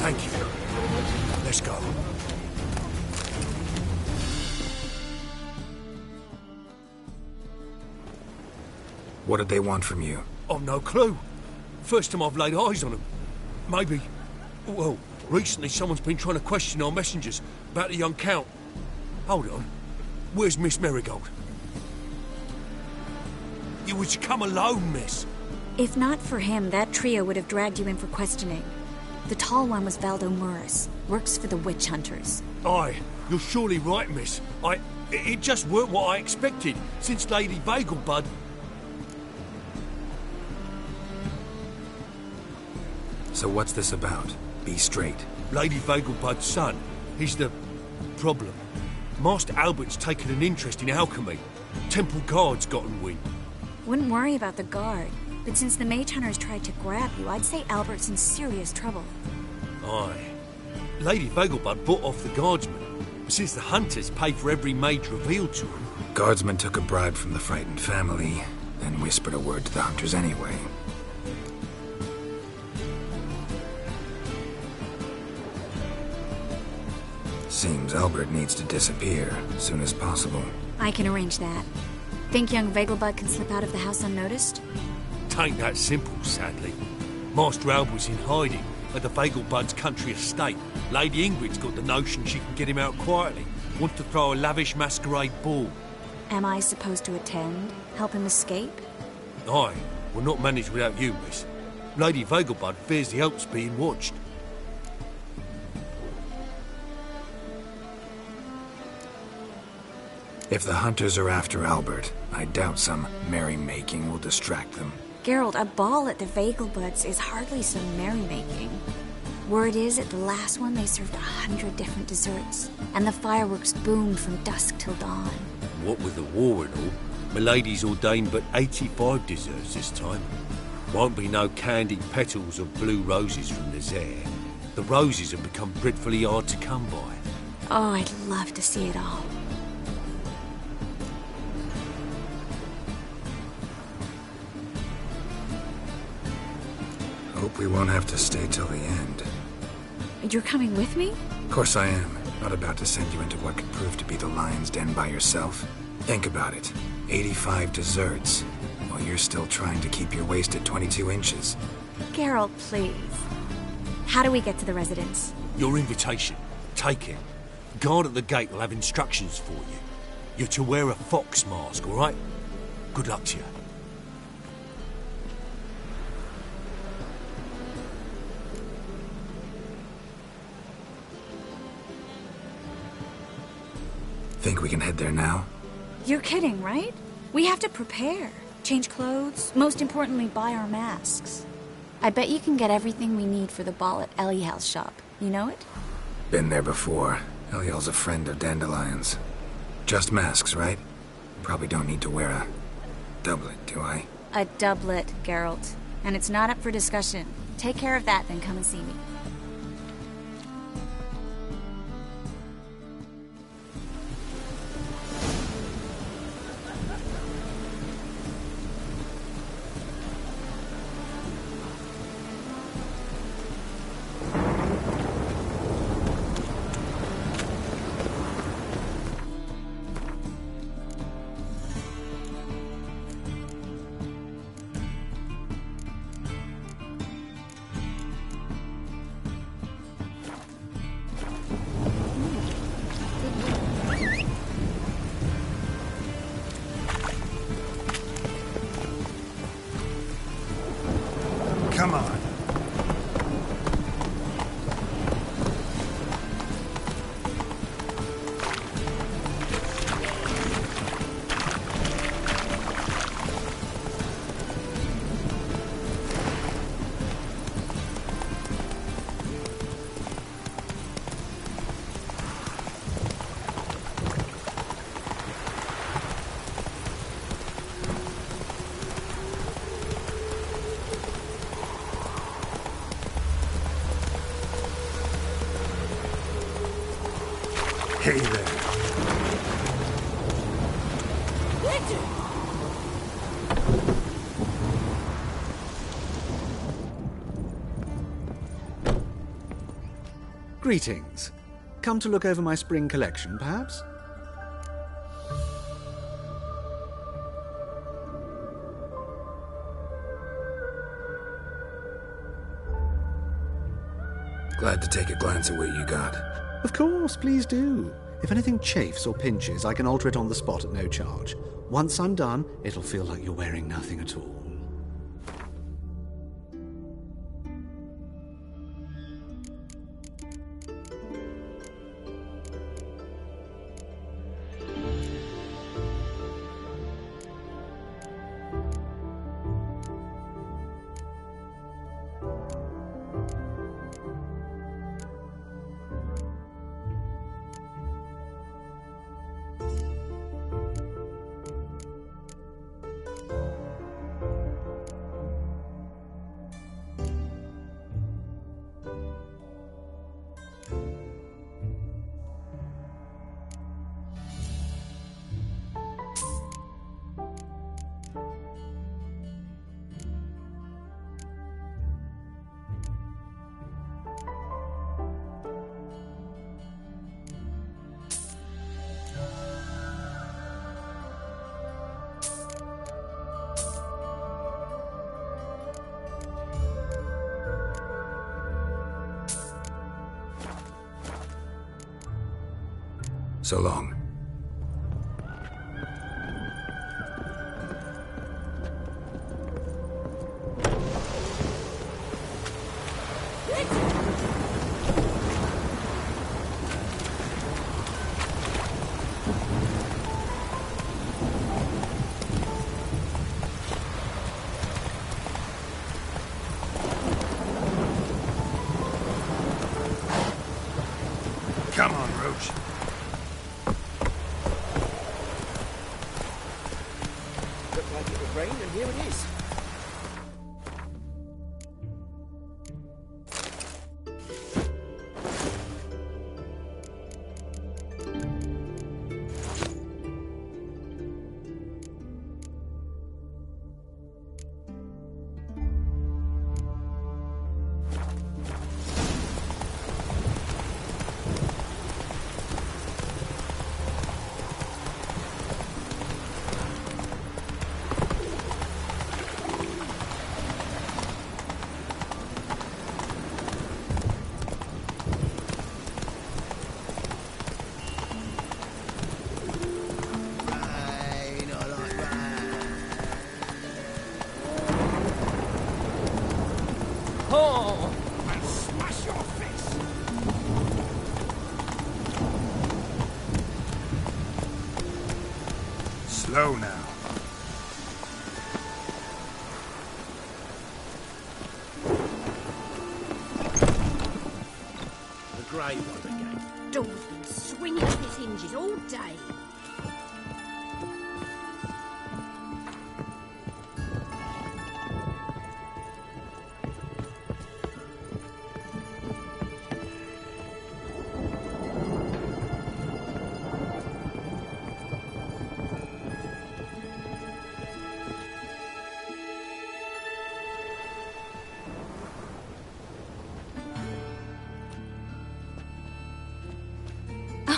Thank you. Let's go. What did they want from you? I've no clue. First time I've laid eyes on them. Maybe... Well, recently someone's been trying to question our messengers about the young Count. Hold on. Where's Miss Marigold? You was to come alone, miss. If not for him, that trio would have dragged you in for questioning. The tall one was Valdo Murris. Works for the witch hunters. Aye, you're surely right, miss. It just weren't what I expected, since Lady Bagelbud... So what's this about? Be straight. Lady Vegelbud's son. He's the problem. Master Albert's taken an interest in alchemy. Temple Guard's gotten wind. Wouldn't worry about the guard, but since the mage hunters tried to grab you, I'd say Albert's in serious trouble. Aye. Lady Vegelbud bought off the guardsman. Since the hunters pay for every mage revealed to them. Guardsman took a bribe from the frightened family, then whispered a word to the hunters anyway. Seems Albert needs to disappear as soon as possible. I can arrange that. Think young Vegelbud can slip out of the house unnoticed? Tain't that simple, sadly. Master Albert's in hiding at the Vegelbud's country estate. Lady Ingrid's got the notion she can get him out quietly. Wants to throw a lavish masquerade ball. Am I supposed to attend? Help him escape? Aye, we'll not manage without you, miss. Lady Vegelbud fears the Alp's being watched. If the hunters are after Albert, I doubt some merrymaking will distract them. Geralt, a ball at the Vegelbuds is hardly some merrymaking. Word is, at the last one they served 100 different desserts, and the fireworks boomed from dusk till dawn. What with the war and all, Milady's ordained but 85 desserts this time. Won't be no candied petals of blue roses from the Zaire. The roses have become dreadfully hard to come by. Oh, I'd love to see it all. Hope we won't have to stay till the end. You're coming with me? Of course I am. Not about to send you into what could prove to be the lion's den by yourself. Think about it. 85 desserts, while you're still trying to keep your waist at 22 inches. Geralt, please. How do we get to the residence? Your invitation. Take it. Guard at the gate will have instructions for you. You're to wear a fox mask, all right? Good luck to you. Think we can head there now? You're kidding, right? We have to prepare. Change clothes. Most importantly, buy our masks. I bet you can get everything we need for the ball at Eliel's shop. You know it? Been there before. Eliel's a friend of Dandelion's. Just masks, right? Probably don't need to wear a doublet, do I? A doublet, Geralt. And it's not up for discussion. Take care of that, then come and see me. Come on. Hey there. Greetings. Come to look over my spring collection, perhaps? Glad to take a glance at what you got. Of course, please do. If anything chafes or pinches, I can alter it on the spot at no charge. Once I'm done, it'll feel like you're wearing nothing at all. So long. Come on, Roach. Looked like it would rain, and here it is. Slow now. The grey one again. Door's been swinging off its hinges all day.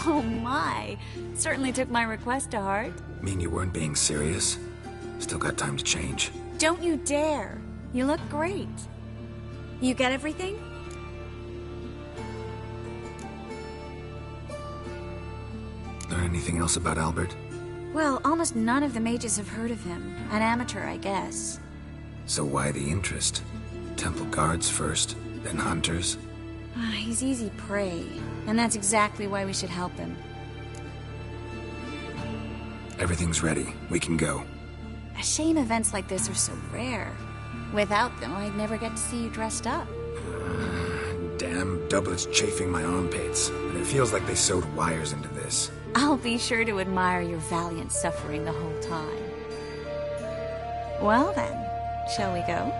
Oh my. Certainly took my request to heart. Mean you weren't being serious? Still got time to change. Don't you dare. You look great. You get everything? Learn anything else about Albert? Well, almost none of the mages have heard of him. An amateur, I guess. So why the interest? Temple guards first, then hunters? He's easy prey, and that's exactly why we should help him. Everything's ready. We can go. A shame events like this are so rare. Without them, I'd never get to see you dressed up. Damn doublets chafing my armpits, and it feels like they sewed wires into this. I'll be sure to admire your valiant suffering the whole time. Well then, shall we go?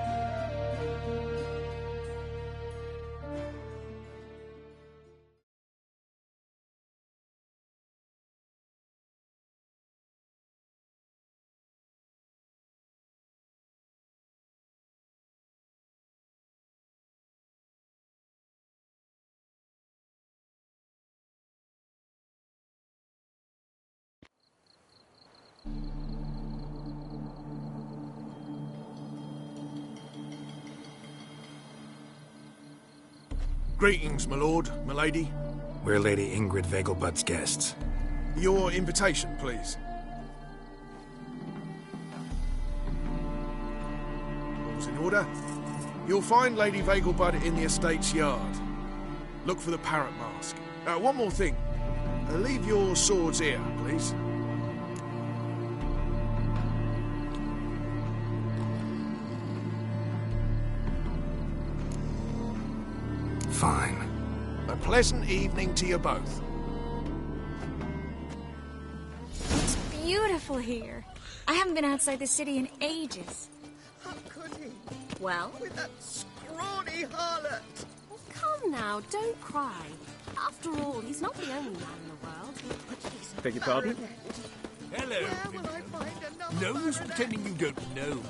Greetings, my lord, my lady. We're Lady Ingrid Vegelbud's guests. Your invitation, please. All's in order. You'll find Lady Vegelbud in the estate's yard. Look for the parrot mask. One more thing. Leave your swords here, please. Fine. A pleasant evening to you both. It's beautiful here. I haven't been outside the city in ages. How could he? Well? With that scrawny harlot! Well, come now, don't cry. After all, he's not the only man in the world. Beg your pardon? Hello. Where will I find another No use pretending you don't know me.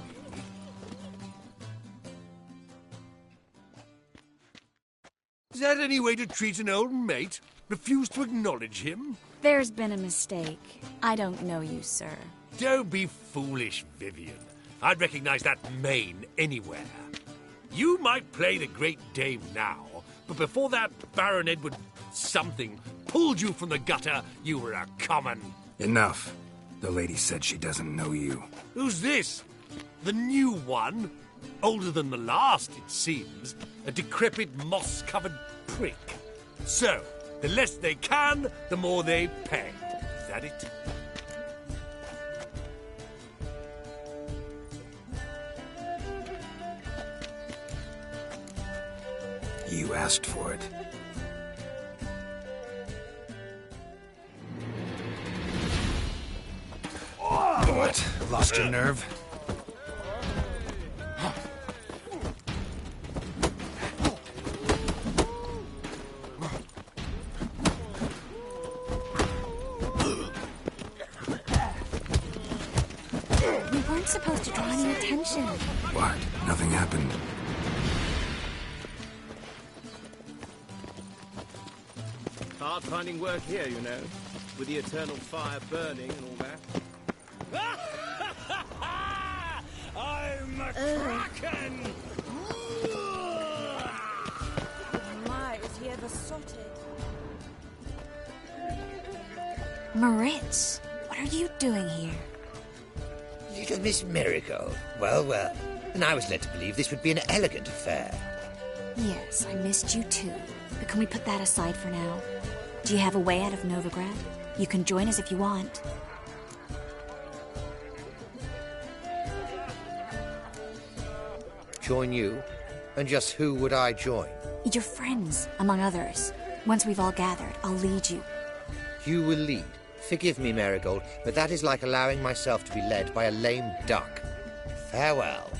Is that any way to treat an old mate? Refuse to acknowledge him? There's been a mistake. I don't know you, sir. Don't be foolish, Vivian. I'd recognize that mane anywhere. You might play the great dame now, but before that Baron Edward something pulled you from the gutter, you were a common. Enough. The lady said she doesn't know you. Who's this? The new one? Older than the last, it seems. A decrepit, moss-covered prick. So, the less they can, the more they pay. Is that it? You asked for it. What? Lost your nerve? We weren't supposed to draw any attention. What? Nothing happened. Hard finding work here, you know, with the eternal fire burning and all that. I'm a kraken! My, is he ever sotted? Moritz, what are you doing here? Little Miss Marigold. Well, well. And I was led to believe this would be an elegant affair. Yes, I missed you too. But can we put that aside for now? Do you have a way out of Novigrad? You can join us if you want. Join you? And just who would I join? Your friends, among others. Once we've all gathered, I'll lead you. You will lead. Forgive me, Marigold, but that is like allowing myself to be led by a lame duck. Farewell.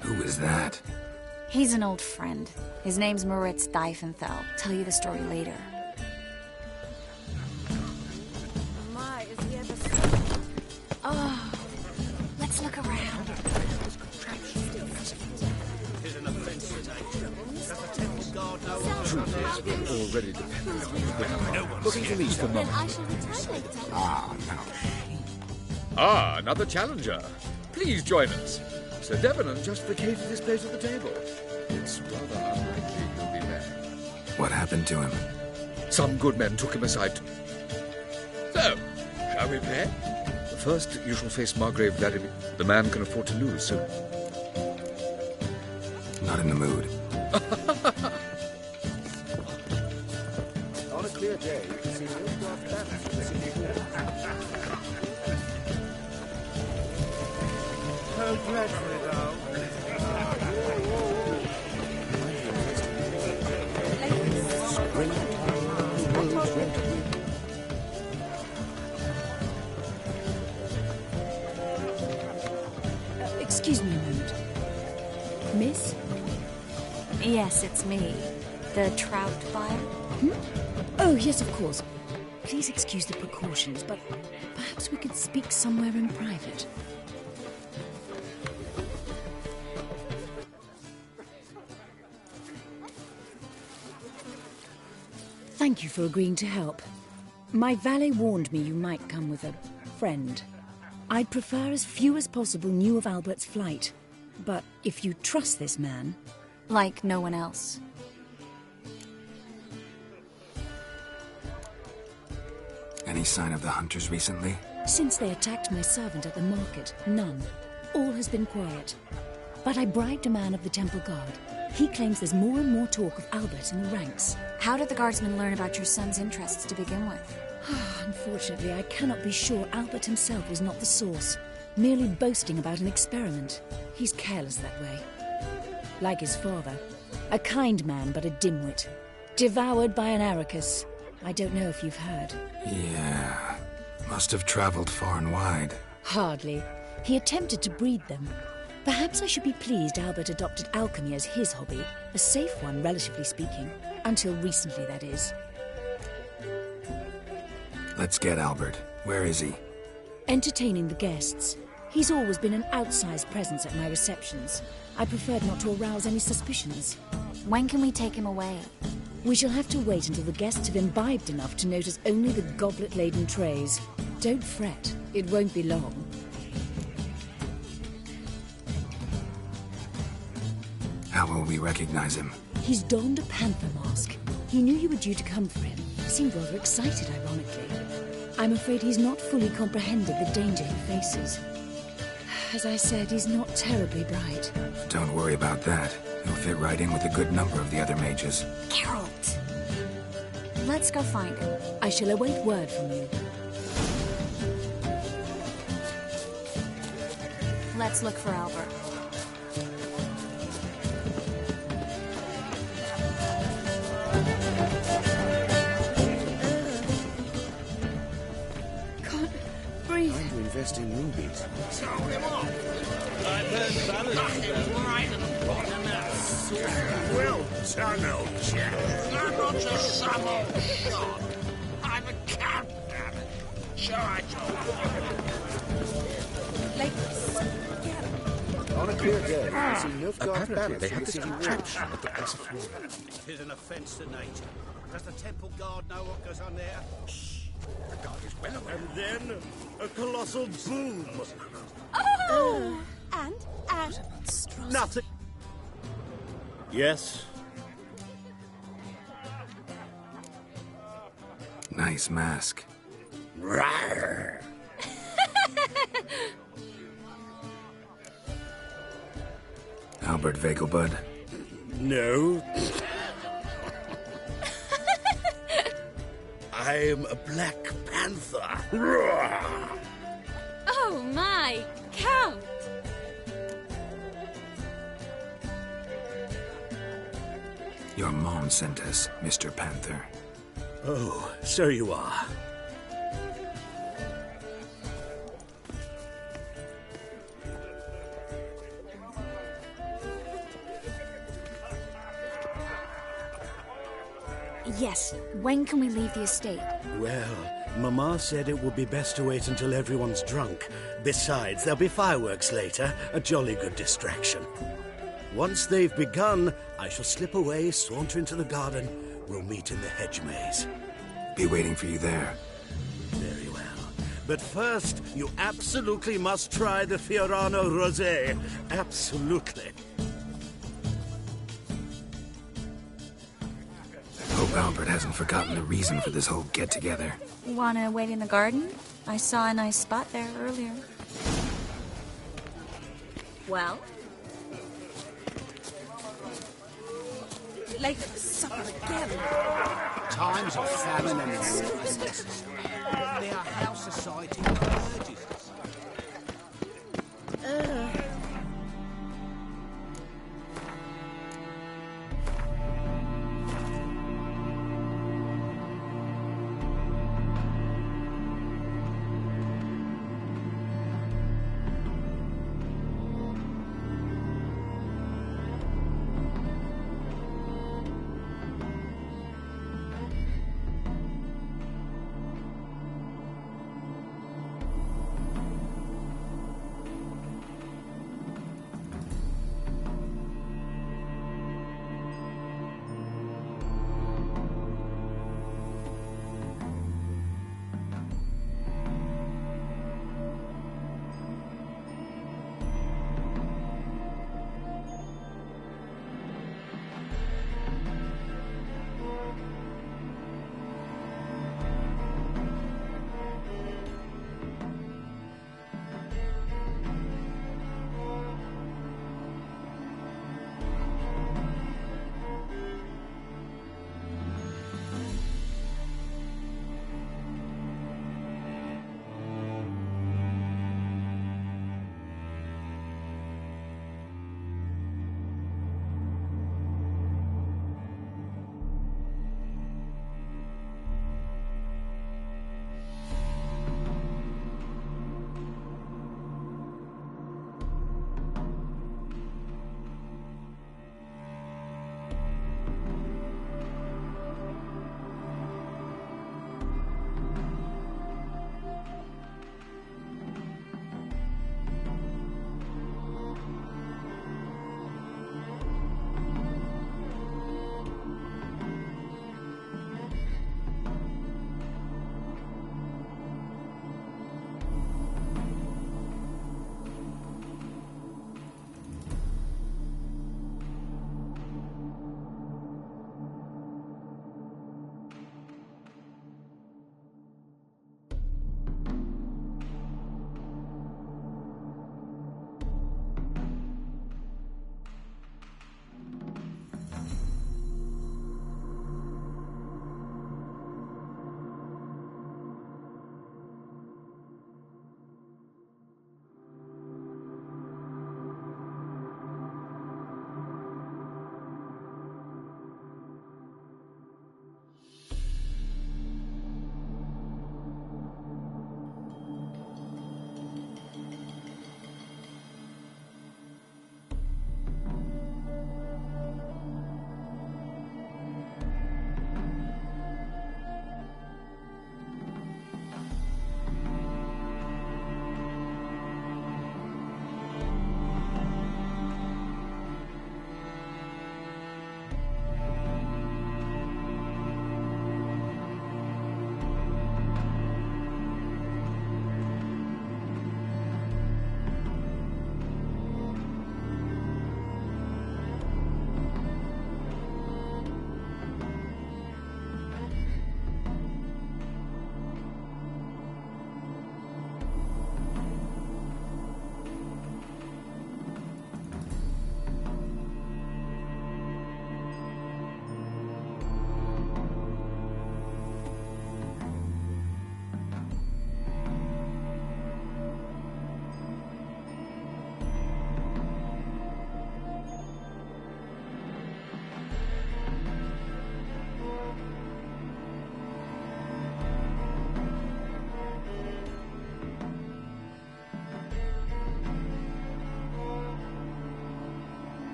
Who is that? He's an old friend. His name's Moritz Diefenthal. Tell you the story later. My, is he ever sotted? Oh, let's look around. Already dependent on you. Looking to leave for moment. Ah, no. Ah, another challenger. Please join us. Sir Debenham just vacated his place at the table. It's rather unlikely he'll be there. What happened to him? Some good men took him aside. So, shall we play? First, you shall face Margrave Vladimir. The man can afford to lose soon. Not in the mood. On a clear day, you can see Milcroft banners in the city hall. How dreadfully dull. Excuse me a moment. Miss? Yes, it's me. The trout buyer? Oh, yes, of course. Please excuse the precautions, but perhaps we could speak somewhere in private. Thank you for agreeing to help. My valet warned me you might come with a friend. I'd prefer as few as possible knew of Albert's flight. But if you trust this man... Like no one else. Any sign of the hunters recently? Since they attacked my servant at the market, none. All has been quiet. But I bribed a man of the Temple Guard. He claims there's more and more talk of Albert in the ranks. How did the guardsmen learn about your son's interests to begin with? Unfortunately, I cannot be sure Albert himself was not the source, merely boasting about an experiment. He's careless that way. Like his father. A kind man, but a dimwit. Devoured by an Arrakis. I don't know if you've heard. Yeah. Must have traveled far and wide. Hardly. He attempted to breed them. Perhaps I should be pleased Albert adopted alchemy as his hobby. A safe one, relatively speaking. Until recently, that is. Let's get Albert. Where is he? Entertaining the guests. He's always been an outsized presence at my receptions. I preferred not to arouse any suspicions. When can we take him away? We shall have to wait until the guests have imbibed enough to notice only the goblet-laden trays. Don't fret. It won't be long. How will we recognize him? He's donned a panther mask. He knew you were due to come for him. Seemed rather excited, ironically. I'm afraid he's not fully comprehended the danger he faces. As I said, he's not terribly bright. Don't worry about that. He'll fit right in with a good number of the other mages. Geralt! Let's go find him. I shall await word from you. Let's look for Albert. Can't breathe. Time to invest in rubies. Throw him off! I've heard Valentine right at the bottom of that sword. Well done, old chap. I'm not just some old shot. I'm a count, damn it. Sure, I On a clear day, I see no guard Apparently, balance they in have the this city contraption walls. at the base of floor. It is an offence to nature. Does the temple guard know what goes on there? Shh. The guard is well aware. And then a colossal boom. Oh! And? Nothing. Yes. Nice mask. Rawr. Albert Vegelbud? No. I'm a Black Panther. Rawr. Oh my, Count! Your mom sent us, Mr. Panther. Oh, so you are. Yes, when can we leave the estate? Well, Mama said it would be best to wait until everyone's drunk. Besides, there'll be fireworks later, a jolly good distraction. Once they've begun, I shall slip away, saunter into the garden. We'll meet in the hedge maze. Be waiting for you there. Very well. But first, you absolutely must try the Fiorano Rosé. Absolutely. Hope Albert hasn't forgotten the reason for this whole get-together. Wanna wait in the garden? I saw a nice spot there earlier. Well? Late at the supper again. Times of famine and war is necessary. They are how society